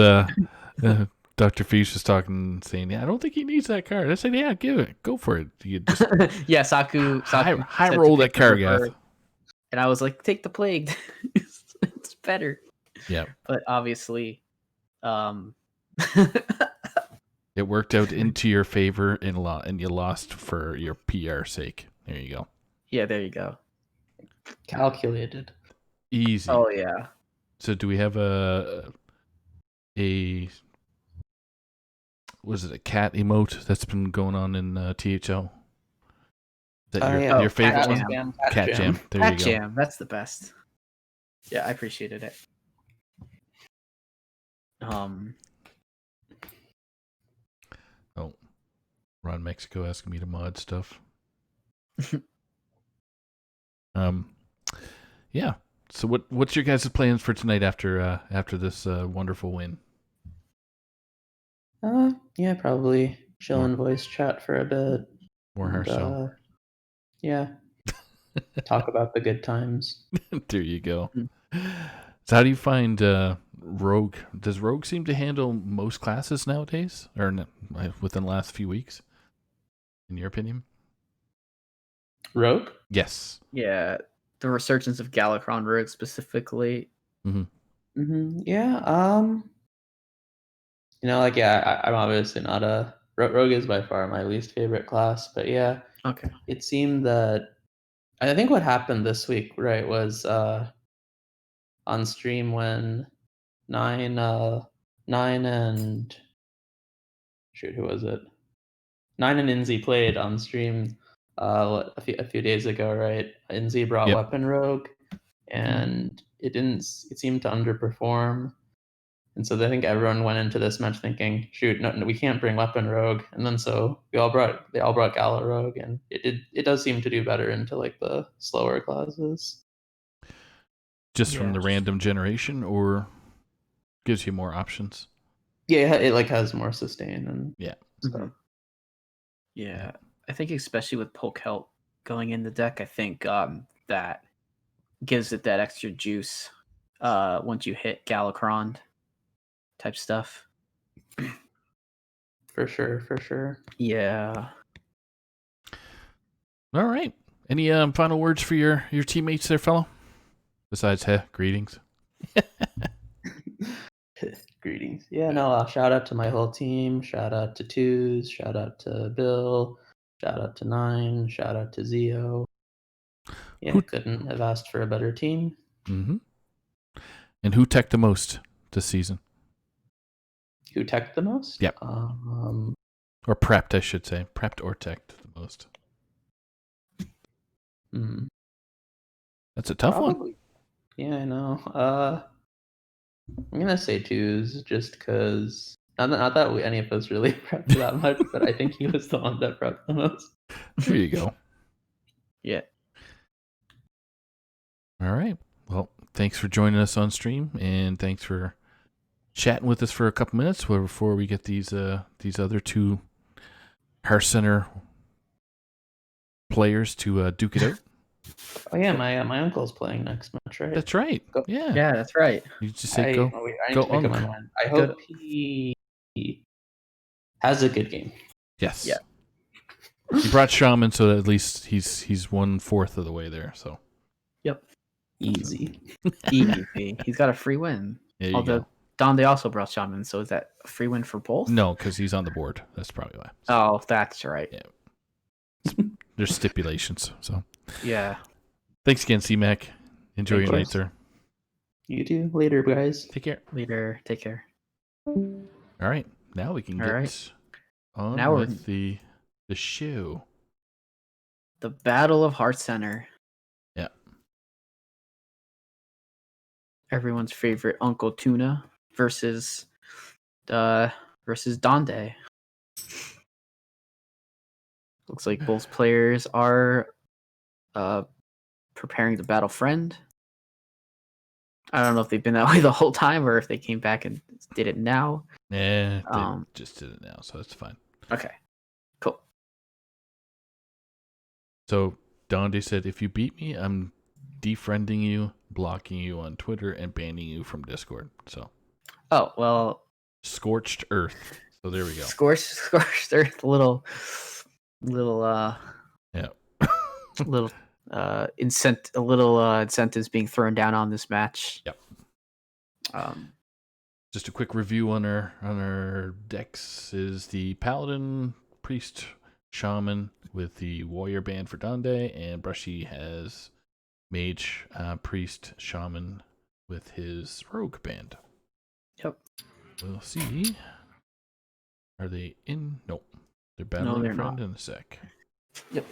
Doctorfeesh was talking, saying, "Yeah, I don't think he needs that card." I said, "Yeah, give it, go for it." You just Saku high roll that card, guys. And I was like, "Take the plague. It's better." Yeah, but obviously, it worked out into your favor and you lost for your PR sake. There you go. Yeah, there you go. Calculated. Easy. Oh yeah. So do we have a was it a cat emote that's been going on in THL? Is that Yeah. your favorite Cat one? Jam. Cat Jam. There Cat you go. Jam. That's the best. Yeah, I appreciated it. Oh, Ron Mexico asking me to mod stuff. Yeah. So what's your guys' plans for tonight after this wonderful win? Yeah, probably chill in voice chat for a bit. More and, Hearthstone. Yeah. Talk about the good times. There you go. So how do you find Rogue? Does Rogue seem to handle most classes nowadays, or within the last few weeks? In your opinion? Rogue? Yes. Yeah, the resurgence of Galakron Rogue specifically. Yeah. I'm obviously not a Rogue is by far my least favorite class, but yeah, Okay. it seemed that I think what happened this week, right, was on stream when nine and shoot, who was it? Nine and Inzi played on stream a few days ago, right? Inzi brought Weapon Rogue, and it seemed to underperform. And so I think everyone went into this match thinking, shoot, no, we can't bring Weapon Rogue. And then so they all brought Gala Rogue, and it does seem to do better into like the slower classes. Just from the random generation, or gives you more options? Yeah, it like has more sustain and stuff. Yeah, I think especially with Poke Help going in the deck, I think that gives it that extra juice once you hit Galakron type stuff. For sure. Yeah. All right. Any final words for your teammates there, fellow? Besides, greetings. Greetings. Yeah, no, shout out to my whole team. Shout out to Tues. Shout out to Bill. Shout out to Nine. Shout out to Zio. Yeah, couldn't have asked for a better team. Mm-hmm. And who teched the most this season? Who teched the most? Yep. Or prepped, I should say. Prepped or teched the most. That's a tough one. Yeah, I know. I'm gonna say Tues just because not that any of us really prepped that much, but I think he was the one that prepped the most. There you go. Yeah. All right. Well, thanks for joining us on stream, and thanks for chatting with us for a couple minutes before we get these other two Hearth Center players to duke it out. Oh yeah, my uncle's playing next match, right? That's right. Yeah, that's right. You just say go. I go need to make up my mind. I hope he has a good game. Yes. Yeah. He brought Shaman, so at least he's 1/4 of the way there. So. Yep. Easy. Easy. He's got a free win. There you Although go. Donde also brought Shaman, so is that a free win for both? No, because he's on the board. That's probably why. Oh, that's right. Yeah. There's stipulations. So. Yeah. Thanks again, CMAC. Enjoy your night, sir. You too. Later, guys. Take care. Later. Take care. All right. Now we can get on now with the show. The Battle of Hearth Center. Yeah. Everyone's favorite Uncle Tuna versus Donde. Looks like both players are preparing to battle Friend. I don't know if they've been that way the whole time or if they came back and did it now. Yeah, they just did it now, so that's fine. Okay, cool. So Donde said, if you beat me, I'm defriending you, blocking you on Twitter, and banning you from Discord. So. Oh, well. Scorched Earth. So there we go. Scorched Earth, little yeah. little incentives being thrown down on this match. Yep. Just a quick review on our decks is the Paladin, Priest, Shaman with the Warrior band for Donde, and Brushy has Mage, Priest, Shaman with his Rogue band. Yep. We'll see Are they in? Nope. They're battling they're a friend not. in a sec. Yep.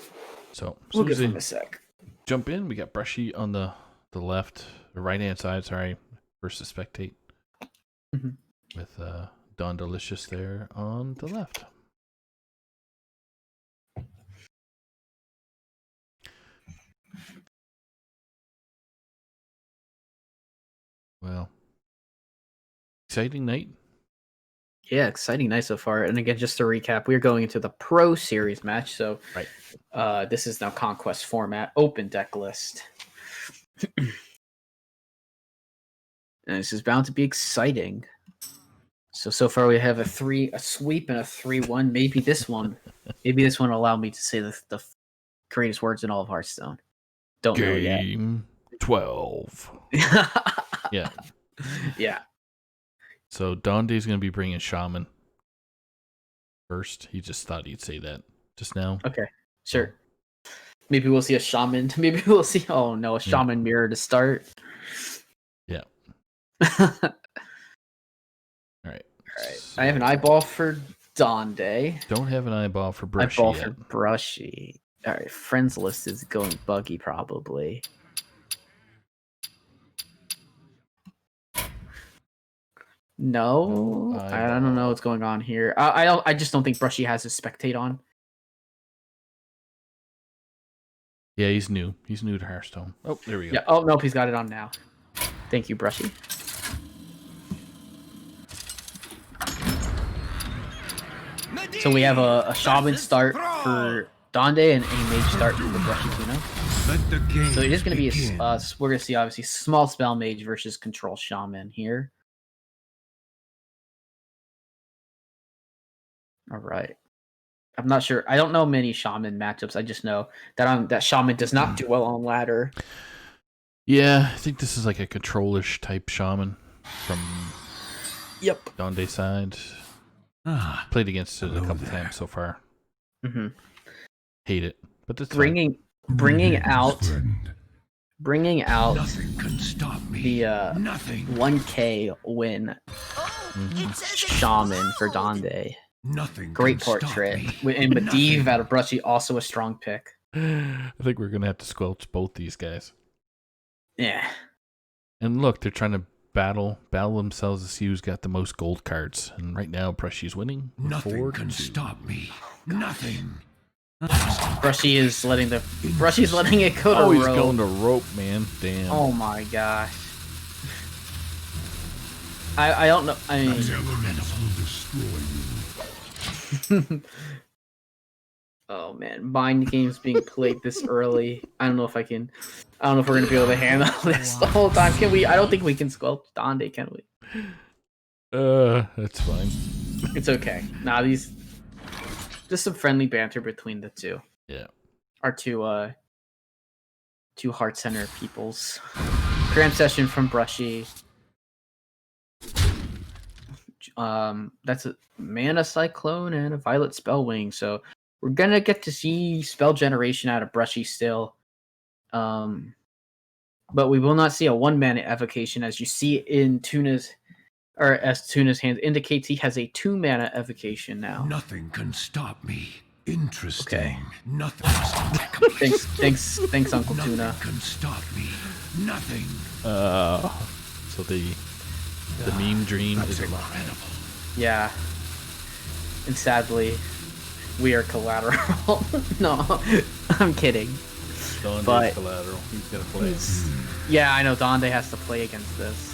So, as We'll soon as give them they a sec. jump in, we got Brushy on the left, the right-hand side, sorry, versus Spectate. Mhm. With Don Delicious there on the left. Well, exciting night. Yeah, exciting night so far. And again, just to recap, we're going into the Pro Series match. So Right. this is now Conquest format, open deck list. And this is bound to be exciting. So far we have a sweep and a 3-1. Maybe this one will allow me to say the greatest words in all of Hearthstone. Don't know yet. Game 12. Yeah. Yeah. So Donde's going to be bringing Shaman first. He just thought he'd say that just now. Okay, sure. Maybe we'll see a Shaman. Maybe we'll see, a Shaman mirror to start. Yeah. All right. I have an eyeball for Donde. Don't have an eyeball for Brushy Eyeball yet. for Brushy. All right, friends list is going buggy probably. No, I don't know what's going on here. I just don't think Brushy has his spectate on. Yeah, he's new. He's new to Hearthstone. Oh, there we go. Yeah. Oh nope, he's got it on now. Thank you, Brushy. So we have a Shaman start for Donde and a Mage start for the BrushyTuna. So it is going to be we're going to see obviously small spell Mage versus control Shaman here. All right. I'm not sure. I don't know many Shaman matchups. I just know that Shaman does not do well on ladder. Yeah, I think this is like a control-ish type Shaman from Donde side. Played against it a couple times so far. Mm-hmm. Hate it, but it's bringing out Nothing can stop me. the Nothing. 1K win Shaman for Donde. Nothing. Great can portrait. Stop me. And Medivh out of Brushy, also a strong pick. I think we're gonna have to squelch both these guys. Yeah. And look, they're trying to battle themselves to see who's got the most gold cards. And right now, Brushy's winning. Nothing can stop me. Nothing. Brushy's letting it go to Oh, he's rope. going to rope, man. Damn. Oh my gosh. I don't know. I mean, oh man, mind games being played this early. I don't know if we're gonna be able to handle this the whole time. Can we? I don't think we can squelch Donde, can we? That's fine. It's okay. Nah, just some friendly banter between the two. Yeah. Our two heart center peoples. Cram session from Brushy. That's a mana cyclone and a violet spellwing. So we're gonna get to see spell generation out of Brushy still. But we will not see a 1-mana evocation as you see in Tuna's hand indicates he has a 2-mana evocation now. Nothing can stop me. Interesting. Okay. Nothing. Thanks, Uncle Nothing Tuna. can stop me. Nothing. So the meme dream That's is alive. incredible. Yeah. And sadly, we are collateral. No, I'm kidding. Donde's But- collateral. He's gonna play. Yeah, I know Donde has to play against this.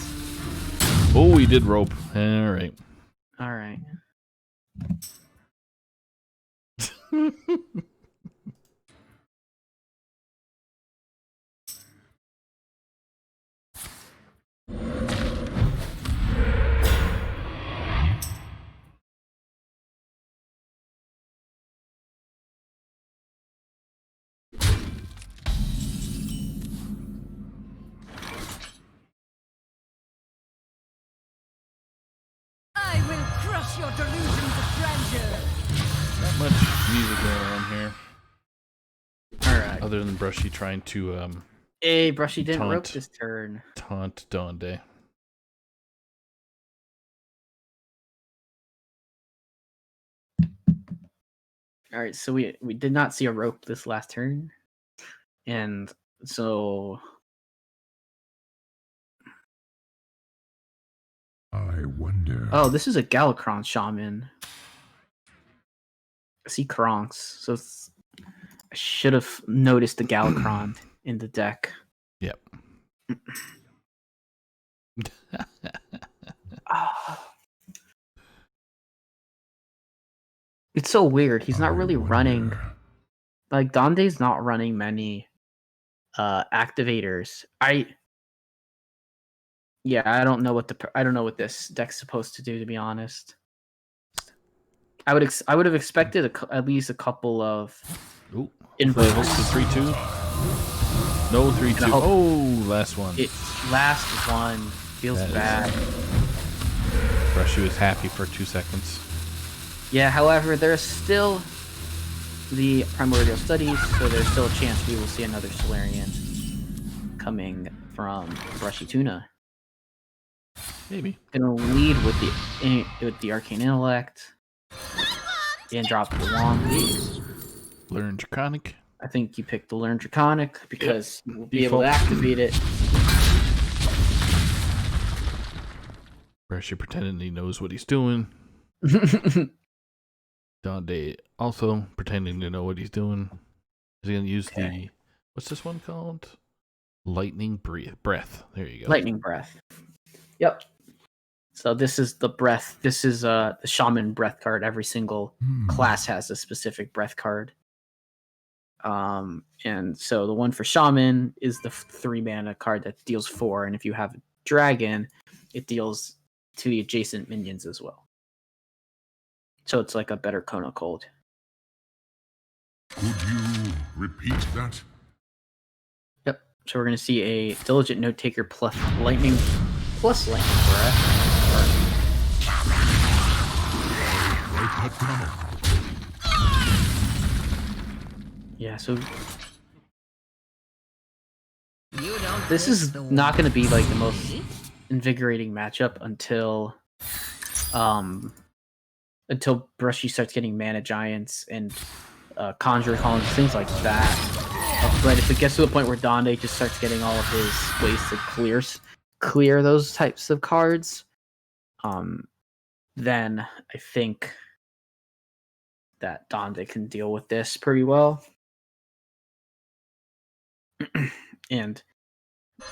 Oh, he did rope. All right. All right. I will crush your delusions of grandeur. Not much music going on here, All right. other than Brushy trying to Hey, Brushy didn't rope Taunt. this turn. taunt Donde. All right, so we did not see a rope this last turn, and so I wonder. oh, this is a Galakron shaman. I see Kronks, so I should have noticed the Galakron in the deck. Yep. It's so weird. He's not I really wonder. running. Like Donde's not running many activators. I don't know what this deck's supposed to do, to be honest. I would have expected at least a couple of Ooh. inversions. 3-2. No 3-2. Oh, last one. Last one feels That is- bad. Brushy was happy for 2 seconds. Yeah, however, there's still the primordial studies, so there's still a chance we will see another Solarian coming from BrushyTuna. Maybe. Gonna lead with the Arcane Intellect and drop the wand. Learn Draconic. I think you picked the Learn Draconic because you will be able to Default. activate it. Brushy pretending he knows what he's doing. Donde also pretending to know what he's doing. He's going to use the... What's this one called? Lightning Breath. There you go. Lightning Breath. Yep. So this is the breath. This is the Shaman Breath card. Every single class has a specific breath card. And so the one for Shaman is the 3 mana card that deals 4, and if you have a Dragon, it deals to the adjacent minions as well. So it's like a better Kona Cold. Could you repeat that? Yep. So we're gonna see a Diligent Note Taker plus Lightning Breath. Write that down. Yeah, so You don't this break is the not going to be wall. like the most invigorating matchup until Brushy starts getting Mana Giants and Conjure Columns, things like that. But if it gets to the point where Donde just starts getting all of his ways to clear those types of cards, then I think that Donde can deal with this pretty well. And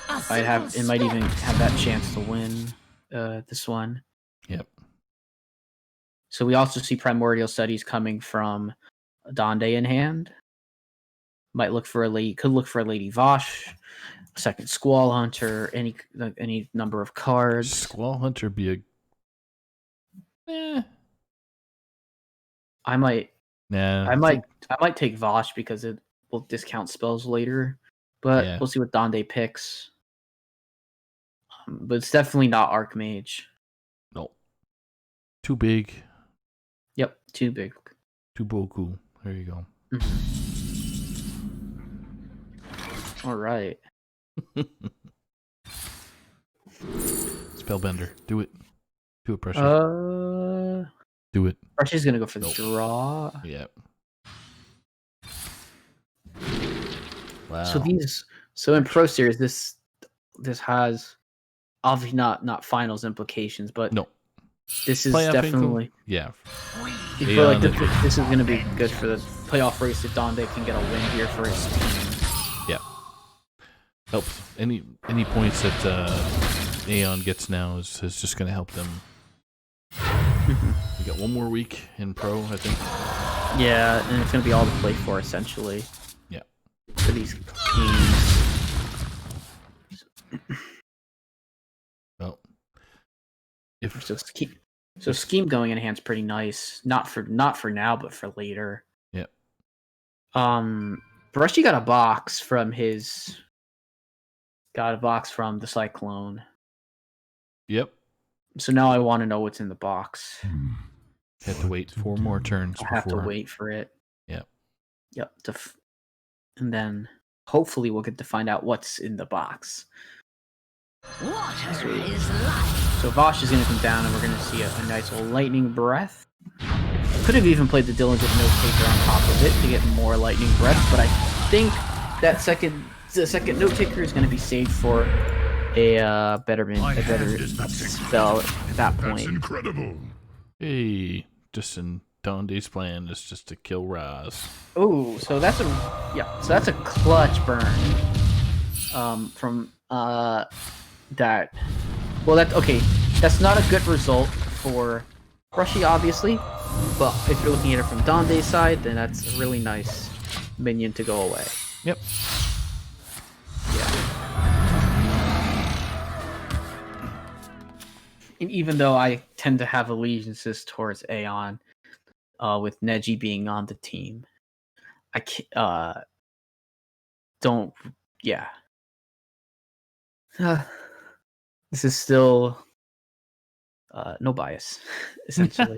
it might even have that chance to win this one. Yep. So we also see Primordial Studies coming from Donde in hand. Could look for a Lady Vosh, a second Squall Hunter, any number of cards. Squall Hunter be a... I might take Vosh because it will discount spells later. But Yeah. we'll see what Donde picks. But it's definitely not Archmage. No. Too big. Yep, too big. Too boku. There you go. All right. Spellbender. Do it. Do it, Brushy. Do it. Brushy's gonna go for the Nope. draw. Yep. Wow. So in Pro Series, this has obviously not finals implications, but No. this is Playoff definitely. income? Yeah. I feel like AEON this is going to be good for the playoff race if Donde can get a win here for his team. Yeah. Helps. Any points that AEON gets now is just going to help them. We got one more week in Pro, I think. Yeah, and it's going to be all to play for essentially. Yeah. For these teams. Well, So scheme going in hand's pretty nice. Not for now, but for later. Yeah. Brushy got a box from the Cyclone. Yep. So now I want to know what's in the box. Had to wait 4 more turns I have to before. wait for it. Yep. Yep. And then hopefully we'll get to find out what's in the box. Water is life. So Vosh is going to come down and we're going to see a nice little Lightning Breath. Could have even played the Diligent Note Taker on top of it to get more Lightning Breath, but I think the second Note Taker is going to be saved for a better spell at that point. incredible. Hey, Justin, Donde's plan is just to kill Raz. Oh, so that's a clutch burn. From that. Well, that's okay. That's not a good result for Brushy, obviously. But if you're looking at it from Donde's side, then that's a really nice minion to go away. Yep. Yeah. And even though I tend to have allegiances towards AEON, with Neji being on the team, I can't, don't. Yeah. This is still no bias, essentially.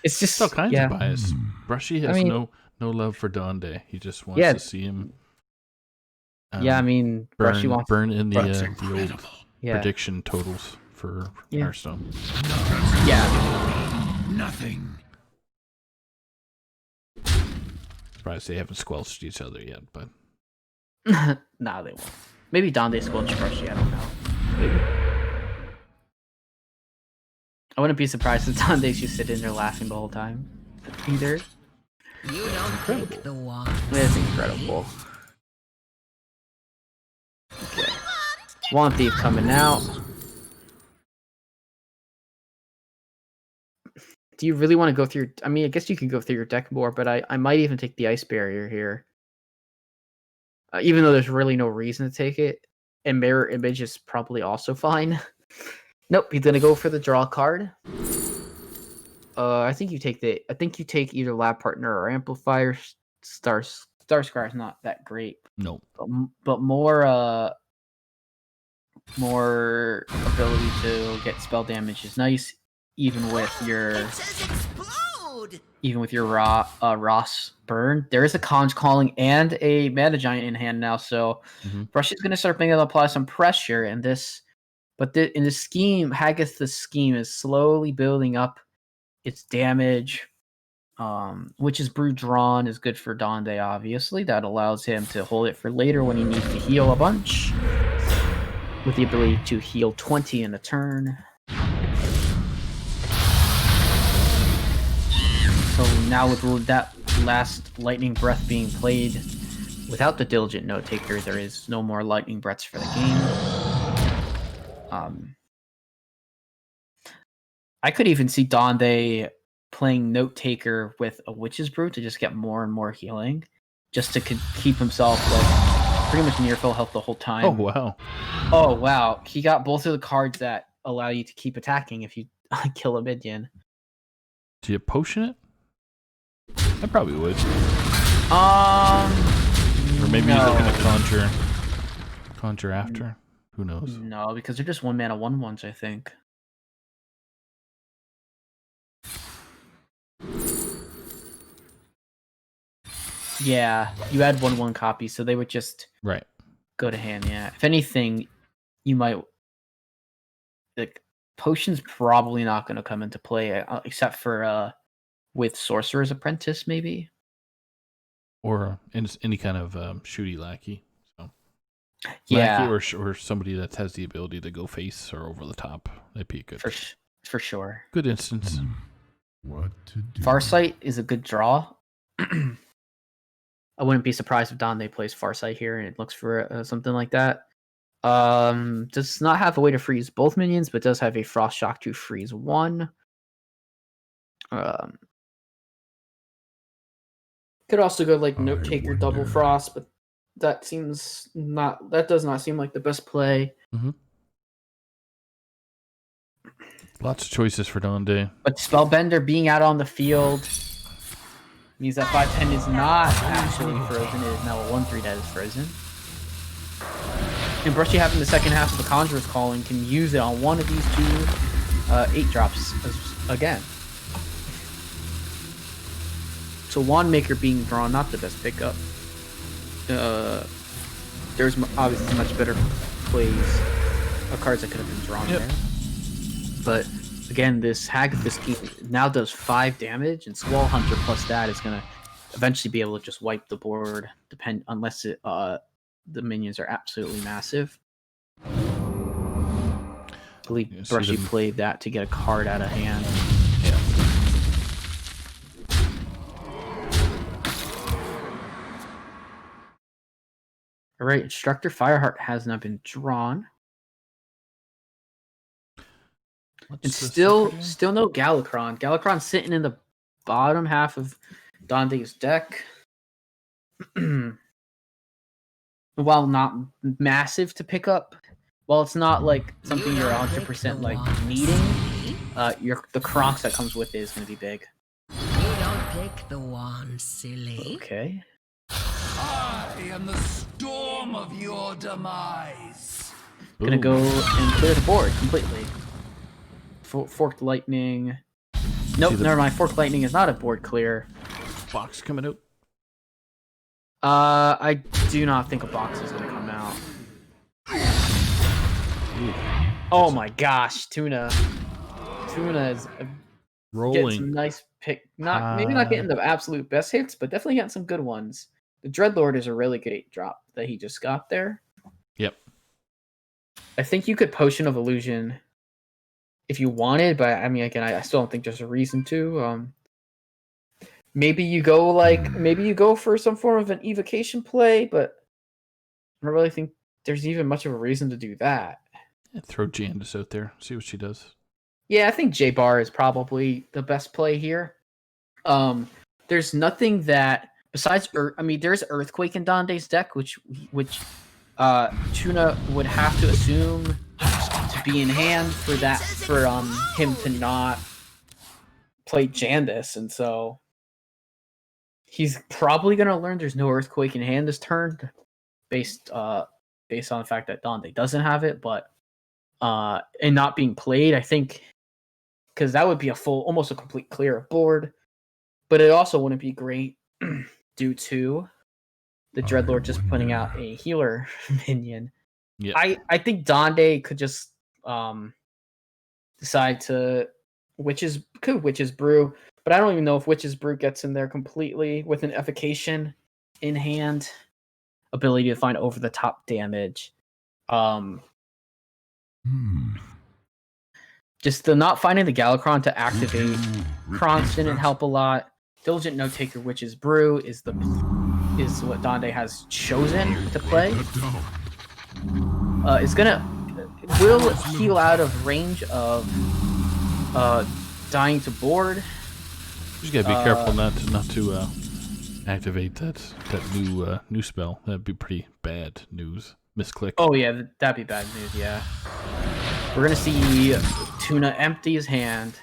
It's just all kinds of bias. Brushy has no love for Donde. He just wants to see him. Brushy wants burn in the old prediction totals for Hearthstone. Yeah. Nothing. Surprised they haven't squelched each other yet, but Nah, they won't. Maybe Donde squelched Brushy. I don't know. Maybe. I wouldn't be surprised if Donde just sit in there laughing the whole time. Either. You don't take the wand. It's incredible. Okay. Wand Thief coming out. Do you really want to go through? I mean, I guess you can go through your deck more, but I might even take the Ice Barrier here. Even though there's really no reason to take it. And Mirror Image is probably also fine. Nope, he's gonna go for the draw card. I think you take either Lab Partner or Amplifier. Starscry is not that great. no. But more ability to get spell damage is nice, even with your Ross burn. There is a Conch Calling and a Mana Giant in hand now, so Brush is gonna start being able to apply some pressure in this. But in the scheme, Haggith's scheme is slowly building up its damage. Witch's Brew drawn is good for Donde, obviously. That allows him to hold it for later when he needs to heal a bunch. With the ability to heal 20 in a turn. So now with that last Lightning Breath being played without the Diligent Note Taker, there is no more Lightning Breaths for the game. I could even see Donde playing Note Taker with a Witch's Brew to just get more and more healing, just to keep himself like pretty much near full health the whole time. Oh wow! He got both of the cards that allow you to keep attacking if you kill a minion. Do you potion it? I probably would. Or maybe he's looking to conjure after. Who knows? No, because they're just 1-mana 1/1s, I think. Yeah, you add 1/1 copies, so they would just go to hand. Yeah, if anything, you might like potions. Probably not going to come into play except for with Sorcerer's Apprentice, maybe, or any kind of shooty lackey. Yeah, lackey or somebody that has the ability to go face or over the top. That'd be good for sure. Good instance. What to do? Farsight is a good draw. I wouldn't be surprised if Donde plays Farsight here and it looks for something like that. Does not have a way to freeze both minions, but does have a Frost Shock to freeze one. Could also go like Note Taker Double Frost, but that does not seem like the best play. Lots of choices for Donde. But Spellbender being out on the field means that 5/10 is not actually frozen. It is now a 1/3 that is frozen. And Brushy having the second half of the Conjurer's Calling can use it on one of these two 8-drops again. So Wand Maker being drawn, not the best pickup. There's obviously much better plays of cards that could have been drawn there. But Again, this Hag of the Scheme now does 5 damage, and Squall Hunter plus that is gonna eventually be able to just wipe the board, unless the minions are absolutely massive. I believe Brushy played that to get a card out of hand. Yeah. All right, Instructor Fireheart has not been drawn. And still no Galakron. Galakron's sitting in the bottom half of Donde's deck. While not massive to pick up, while it's not like something you're 100% like needing, the Kronks that comes with it is going to be big. You don't pick the wand, silly. Okay. I am the storm of your demise. Gonna go and clear the board completely. Forked Lightning. Nope, never mind. Forked Lightning is not a board clear. Box coming out. I do not think a box is gonna come out. Ooh. Oh my gosh, Tuna. Tuna is Rolling. getting some nice pick. Maybe not getting the absolute best hits, but definitely getting some good ones. The Dreadlord is a really good 8 drop that he just got there. Yep. I think you could Potion of Illusion if you wanted, but I mean, again, I still don't think there's a reason to. Maybe you go for some form of an evocation play, but I don't really think there's even much of a reason to do that. Yeah, throw Jandis out there, see what she does. Yeah, I think J-Bar is probably the best play here. There's nothing that besides there's Earthquake in Donde's deck, which Tuna would have to assume to be in hand for him to not play Jandis, and so he's probably gonna learn there's no Earthquake in hand this turn, based on the fact that Donde doesn't have it, but and not being played, I think, because that would be almost a complete clear of board, but it also wouldn't be great due to the Dreadlord just putting out a healer minion. Yeah. I think Donde could just decide to Witch's Brew, but I don't even know if Witch's Brew gets in there completely with an evocation in hand, ability to find over the top damage. Just the not finding the Galakron to activate Kronks didn't help a lot. Diligent Note Taker Witch's Brew is what Donde has chosen to play. Will heal out of range of dying to board. You just gotta be careful not to activate that new spell. That'd be pretty bad news. Misclick. Oh yeah, that'd be bad news. Yeah, we're gonna see Tuna empty his hand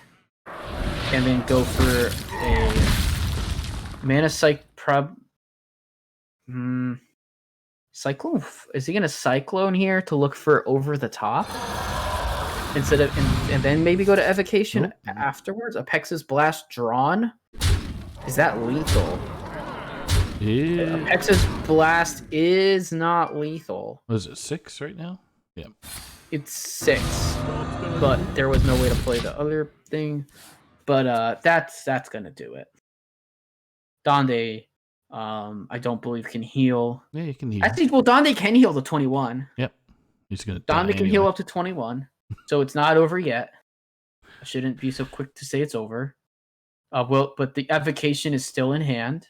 and then go for a mana Cyclone. Is he gonna Cyclone here to look for over the top instead of and then maybe go to evocation afterwards? Apex's Blast drawn. Is that lethal? Yeah. Apex's Blast is not lethal. What is it, 6 right now? Yeah. It's 6, but there was no way to play the other thing. But that's gonna do it. Donde, I don't believe can heal. Yeah, you can heal. Actually, well, Donde can heal to 21. Yep. He's gonna. Donde can heal up to 21, so it's not over yet. I shouldn't be so quick to say it's over. But the evocation is still in hand.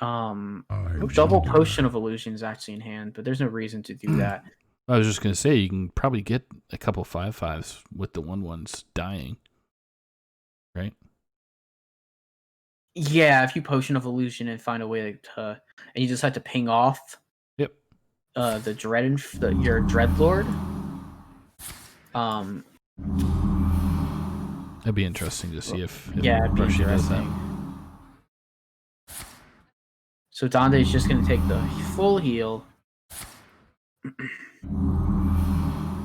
Double Potion of Illusion is actually in hand, but there's no reason to do that. I was just gonna say you can probably get a couple 5/5s with the 1/1s dying, right? Yeah, if you Potion of Illusion and find a way to, and you just have to ping off. Yep. The your Dreadlord. That'd be interesting to see if it'd be Brushy does that. interesting. So Donde is just going to take the full heal.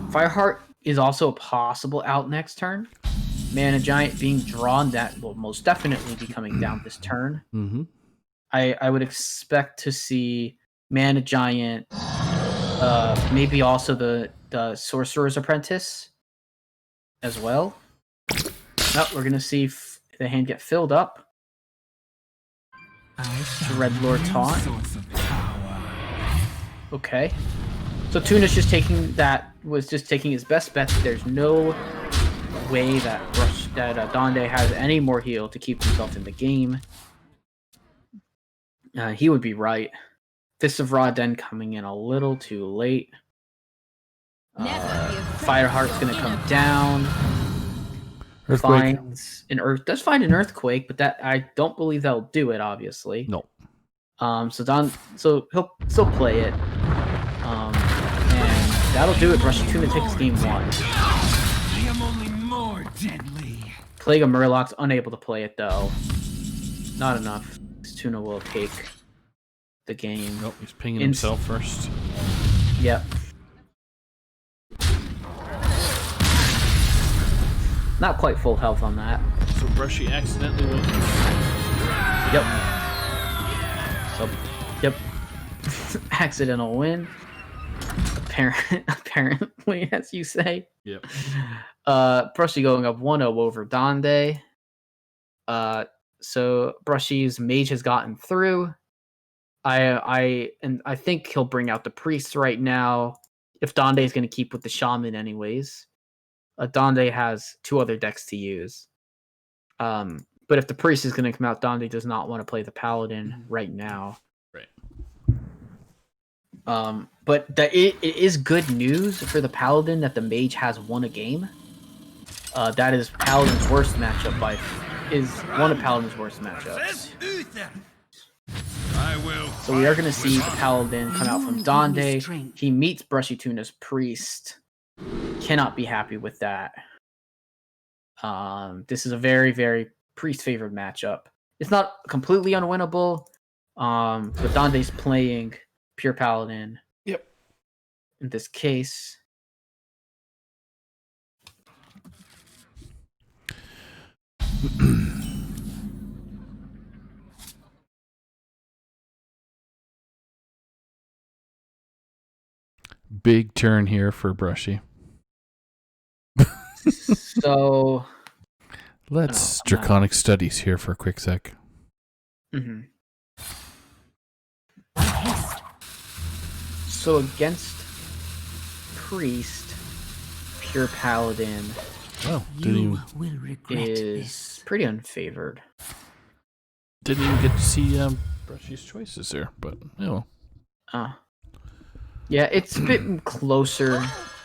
Fireheart is also a possible out next turn. Mana Giant being drawn, that will most definitely be coming down this turn. Mm-hmm. I would expect to see Mana Giant, maybe also the Sorcerer's Apprentice as well. Oh, we're gonna see if the hand get filled up. Dreadlord taunt. Okay. So Tuna's just taking his best bet. There's no way that Donde has any more heal to keep himself in the game. He would be right. Fist of Ra Den coming in a little too late. Fireheart's gonna come down. Earthquake. Does find an earthquake, but that I don't believe that'll do it. Obviously. No. So he'll still play it. And that'll do it. BrushyTuna takes game 1. I am only more deadly. Plague of Murloc's unable to play it though. Not enough. Tuna will take the game. Nope, he's pinging himself first. Yep. Not quite full health on that. So Brushy accidentally wins. Yep. So, yep. Accidental win. Apparently, as you say. Yep. Brushy going up 1-0 over Donde. So Brushy's mage has gotten through. I think he'll bring out the priest right now. If Donde is going to keep with the shaman anyways. Donde has 2 other decks to use. But if the priest is going to come out, Donde does not want to play the paladin right now. Right. But it is good news for the paladin that the mage has won a game. That is paladin's worst matchup is one of paladin's worst matchups. So we are going to see the paladin come out from Donde. He meets BrushyTuna's priest. Cannot be happy with that. This is a very, very priest-favored matchup. It's not completely unwinnable, but Donde's playing pure paladin. Yep. In this case. Big turn here for Brushy. So let's Draconic Studies here for a quick sec. Mm-hmm. So against priest, pure paladin is pretty unfavored. Didn't even get to see Brushy's choices there, but you know. Yeah, it's a bit closer.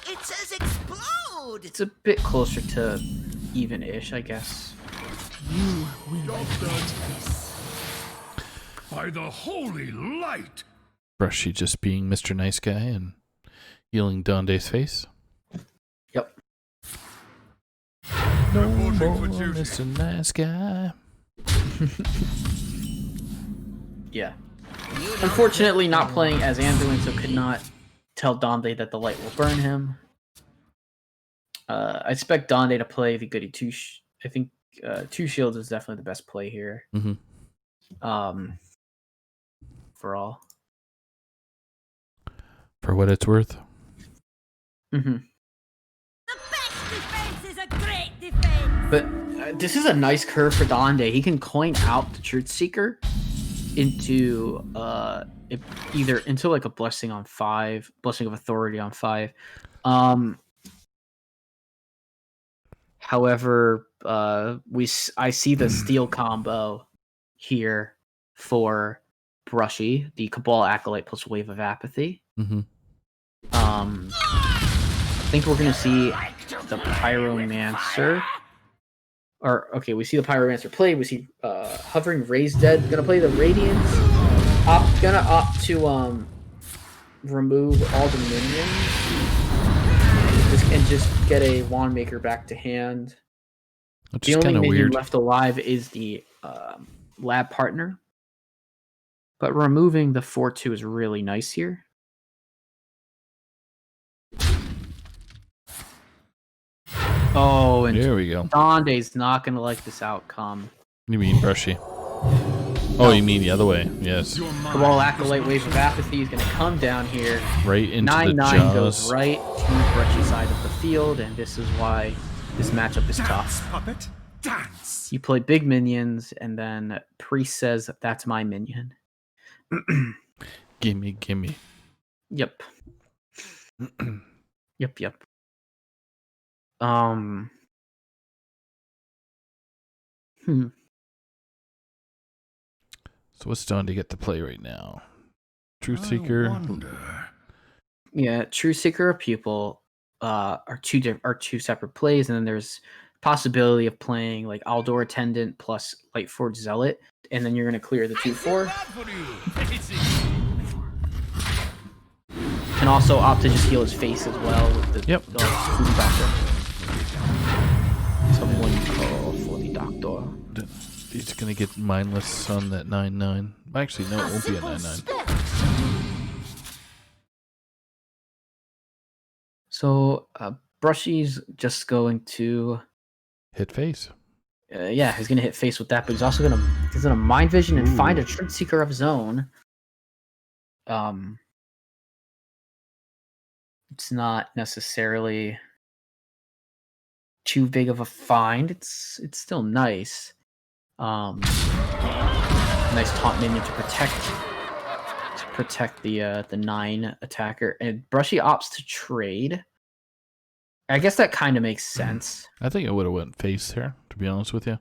It says explode! It's a bit closer to even-ish, I guess. You will regret this. By the holy light! Brushy just being Mr. Nice Guy and healing Donde's face. Yep. No more Mr. Nice Guy. Yeah. Unfortunately, not playing as Anduin, so could not tell Donde that the light will burn him. I expect Donde to play the Goody Two. I think 2 shields is definitely the best play here. Mm-hmm. For all. For what it's worth. Mm-hmm. The best defense is a great defense! But this is a nice curve for Donde. He can coin out the Truth Seeker into either into like a blessing on 5, blessing of authority on 5. However, I see the steel combo here for Brushy, the Cabal Acolyte plus Wave of Apathy. Mm-hmm. I think we're gonna see the Pyromancer. We see the Pyromancer play. We see Hovering Raised Dead gonna play the Radiance. Gonna opt to remove all the minions and just get a Wand Maker back to hand. Which The is only kind of minion weird. left alive is the Lab Partner. But removing the 4/2 is really nice here. Oh, and There we go. Donde's not going to like this outcome. You mean Brushy? Oh, you mean the other way? Yes. Cabal Acolyte Wave of Apathy is going to come down here. Right into 9/9 the jaws. goes right to the Brushy side of the field, and this is why this matchup is tough. Puppet. dance. You play big minions, and then Priest says, "That's my minion." Gimme, gimme. Yep. Yep. So what's Donde get to play right now? Truth I Seeker. wonder. Yeah, True Seeker or Pupil are two separate plays, and then there's possibility of playing like Aldor Attendant plus Lightforge Zealot, and then you're gonna clear the 2/4. Can also opt to just heal his face as well with the Food Doctor. Someone call for the Doctor. He's gonna get mindless on that 9/9. Actually, no, it won't be a 9/9. So Brushy's just going to hit face. Yeah, he's gonna hit face with that, but he's also gonna Mind Vision and find a Truth Seeker of his own. It's not necessarily too big of a find. It's still nice. Nice taunt minion to protect the 9 attacker. And Brushy opts to trade. I guess that kind of makes sense. I think it would have went face here, to be honest with you.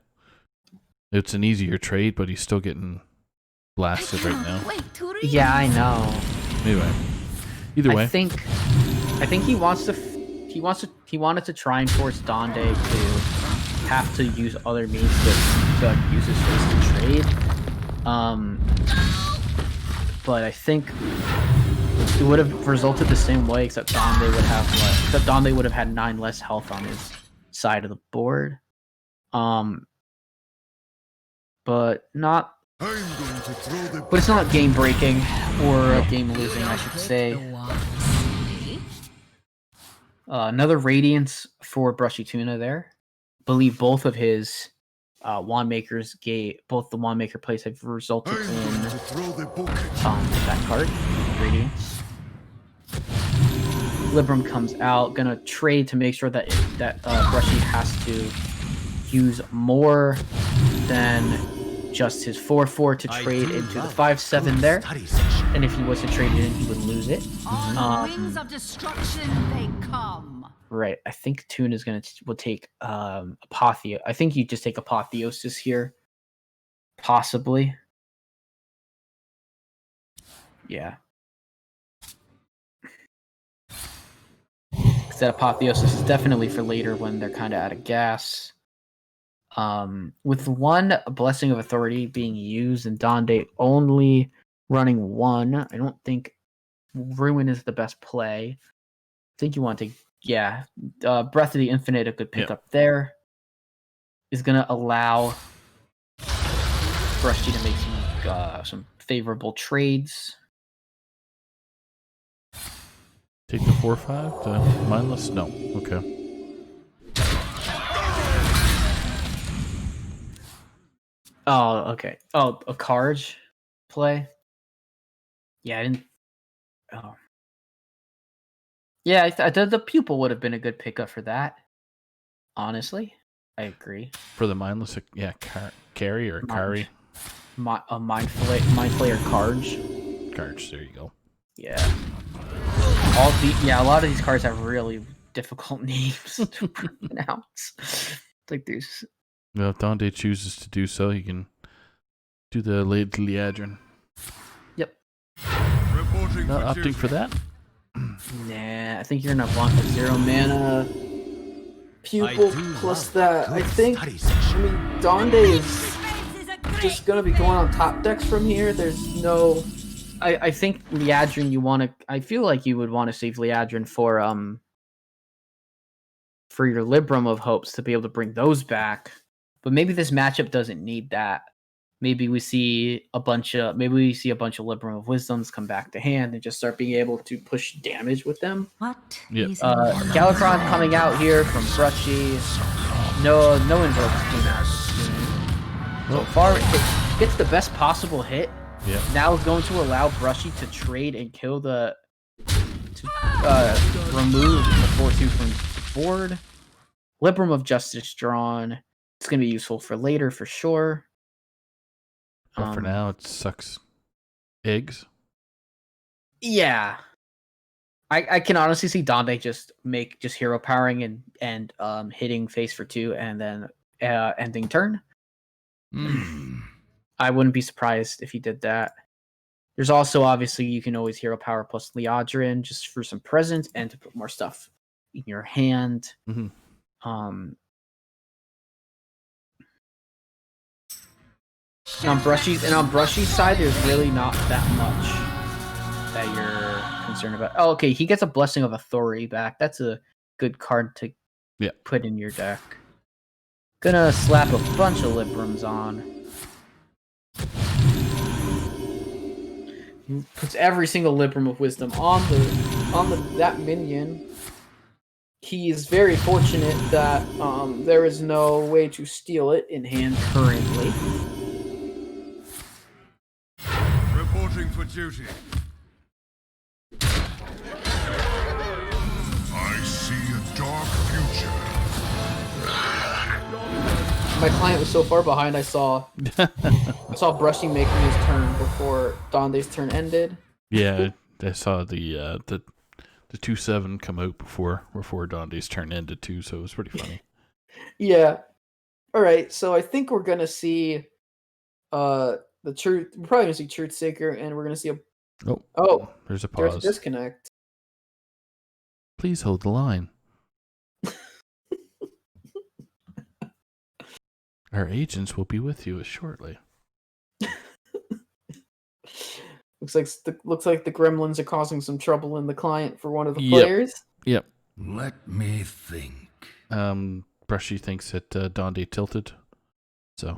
It's an easier trade, but he's still getting blasted right now. Yeah, I know. Anyway, either way, I think he wanted to try and force Donde to have to use other means to use his face to trade. But I think it would have resulted the same way, except Donde would have had 9 less health on his side of the board. But it's not game breaking or game losing, I should say. Another Radiance for BrushyTuna there. Believe both of his Wand Maker's both the Wand Maker plays have resulted in that card, Radiance. Libram comes out, gonna trade to make sure that Brushy has to use more than just his 4/4 to trade into the 5/7 there. And if he was to trade it in, he would lose it. Wings of destruction they come. Right. I think Tune is will take Apotheo. I think you just take Apotheosis here. Possibly. Yeah. That Apotheosis is definitely for later when they're kind of out of gas. With one Blessing of Authority being used and Donde only running 1, I don't think Ruin is the best play. I think you want to, Breath of the Infinite, a good pickup there, is going to allow Brushy to make some favorable trades. Take the 4/5 to mindless? No. Okay. Oh, okay. Oh, a Carge play? Yeah, I didn't... Oh. Yeah, the Pupil would have been a good pickup for that. Honestly, I agree. For the mindless, carry or carry? Mind Flayer Carge. Carge, there you go. Yeah. A lot of these cards have really difficult names to pronounce. Like there's... Well, if Donde chooses to do so, he can do the late Liadrin. Yep. Not opting for that? Nah, I think you're gonna want a 0 mana Pupil plus that. I think, Donde is just gonna be going on top decks from here. There's no... I think Liadrin I feel like you would want to save Liadrin for your Libram of Hopes to be able to bring those back. But maybe this matchup doesn't need that. Maybe we see a bunch of Libram of Wisdoms come back to hand and just start being able to push damage with them. Galakron coming out here from Brushy. No invokes came out. So far, it gets the best possible hit. Yeah. Now it's going to allow Brushy to trade and kill remove the 4/2 from the board. Libram of Justice drawn. It's going to be useful for later for sure. But for now, it sucks eggs. Yeah. I can honestly see Donde just hero powering and hitting face for 2 and then ending turn. I wouldn't be surprised if he did that. There's also obviously you can always hero power plus Leodrin just for some presence and to put more stuff in your hand. On Brushy's side, there's really not that much that you're concerned about. Oh, okay, he gets a Blessing of Authority back. That's a good card to put in your deck. Gonna slap a bunch of Librams on. Puts every single Libram of Wisdom on that minion. He is very fortunate that there is no way to steal it in hand currently. Reporting for duty. I see a dark future. My client was so far behind. I saw Brushy making his turn before Donde's turn ended. Yeah, I saw the 2/7 come out before Donde's turn ended too, so it was pretty funny. Yeah. All right, so I think we're gonna see the truth. We're probably gonna see Truth Seeker, and we're gonna see there's a pause. There's a disconnect. Please hold the line. Our agents will be with you shortly. Looks like the gremlins are causing some trouble in the client for one of the players. Yep. Let me think. Brushy thinks that Donde tilted, so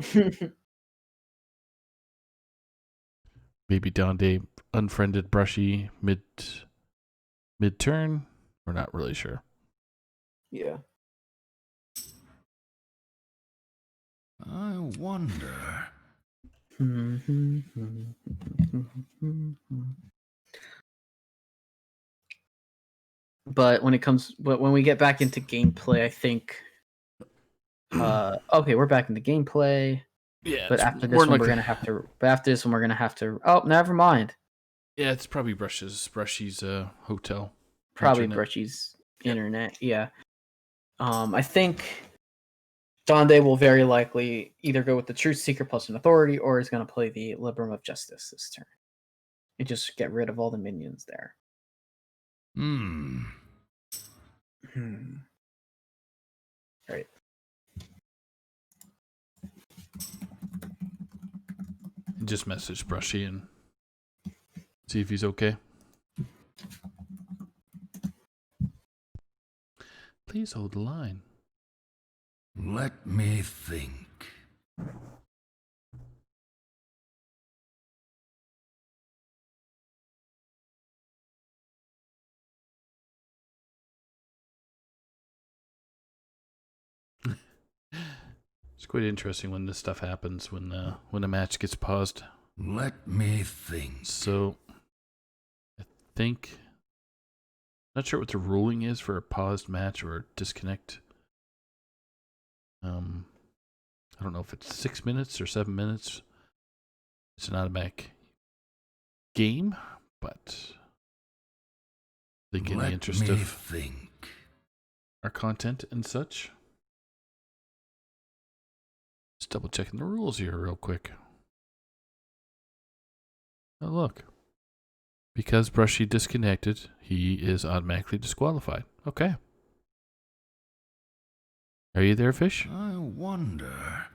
maybe Donde unfriended Brushy mid-turn. We're not really sure. Yeah. I wonder. But when we get back into gameplay, I think okay, we're back into gameplay. Yeah, but after this one, we're gonna have to. Oh, never mind. Yeah, it's probably Brushy's hotel. Probably internet. Brushy's internet. Yeah. I think Donde will very likely either go with the Truth Seeker plus an Authority, or is going to play the Libram of Justice this turn and just get rid of all the minions there. All right. Just message Brushy and see if he's okay. Please hold the line. Let me think. It's quite interesting when this stuff happens, when a match gets paused. Let me think. So, I think, not sure what the ruling is for a paused match or a disconnect. I don't know if it's 6 minutes or 7 minutes. It's an automatic game, but I think in the interest of our content and such, just double checking the rules here real quick. Oh, look. Because Brushy disconnected, he is automatically disqualified. Okay. Are you there, Fish? I wonder.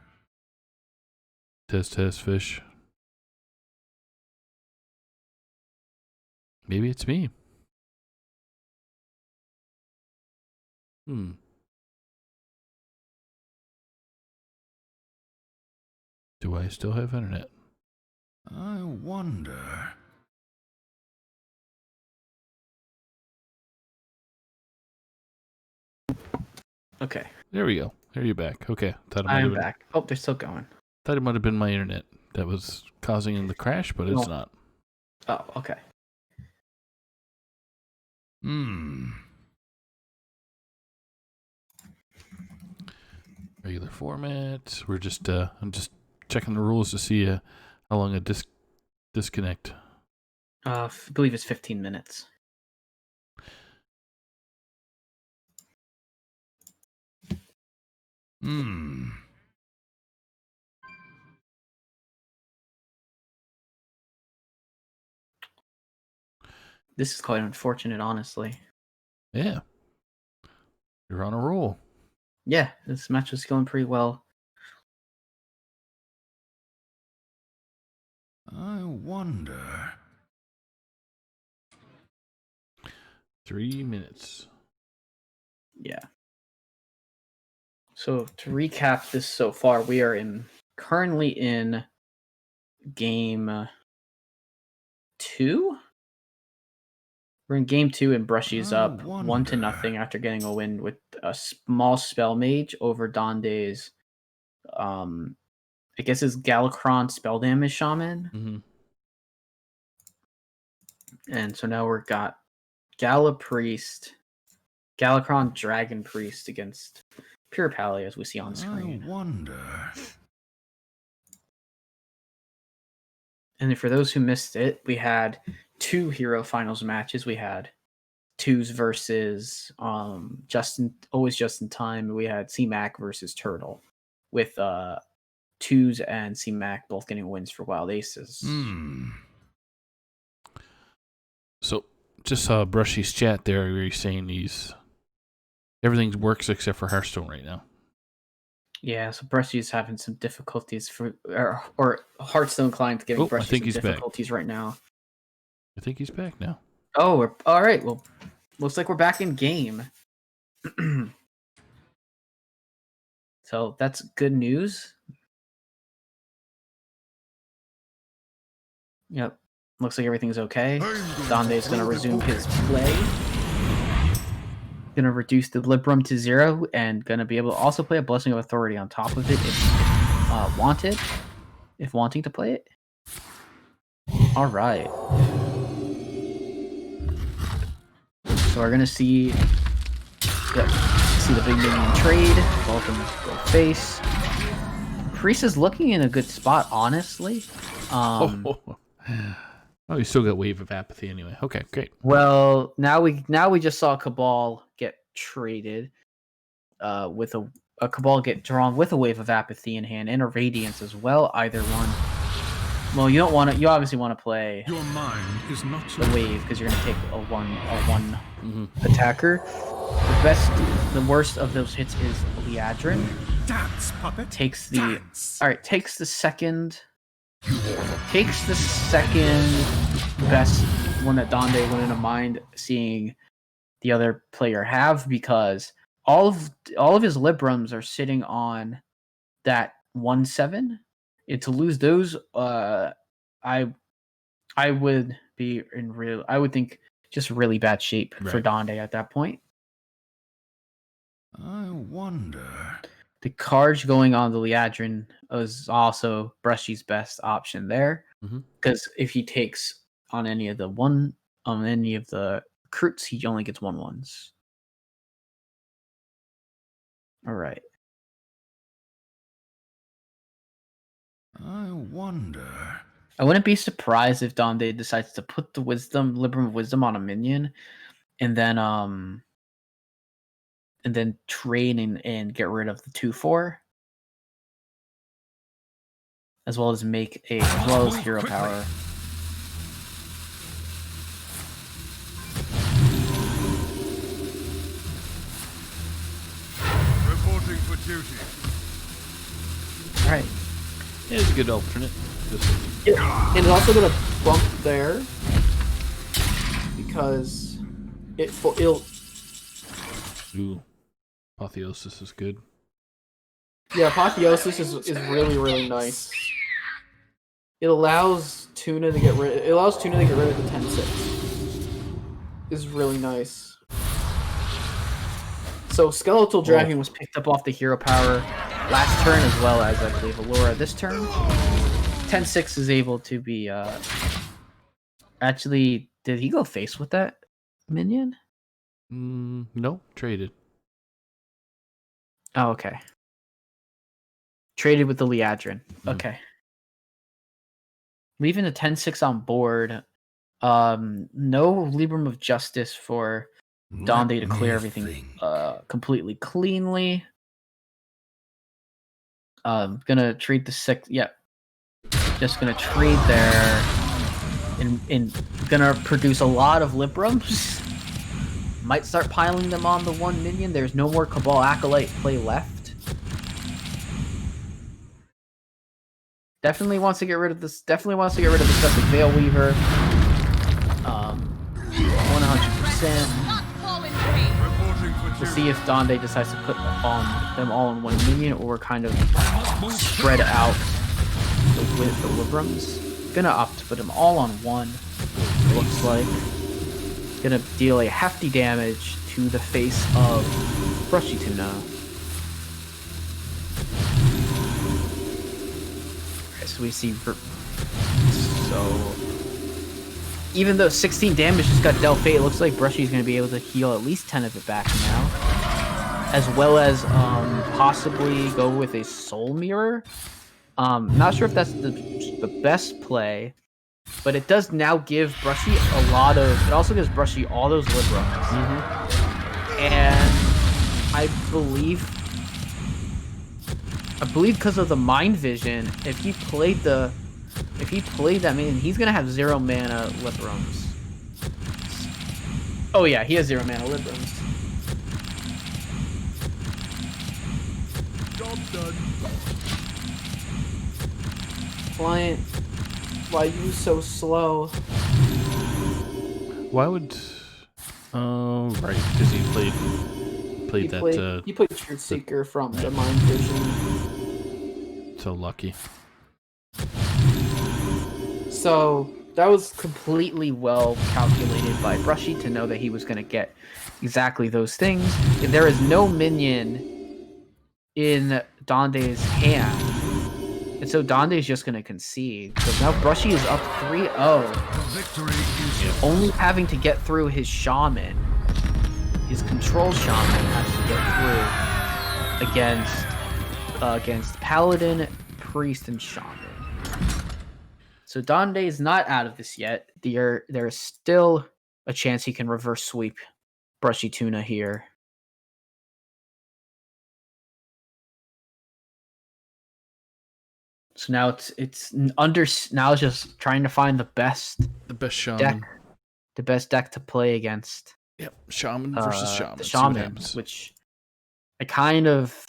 Test, Fish. Maybe it's me. Do I still have internet? I wonder. Okay. There we go. There you're back. Okay. I'm back. Oh, they're still going. Thought it might have been my internet that was causing the crash, but it's not. Oh, okay. Regular format. We're just I'm just checking the rules to see how long a disconnect. I believe it's 15 minutes. Hmm. This is quite unfortunate, honestly. Yeah. You're on a roll. Yeah, this match was going pretty well. I wonder. 3 minutes. Yeah. So to recap this so far, we are currently in game 2. We're in game 2, and Brushy's I up 1-0 after getting a win with a small spell mage over Donde's. I guess it's Galakron spell damage shaman. Mm-hmm. And so now we've got Galakron Dragon Priest against Pure Pally, as we see on screen. I wonder. And for those who missed it, we had 2 hero finals matches. We had Tues versus AlwaysJustinTime. We had CMac versus Turtle, with Tues and CMac both getting wins for Wild Aces. Hmm. So just saw Brushy's chat there where he's saying everything works except for Hearthstone right now. Yeah, so Brushy's having some difficulties or Hearthstone client's giving Brushy some difficulties right now. I think he's back now. Oh, we're all right. Well, looks like we're back in game. So that's good news. Yep. Looks like everything's okay. Donde's going to resume his play. Going to reduce the Librum to 0 and going to be able to also play a Blessing of Authority on top of it if wanted. If wanting to play it. All right. So we're going to see the big minion trade. Welcome, go face. Priest is looking in a good spot, honestly. Oh, you still got Wave of Apathy anyway. Okay, great. Well, now we just saw Cabal get traded with a Cabal get drawn with a Wave of Apathy in hand and a Radiance as well. Either one. Well, you don't want to. You obviously want to play Your mind is not the Wave because you're going to take a one attacker. The worst of those hits is Liadrin. Dance, puppet. Takes the Dance. takes the second best one that Donde wouldn't have mind seeing the other player have, because all of his Librams are sitting on that 1/7. And to lose those, I would be I would think just really bad shape for Donde at that point. I wonder. The Karj going on the Liadrin is also Brushy's best option there, because if he takes on any of the recruits, he only gets 1/1s. All right. I wonder. I wouldn't be surprised if Donde decides to put the Libram of Wisdom on a minion, and then trade and get rid of the 2/4, as well as hero power. Reporting for duty. All right. Yeah, it's a good alternate. And it's also going to bump there because it'll. Ooh, Apotheosis is good. Yeah, Apotheosis is really, really nice. It allows Tuna to get rid. It allows Tuna to get rid of the 10/6. Is really nice. So Skeletal Dragon was picked up off the hero power last turn, as well as I believe Allura this turn. 10/6 is able to be. Actually, did he go face with that minion? No, traded. Oh, okay. Traded with the Liadrin. Okay. Leaving a 10-6 on board. No Librum of Justice for Donde to clear everything completely cleanly. Gonna trade the 6. Yep. Just gonna trade there. And gonna produce a lot of Librums. Might start piling them on the 1 minion. There's no more Cabal Acolyte play left. Definitely wants to get rid of this. Definitely wants to get rid of the Specific Veil Weaver. 100%. We'll see if Donde decides to put them all in 1 minion or kind of spread out with the Librums. Gonna opt to put them all on 1. Looks like. Gonna deal a hefty damage to the face of BrushyTuna. So we see, so even though 16 damage just got dealt fate, it looks like Brushy's going to be able to heal at least 10 of it back now, as well as possibly go with a Soul Mirror. Not sure if that's the best play, but it does now give Brushy a lot of. It also gives Brushy all those Librums, and I believe because of the Mind Vision, if he played that minion, he's gonna have 0 mana Librums. Oh yeah, he has 0 mana Librums. Job done. Client, why are you so slow? Why would? Oh, right, because he played that. He played Truth Seeker from the Mind Vision. So lucky. So that was completely well calculated by Brushy to know that he was going to get exactly those things. If there is no minion in Donde's hand, and so Donde's just going to concede. So now Brushy is up 3-0. Victory is Only having to get through his Shaman. His Control Shaman has to get through against Paladin, Priest, and Shaman. So Donde is not out of this yet. There is still a chance he can reverse sweep BrushyTuna here. So now it's just trying to find the best Shaman. deck, the best deck to play against. Yep, Shaman versus Shaman. The See what Shaman, happens. which I kind of.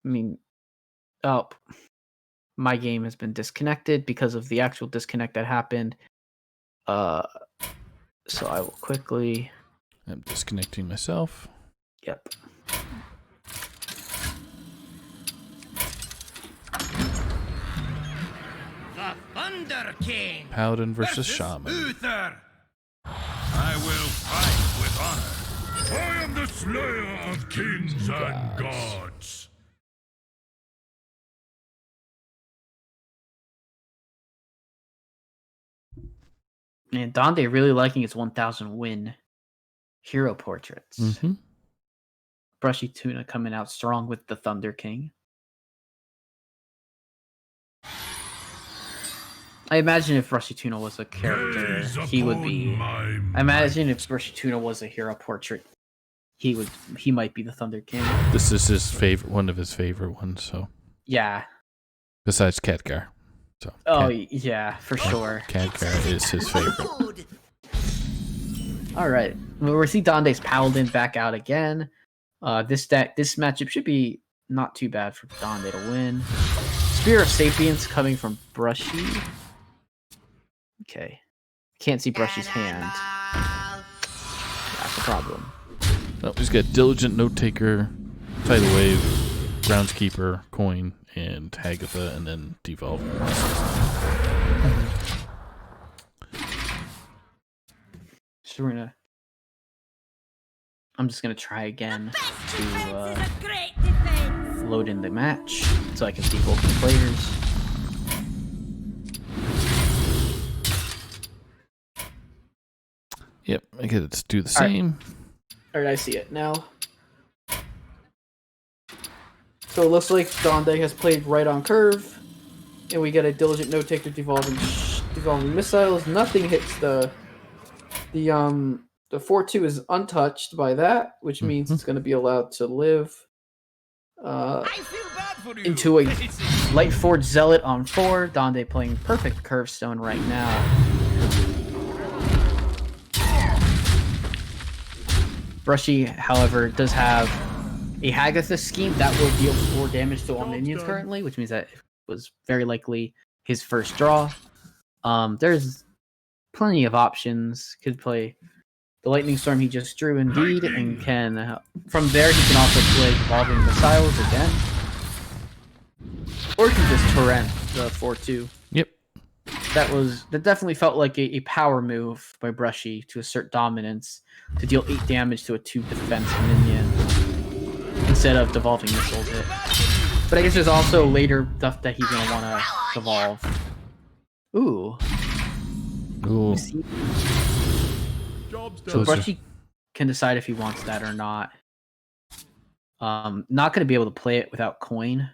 I mean, oh, my game has been disconnected because of the actual disconnect that happened. So I will quickly. I'm disconnecting myself. Yep. the Thunder King Paladin versus Shaman. Uther. I will fight with honor. I am the slayer of kings and gods. And Donde really liking his 1,000 win hero portraits. Mm-hmm. BrushyTuna coming out strong with the Thunder King. I imagine if BrushyTuna was a character, he would be. I imagine if BrushyTuna was a hero portrait, he might be the Thunder King. This is his favorite, one of his favorite ones. So Yeah. besides Khadgar. So Oh yeah, for sure. Khadgar is his favorite. All right, we see Donde's Paladin back out again. This matchup should be not too bad for Donde to win. Spear of Sapience coming from Brushy. Okay, can't see Brushy's hand. That's the problem. Oh, he's got Diligent Note Taker, Tidal Wave, Groundskeeper, Coin, and Hagatha, and then Devolve. So I'm just gonna try again to load in the match so I can see both the players. Yep, I get it to do the same. All right, I see it now. So it looks like Donde has played right on curve, and we get a Diligent Note Taker devolving missiles. Nothing hits the 4-2 is untouched by that, which means it's going to be allowed to live. Into a Light Forge Zealot on 4. Donde playing perfect curve stone right now. Brushy, however, does have a Hagatha scheme that will deal 4 damage to all minions currently, which means that it was very likely his first draw. There's plenty of options. Could play the Lightning Storm he just drew indeed, and can from there he can also play Evolving Missiles again. Or he can just Torrent the 4-2. Yep. That definitely felt like a power move by Brushy to assert dominance, to deal 8 damage to a 2 defense minion instead of devolving missiles it. But I guess there's also later stuff that he's gonna want to devolve. Ooh. So Brushy can decide if he wants that or not. Not gonna be able to play it without coin.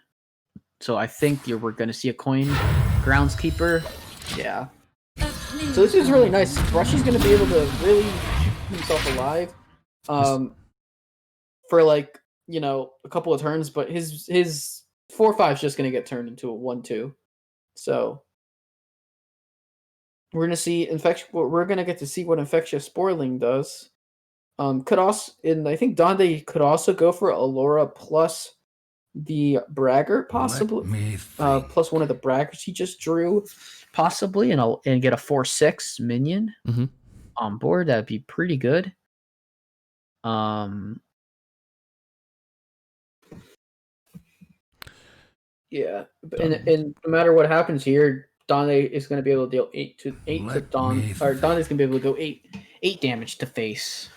So I think we're gonna see a coin groundskeeper. Yeah. So this is really nice. Brushy's gonna be able to really keep himself alive. For like, a couple of turns, but his 4-5 is just gonna get turned into a 1-2. So we're gonna see we're gonna get to see what Infectious Spoiling does. Could also, and I think Donde could also go for Allura plus the Braggart, possibly. Plus one of the Braggarts he just drew, possibly, and get a 4-6 minion on board. That'd be pretty good. Yeah, and no matter what happens here, Donde is going to be able to deal 8 to Donde. Or Donde is going to be able to go 8 damage to face.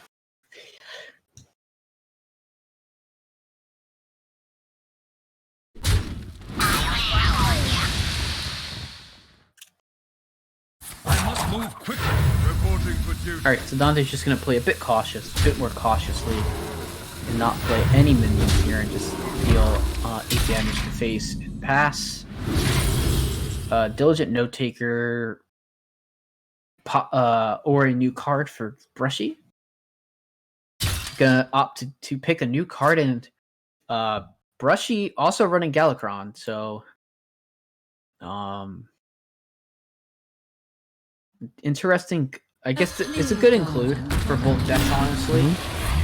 I must move quickly. Reporting for duty. All right, so Donde's just going to play a bit more cautiously, and not play any minions here, and just deal 8 damage to face and pass. Diligent Note Taker, or a new card for Brushy. Gonna opt to pick a new card, and Brushy also running Galakron, so interesting. I guess it's a good include for both decks, honestly.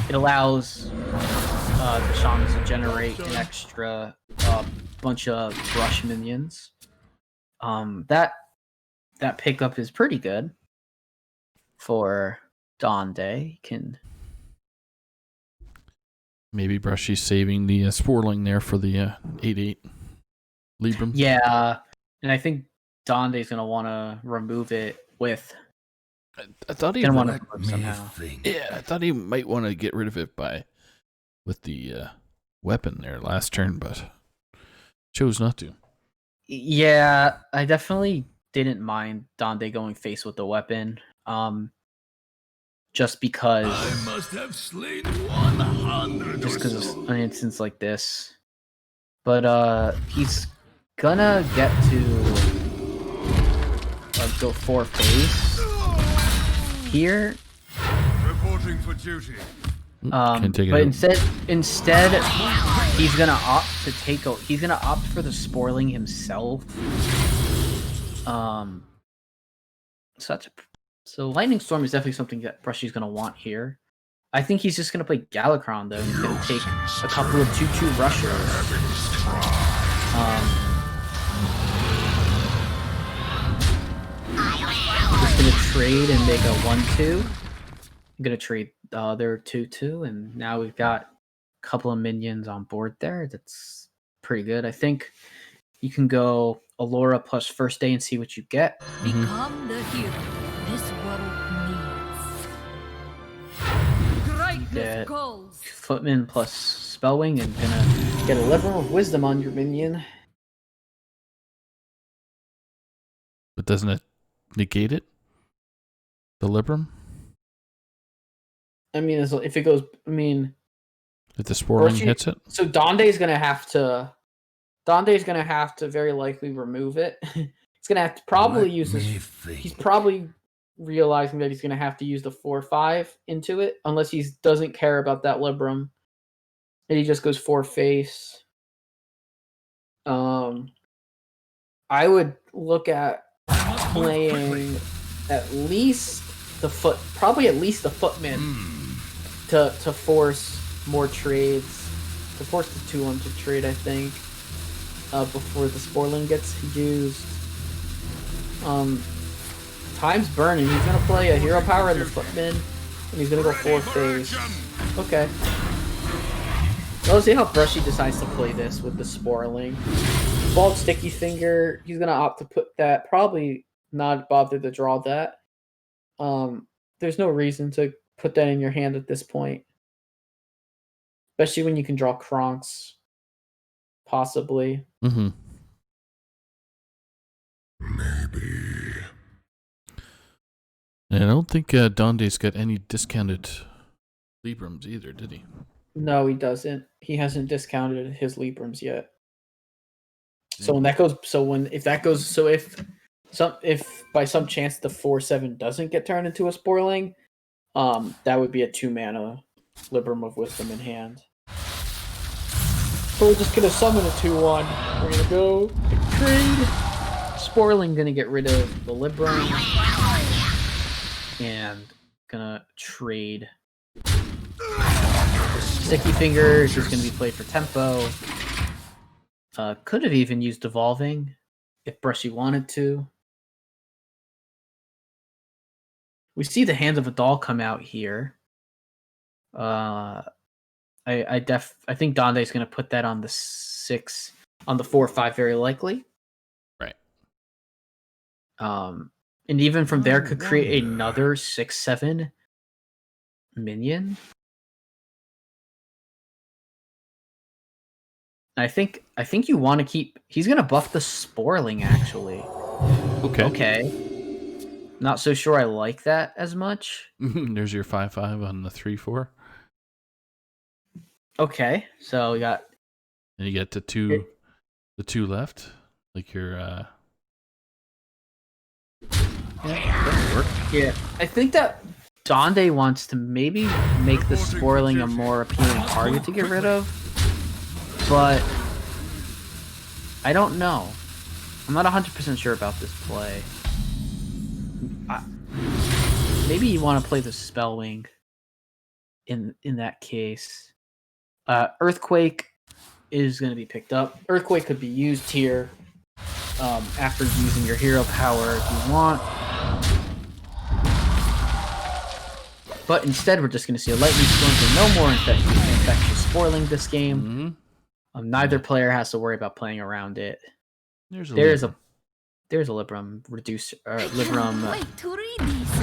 It allows the Shamans to generate an extra bunch of brush minions. That pickup is pretty good for Donde. Can maybe Brushy's saving the Sporling there for the 8/8 Libram. Yeah, and I think Donde's gonna want to remove it with. I thought he want to somehow. Yeah, I thought he might want to get rid of it with the weapon there last turn, but chose not to. Yeah, I definitely didn't mind Donde going face with the weapon. Just because. I must have slain 100. Just because of an instance like this, but he's gonna get to go 4 face here. Reporting for duty. But instead he's gonna opt to he's gonna opt for the Sporling himself. So Lightning Storm is definitely something that Brushy's gonna want here. I think he's just gonna play Galakron though. He's gonna take a couple of 2/2 rushers. Just gonna trade and make a 1/2. I'm gonna trade the other 2/2, and now we've got a couple of minions on board there. That's pretty good. I think you can go Allura plus First Day and see what you get. Become the hero this world needs. Greatness calls. Footman plus Spellwing, and gonna get a level of Wisdom on your minion. But doesn't it negate it? The Libram? I mean, if it goes, I mean, If the Sporling hits it? So Donde's gonna have to very likely remove it. He's gonna have to probably use this. He's probably realizing that he's gonna have to use the 4/5 into it, unless he doesn't care about that Libram. And he just goes 4 face. I would look at playing at least the footman to force more trades, to force the 2-1 to trade, I think, before the Sporling gets used. Time's burning. He's gonna play a hero power in the footman, and he's gonna go 4 face. Okay. Let's see how Brushy decides to play this with the Sporling. Bald Sticky Finger, he's gonna opt to put that. Probably not bother to draw that. There's no reason to put that in your hand at this point. Especially when you can draw Kronks. Possibly. Mm-hmm. Maybe. And I don't think Donde's got any discounted Librams either, did he? No, he doesn't. He hasn't discounted his Librams yet. So when that goes, if by some chance the 4/7 doesn't get turned into a Sporling, that would be a 2-mana Libram of Wisdom in hand. So we're just gonna summon a 2/1. We're gonna go trade. Sporling gonna get rid of the Libram and gonna trade. Sticky Fingers is gonna be played for tempo. Could have even used Devolving if Brushy wanted to. We see the Hand of a Doll come out here. I think Donde's going to put that on the 4/5 very likely. Right. And even from there could create another 6/7 minion. I think you want to keep. He's gonna buff the Sporling actually. Okay. Not so sure I like that as much. There's your 5/5 on the 3/4. Okay, so we got. And you get the two left, like your. Yeah, I think that Donde wants to maybe make the Sporling a more appealing target to get rid of. But I don't know. I'm not 100% sure about this play. Maybe you want to play the Spellwing in that case. Earthquake is going to be picked up. Earthquake could be used here after using your hero power if you want. But instead, we're just going to see a Lightning Storm, so no more infectious Sporling this game. Mm-hmm. Neither player has to worry about playing around it. There's a Libram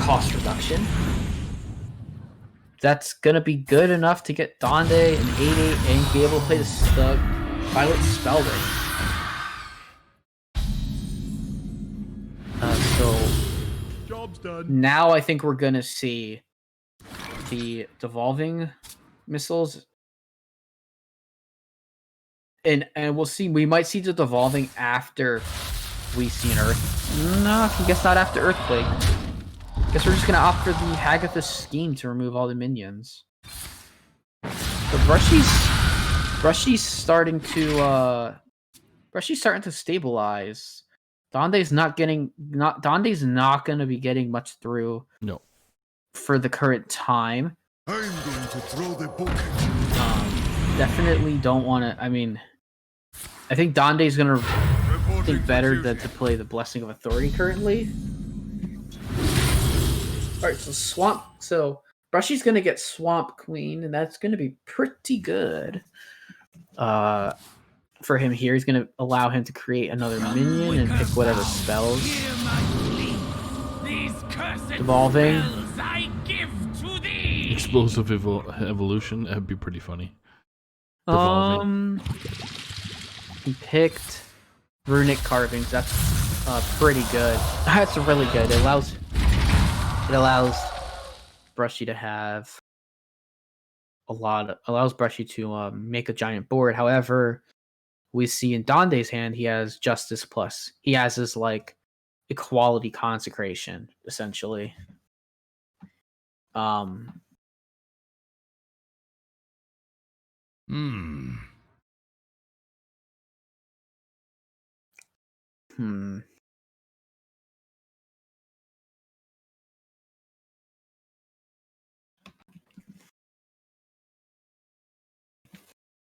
cost reduction. That's gonna be good enough to get Donde an 8/8 and be able to play the Violet Spellring. So Job's done. now I think we're gonna see the devolving missiles. And we'll see. We might see the devolving after we see an Earth. No, I guess not after Earthquake. Guess we're just gonna opt for the Hagatha's scheme to remove all the minions. So Brushy's starting to stabilize. Donde's not gonna be getting much through. No. For the current time. I'm going to throw the book. Definitely don't want to. I mean, I think Donde's gonna think better than to play the Blessing of Authority currently. All right, so Brushy's gonna get Swamp Queen, and that's gonna be pretty good. For him here, he's gonna allow him to create another minion and pick whatever spells. Devolving. Explosive evolution. That'd be pretty funny. He picked Runic Carvings. That's pretty good. That's really good. It allows Brushy to have allows Brushy to make a giant board. However, we see in Donde's hand he has Justice plus. He has his like equality consecration essentially.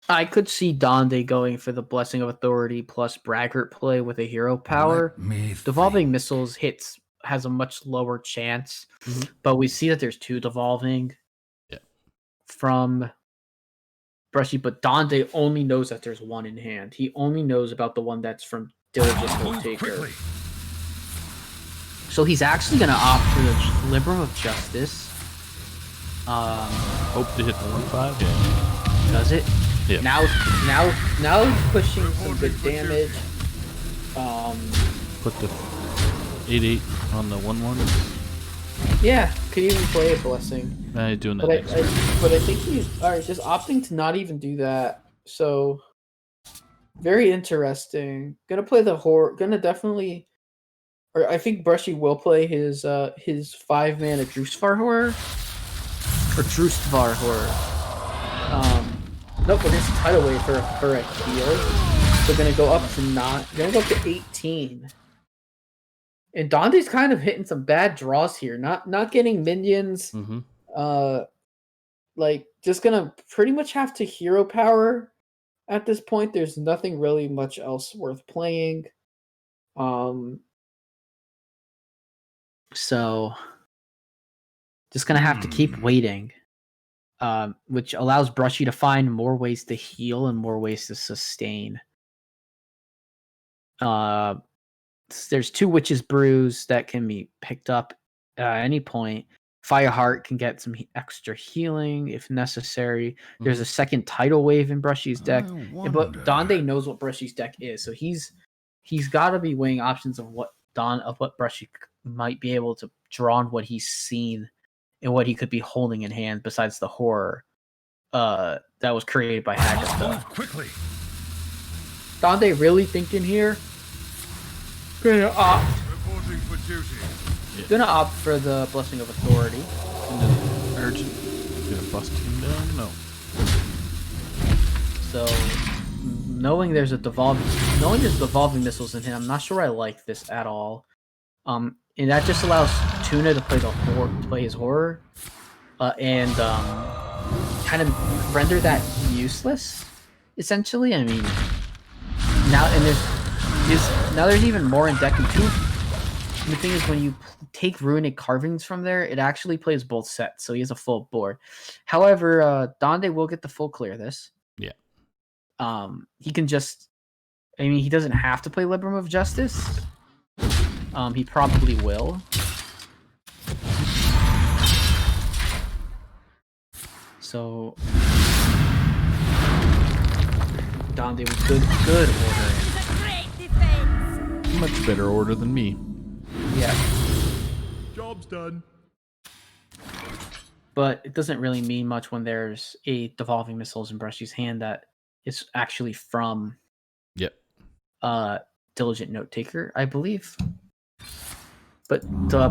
I could see Donde going for the Blessing of Authority plus Braggart play with a hero power. Devolving Missiles has a much lower chance, but we see that there's 2 devolving from Brushy, but Donde only knows that there's 1 in hand. He only knows about the one that's from Diligent Note Taker. So he's actually going to opt for the Librum of Justice. Hope to hit the 1/5. Yeah. Does it? Yeah. Now he's pushing some good damage. Put the 8/8 on the 1/1. Yeah, could even play a Blessing. Doing that. But I think he's just opting to not even do that. So very interesting. Gonna play the horror. Gonna definitely. Or I think Brushy will play his 5-mana Drustvar horror or Drustvar horror. Nope, we're just tidal wave for a heal. So gonna go up to 18. And Donde's kind of hitting some bad draws here. Not getting minions. Like just gonna pretty much have to hero power at this point. There's nothing really much else worth playing. So just gonna have to keep waiting. Which allows Brushy to find more ways to heal and more ways to sustain. There's 2 Witch's Brews that can be picked up at any point. Fireheart can get some extra healing if necessary. There's a second Tidal Wave in Brushy's deck. But Donde knows what Brushy's deck is, so he's got to be weighing options of what Brushy might be able to draw on what he's seen and what he could be holding in hand besides the horror that was created by Hagatha. Quickly. Donde really thinking here? Gonna opt. Reporting for duty. Gonna opt for the Blessing of Authority. And then urgent. Gonna bust him down? No. So knowing there's devolving missiles in him, I'm not sure I like this at all. And that just allows Tuna to play his horror, and kind of render that useless. Essentially, I mean, there's even more in deck 2. And the thing is, when you take Runic Carvings from there, it actually plays both sets, so he has a full board. However, Donde will get the full clear this. Yeah. He can just, I mean, he doesn't have to play Librum of Justice. He probably will. So Donde with good order. Much better order than me. Yeah. Job's done. But it doesn't really mean much when there's a devolving missiles in Brushy's hand that is actually from Diligent Note Taker, I believe. But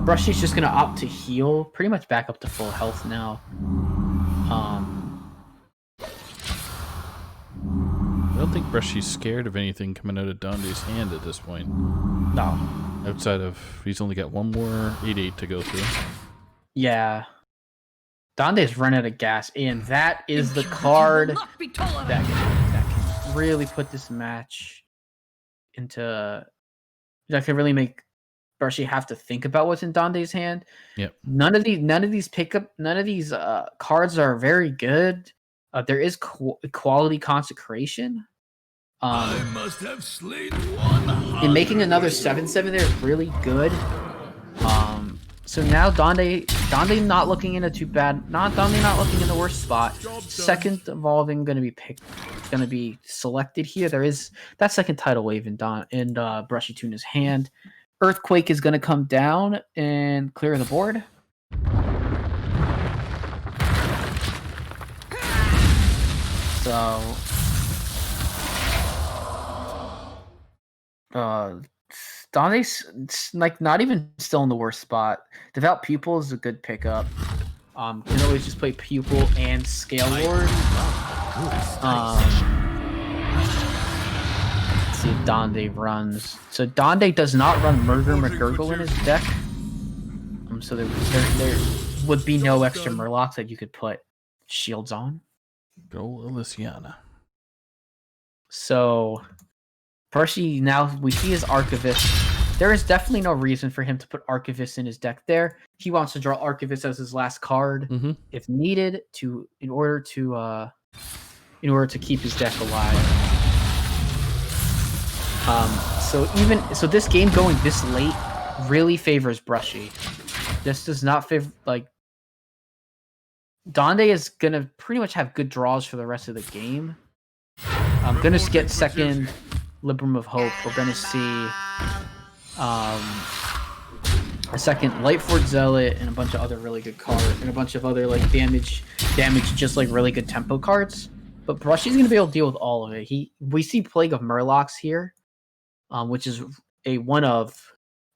Brushy's just gonna opt to heal, pretty much back up to full health now. I don't think Brushy's scared of anything coming out of Donde's hand at this point. No. Outside of, he's only got 1 more 8/8 to go through. Yeah. Donde's run out of gas, and that is the card that can really put this match into... That can really make Brushy have to think about what's in Donde's hand. Yep. None of these cards are very good. There is quality consecration. I must have slain one. And making another 7/7 there is really good. So now Donde not looking in a too bad. Donde not looking in the worst spot. Second evolving gonna be selected here. There is that second tidal wave in BrushyTuna's hand. Earthquake is gonna come down and clear the board. So, Donde's like not even still in the worst spot. Devout Pupil is a good pickup. Can always just play Pupil and Scale Lord. Let's see if Donde runs. So Donde does not run Murder McGurgle in his deck. So there would be no extra Murlocs that you could put shields on. Go Elysiana. So Brushy, now we see his Archivist. There is definitely no reason for him to put Archivist in his deck there. He wants to draw Archivist as his last card if needed in order to keep his deck alive. So this game going this late really favors Brushy. This does not favor Donde is gonna pretty much have good draws for the rest of the game. I'm gonna get second Libram of Hope. We're gonna see a second Lightford Zealot and a bunch of other really good cards and a bunch of other like damage just like really good tempo cards. But Brushy's gonna be able to deal with all of it. We see Plague of Murlocs here, which is a one of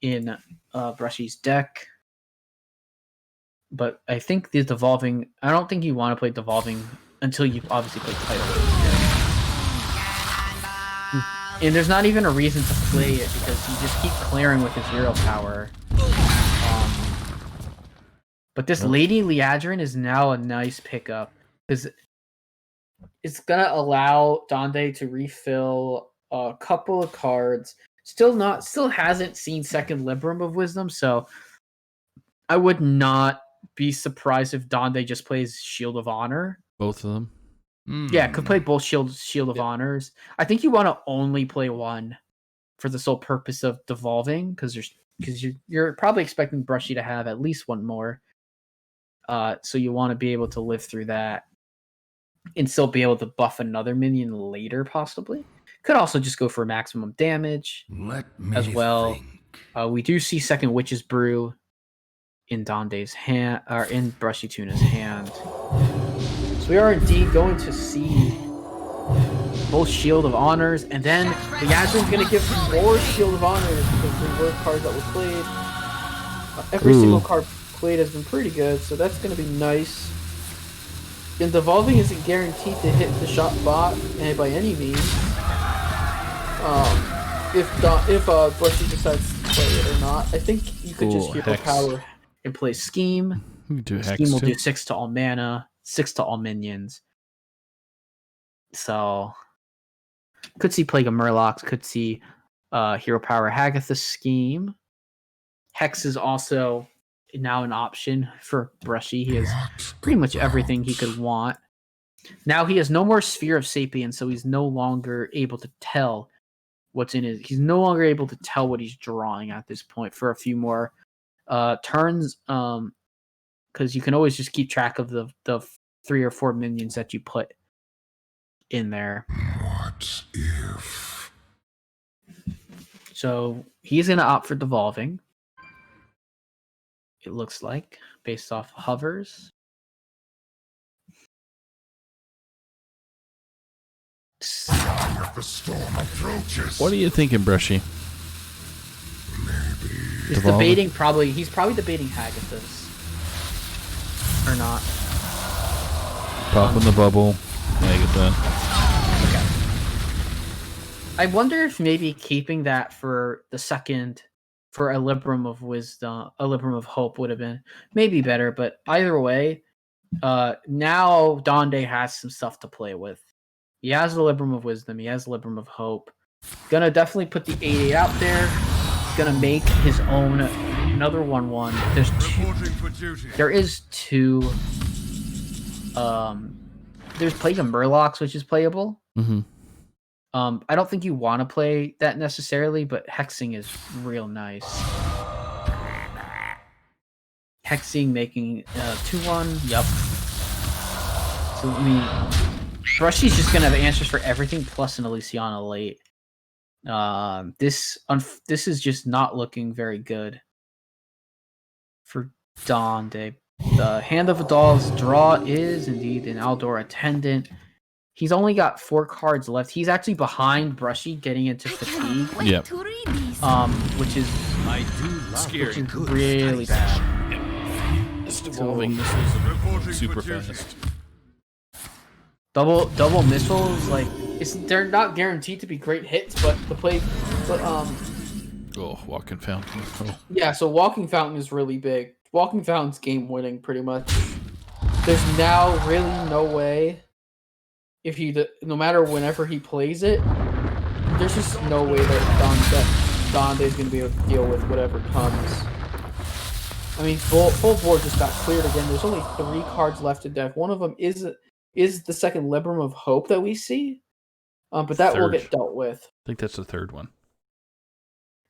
in Brushy's deck. But I think the Devolving, I don't think you want to play Devolving until you obviously play Title. And there's not even a reason to play it because you just keep clearing with his hero power. But this Lady Liadrin is now a nice pickup because it's gonna allow Donde to refill a couple of cards. Still hasn't seen second Libram of Wisdom, so I would not be surprised if Donde just plays Shield of Honor. Both of them. Yeah, could play both Shield of Honors. I think you want to only play one for the sole purpose of devolving, because you're probably expecting Brushy to have at least one more. So you want to be able to live through that and still be able to buff another minion later, possibly. Could also just go for maximum damage as well. We do see second Witch's Brew in Donde's hand, or in BrushyTuna's hand. So we are indeed going to see both Shield of Honors, and then the Liadrin's going to give more Shield of Honors because there were cards that were played. Every single card played has been pretty good, so that's going to be nice. And Devolving isn't guaranteed to hit the shot bot by any means. If Brushy decides to play it or not, I think you could just hero power and play Scheme. Scheme will do 6 to all mana, 6 to all minions. So could see Plague of Murlocs, could see hero power Hagatha Scheme. Hex is also now an option for Brushy. He has pretty much everything he could want. Now he has no more Sphere of Sapience, so he's no longer able to tell what's in his. He's no longer able to tell what he's drawing at this point for a few more turns. Because you can always just keep track of the 3 or 4 minions that you put in there. What if? So he's gonna opt for devolving. It looks like, based off hovers. If the storm approaches. What are you thinking, Brushy? He's debating he's probably debating Hagatha's. Or not. Pop in the bubble. Agatha. Okay. I wonder if maybe keeping that for the second, for a Libram of Wisdom, a Libram of Hope would have been maybe better, but either way, now Donde has some stuff to play with. He has the Libram of Wisdom, he has the Libram of Hope. Gonna definitely put the 8-8 out there. Gonna make his own another 1/1. There is 2. There's Plague of Murlocs, which is playable. Mm-hmm. I don't think you want to play that necessarily, but hexing is real nice. Hexing making 2/1. Yup. So I mean, Brushy's just gonna have answers for everything plus an Elysiana late. This is just not looking very good for Donde. The Hand of Adal's draw is indeed an Aldor Attendant. He's only got 4 cards left. He's actually behind Brushy getting into fatigue. Wait Yep. to read these. Which is I do love Scary. really bad. This devolving missiles Reporting super for duty. fast. Double missiles, like they're not guaranteed to be great hits, but Oh, walking fountain. Oh, yeah. So walking fountain is really big. Walking fountain's game winning pretty much. There's now really no way no matter whenever he plays it, there's just no way that Donde is going to be able to deal with whatever comes. I mean, full board just got cleared again. There's only 3 cards left in deck. One of them is the second Libram of Hope that we see, but that will Third. get dealt with. I think that's the third one.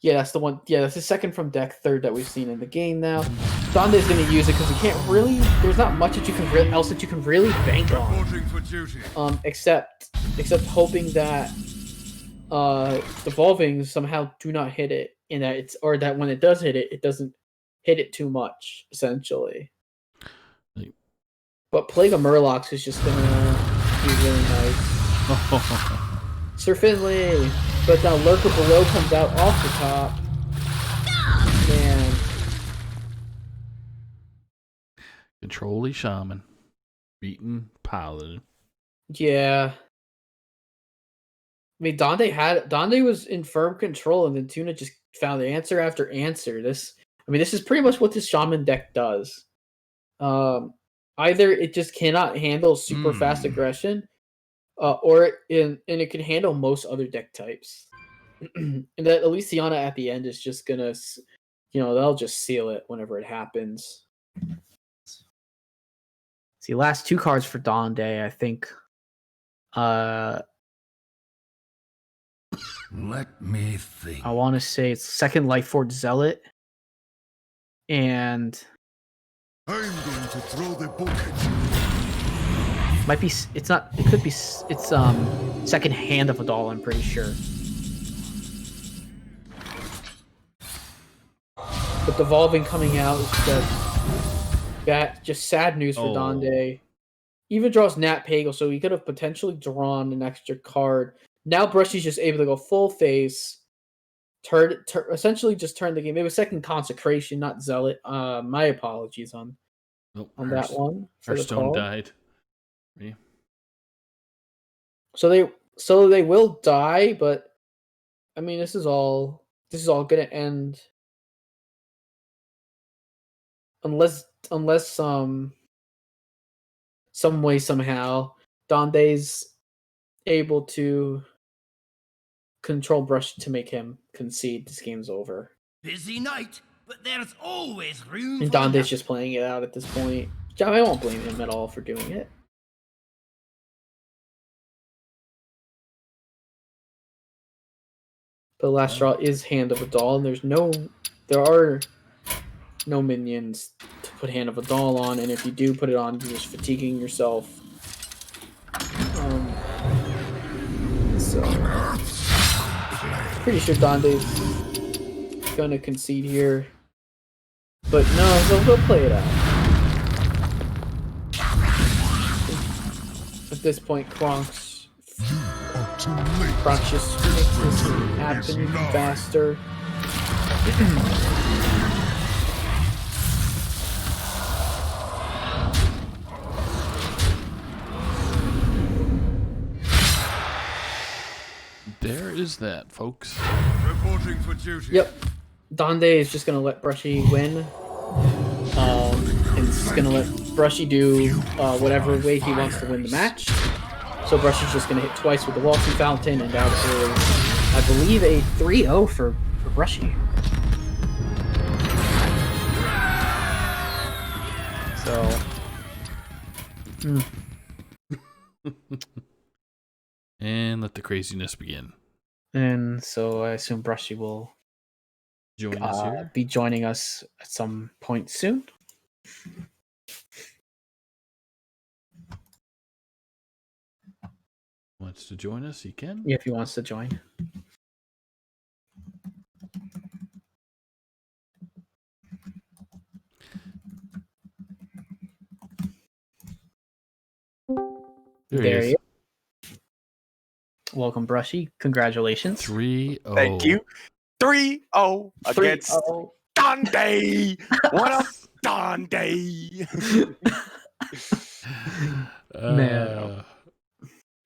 Yeah, that's the one. Yeah, that's the second from deck, third that we've seen in the game now. Donde's going to use it because he can't really. There's not much that you can else that you can really bank on. Reporting for duty. Except hoping that devolving somehow do not hit it, and that when it does hit it, it doesn't hit it too much, essentially. Like- But Plague of Murlocs is just gonna be really nice. Sir Finley, but now Lurker Below comes out off the top. Man, Controlly Shaman. Beaten Paladin. yeah. I mean, Donde was in firm control, and then Tuna just found answer after answer. This is pretty much what this Shaman deck does. Either it just cannot handle super fast aggression, or it can handle most other deck types. And that Elysiana at the end is just gonna, they'll just seal it whenever it happens. See, last 2 cards for Donde, I think. Let me think. I want to say it's second Lightforge Zealot, and I'm going to throw the book at you. might be. It's not. It could be. It's second Hand of a Doll. I'm pretty sure. But devolving coming out is just sad news for Donde. Even draws Nat Pagel, so he could have potentially drawn an extra card. Now Brushy's just able to go full face, essentially just turn the game. It was second Consecration, not Zealot. My apologies on that one. Hearthstone died. Yeah. So they will die, but I mean this is all gonna end unless some way somehow Donde's able to control Brush to make him concede this game's over. Busy night, but there's always room. And Donde's just playing it out at this point. I won't blame him at all for doing it. But the last straw is Hand of a Doll, and there are no minions to put Hand of a Doll on, and if you do put it on, you're just fatiguing yourself. So pretty sure Donde's gonna concede here, but no, they'll play it out. At this point, Kronk's just makes this happen faster. There is that, folks. Reporting for duty. Yep. Donde is just gonna let Brushy win. And it's just gonna let Brushy do whatever way he wants to win the match. So Brushy's just gonna hit twice with the Walking Fountain, and that is, I believe, a 3-0 for Brushy. So. And let the craziness begin. And so I assume Brushy will Join us here. be joining us at some point soon. Wants to join us? He can. Yeah, if he wants to join. There he There is. he is. Welcome, Brushy. Congratulations. 3-0. Thank you. 3-0 against 3-0. Donde. What up, Donde? Man.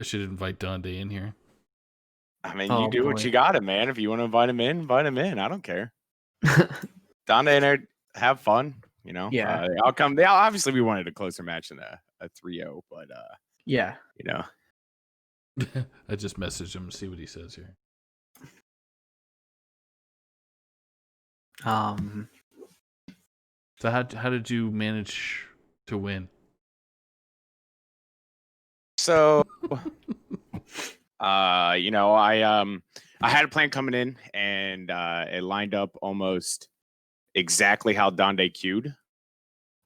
I should invite Donde in here. I mean, Oh, you do what boy. you got to, man. If you want to invite him in, invite him in. I don't care. Donde and I have fun, you know. Yeah. I'll come. Obviously, we wanted a closer match than a 3-0, but Yeah. you know. I just messaged him to see what he says here. So how did you manage to win? So, you know, I had a plan coming in, and it lined up almost exactly how Donde queued.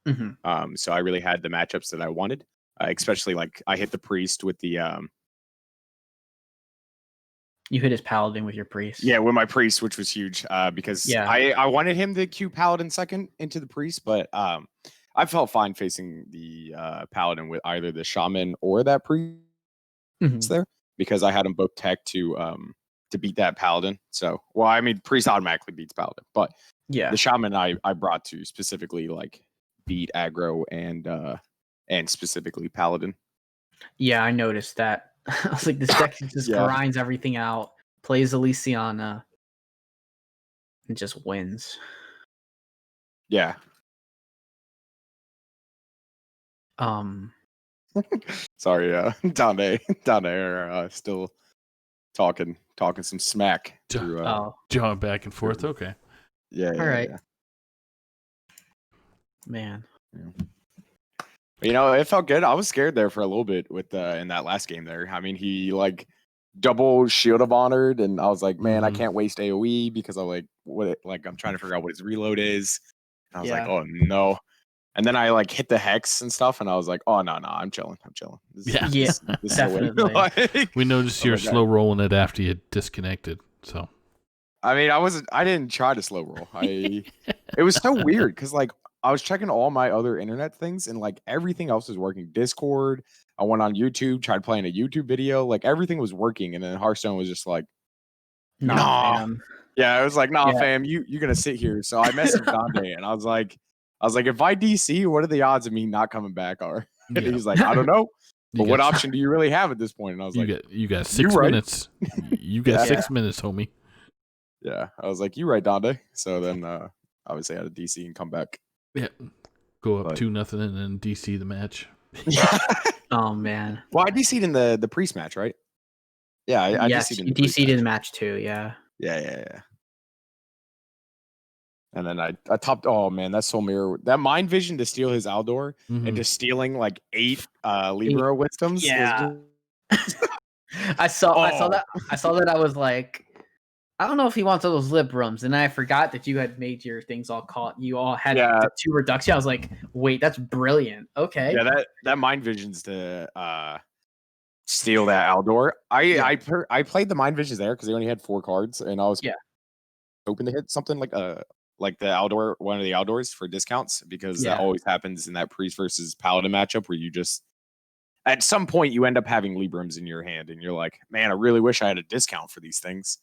Mm-hmm. So I really had the matchups that I wanted, especially like I hit the priest with the You hit his paladin with your priest. yeah, with my priest, which was huge because Yeah. I wanted him to queue paladin second into the priest, but I felt fine facing the paladin with either the shaman or that priest there because I had them both tech to beat that paladin. So, well, I mean, priest automatically beats paladin, but Yeah. the shaman I brought to specifically like beat aggro and specifically paladin. Yeah, I noticed that. I was like, this deck just Yeah. grinds everything out, plays Elysiana, and just wins. Yeah. Sorry, Donde are still talking some smack. Through, John back and forth. Okay. Yeah. All right. Yeah. Man. You know, it felt good. I was scared there for a little bit with in that last game there. I mean, he like double shield of honored, and I was like, man, I can't waste AoE because I'm like, I'm trying to figure out what his reload is. And I was like, oh no. And then I like hit the hex and stuff, and I was like, "Oh no, I'm chilling. This Definitely. like, We noticed you're slow rolling it after you disconnected. So, I mean, I didn't try to slow roll. It was so weird because like I was checking all my other internet things, and like everything else was working. Discord. I went on YouTube, tried playing a YouTube video, like everything was working, and then Hearthstone was just like, nah. Fam. Yeah, it was like, nah, fam, you're gonna sit here. So I messaged Donde, and I was like, if I DC, what are the odds of me not coming back are? And he's like, I don't know. But what option do you really have at this point? And I was you got 6 minutes. You got 6 minutes, homie. Yeah, I was like, you right, Donde. So then obviously I had to DC and come back. Yeah. Go up 2-0 and then DC the match. Oh man. Well, I DC'd in the priest match, right? Yeah, I DC'd in the priest DC'd in the match too, yeah. Yeah. And then I topped. Oh man, that soul mirror, that mind vision to steal his Aldor and just stealing like 8 Libero wisdoms. Yeah. I saw that. I was like, I don't know if he wants all those Librams, and I forgot that you had made your things all caught. You all had the 2 reduction. I was like, wait, that's brilliant. Okay. Yeah, that mind visions to steal that Aldor. I played the mind visions there because they only had 4 cards, and I was hoping to hit something like the Aldor, one of the Aldors for discounts, because that always happens in that priest versus paladin matchup where you just at some point you end up having Librams in your hand and you're like, man, I really wish I had a discount for these things.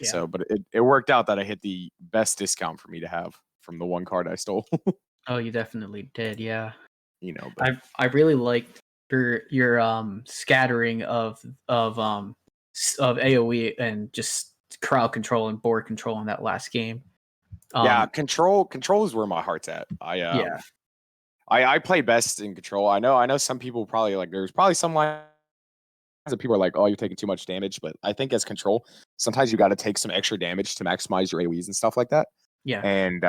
So but it worked out that I hit the best discount for me to have from the one card I stole. Oh, you definitely did, yeah. You know, but I really liked your scattering of AoE and just crowd control and board control in that last game. Control is where my heart's at. I play best in control. I know some people probably like, there's probably some lines that people are like, oh, you're taking too much damage, but I think as control, sometimes you got to take some extra damage to maximize your AoEs and stuff like that. Yeah. And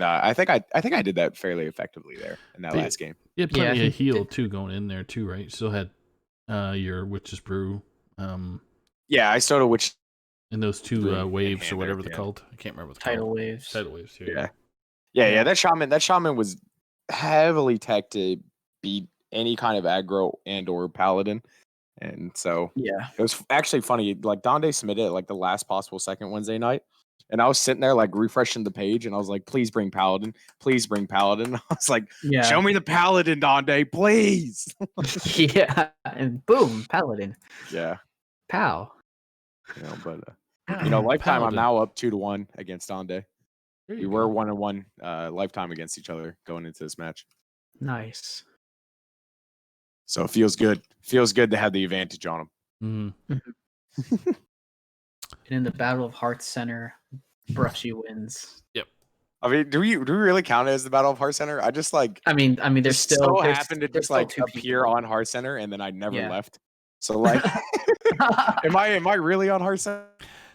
I think I did that fairly effectively there in that last game. You had plenty of heal too going in there too, right? You still had your Witch's Brew. Yeah, I started Witch. And those 2 waves or whatever they're called. I can't remember what they're Tidal called. waves. Tidal waves. Yeah. That shaman was heavily tech to beat any kind of aggro and or paladin. And so it was actually funny. Like Donde submitted it like the last possible second Wednesday night. and I was sitting there like refreshing the page, and I was like, please bring Paladin, please bring Paladin. I was like, show me the Paladin, Donde, please. Yeah, and boom, Paladin. Yeah. Pow. But lifetime. Paladin. I'm now up 2-1 against Donde. We go. were 1-1 lifetime against each other going into this match. Nice. So it feels good. Feels good to have the advantage on him. And in the Battle of Hearts Center, Brushy wins. Yep. I mean, do we really count it as the Battle of Heart Center? I just like. I mean, there's still happened to just like appear on Heart Center, and then I never left. So like, am I really on Heart Center?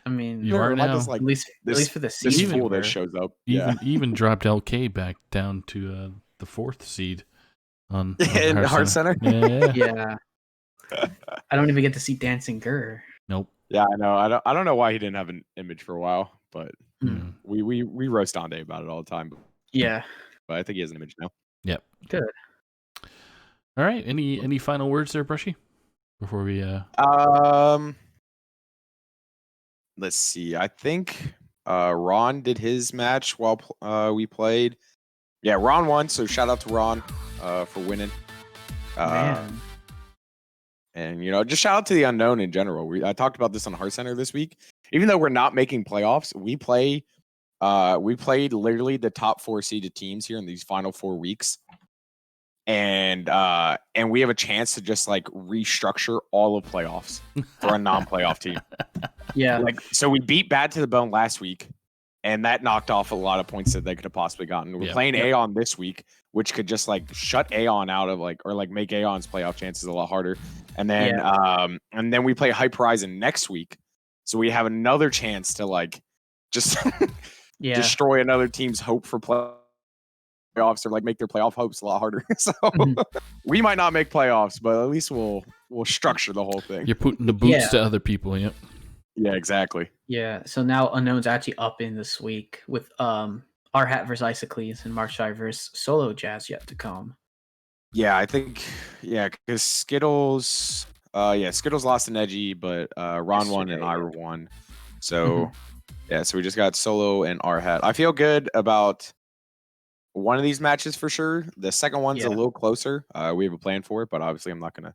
I mean, you are now. Just, like, at least for the season. This fool that shows up. Even dropped LK back down to the 4th seed on in Heart Center. Yeah. I don't even get to see Dancing Gur. Nope. Yeah, I know. I don't know why he didn't have an image for a while, but we roast Donde about it all the time. Yeah. But I think he has an image now. Yep. Good. All right. Any final words there, Brushy? Before we let's see. I think Ron did his match while we played. Yeah, Ron won, so shout out to Ron for winning. Man. And just shout out to the Unknown in general. I talked about this on Heart Center this week. Even though we're not making playoffs, we played literally the top 4 seeded teams here in these final 4 weeks. And we have a chance to just like restructure all of playoffs for a non-playoff team. Yeah. Like, so we beat Bad to the Bone last week, and that knocked off a lot of points that they could have possibly gotten. We're playing AEON this week, which could just like shut AEON out of or make AEON's playoff chances a lot harder. And then we play Hype Horizon next week, so we have another chance to like just destroy another team's hope for playoffs, or like make their playoff hopes a lot harder. So we might not make playoffs, but at least we'll structure the whole thing. You're putting the boots to other people. Yep. Yeah, exactly. Yeah. So now Unknown's actually up in this week with R-Hat versus Isocles and Marshai versus Solo Jazz yet to come. Yeah, I think because Skittles lost an Edgy, but Ron won and I won. So so we just got Solo and R-Hat. I feel good about one of these matches for sure. The second one's a little closer. We have a plan for it, but obviously I'm not gonna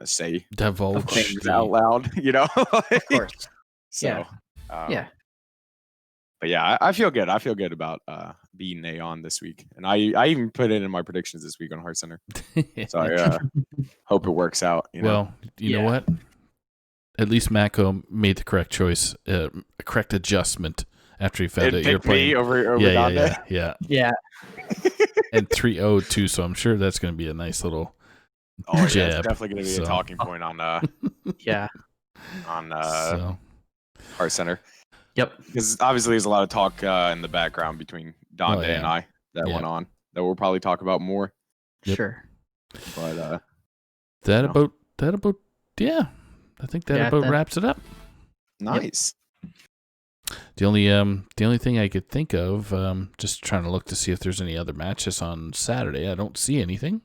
say divulge things out loud, Of course. So, but yeah, I feel good. I feel good about beating AEON this week, and I even put it in my predictions this week on Heart Center. So I hope it works out. Well, you know what? At least Macco made the correct choice, correct adjustment after he found out you're playing me over Donde. Yeah. And 3-0 too, so I'm sure that's going to be a nice little jab. It's definitely going to be a talking point on Heart Center. Yep. Because obviously there's a lot of talk in the background between Donde and I that went on that we'll probably talk about more. Yep. Sure. But I think that wraps it up. Nice. The only thing I could think of, just trying to look to see if there's any other matches on Saturday. I don't see anything.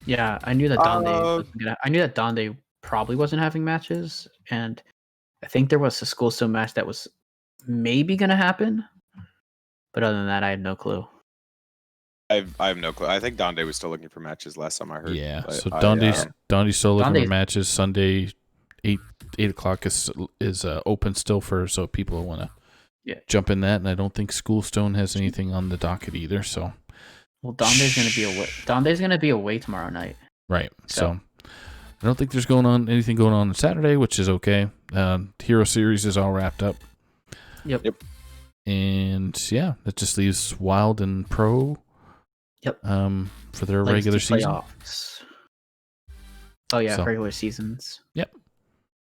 Yeah, I knew that Donde probably wasn't having matches, and I think there was a Schoolstone match that was maybe gonna happen. But other than that, I had no clue. I have no clue. I think Donde was still looking for matches last time I heard. Yeah, but so Donde's still looking for matches. Sunday, 8 o'clock is open still so people want to jump in that. And I don't think Schoolstone has anything on the docket either. So, well, Donde's gonna be away tomorrow night. Right. So I don't think there's anything going on Saturday, which is okay. Hero Series is all wrapped up. Yep. And that just leaves Wild and Pro. Yep. For their regular season. Playoffs. Oh yeah, regular seasons. Yep.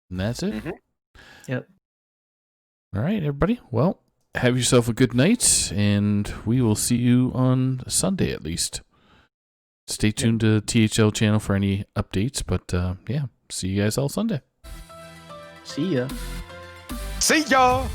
And that's it. Mm-hmm. Yep. All right, everybody. Well, have yourself a good night, and we will see you on Sunday at least. Stay tuned to THL channel for any updates, but see you guys all Sunday. See ya. See ya.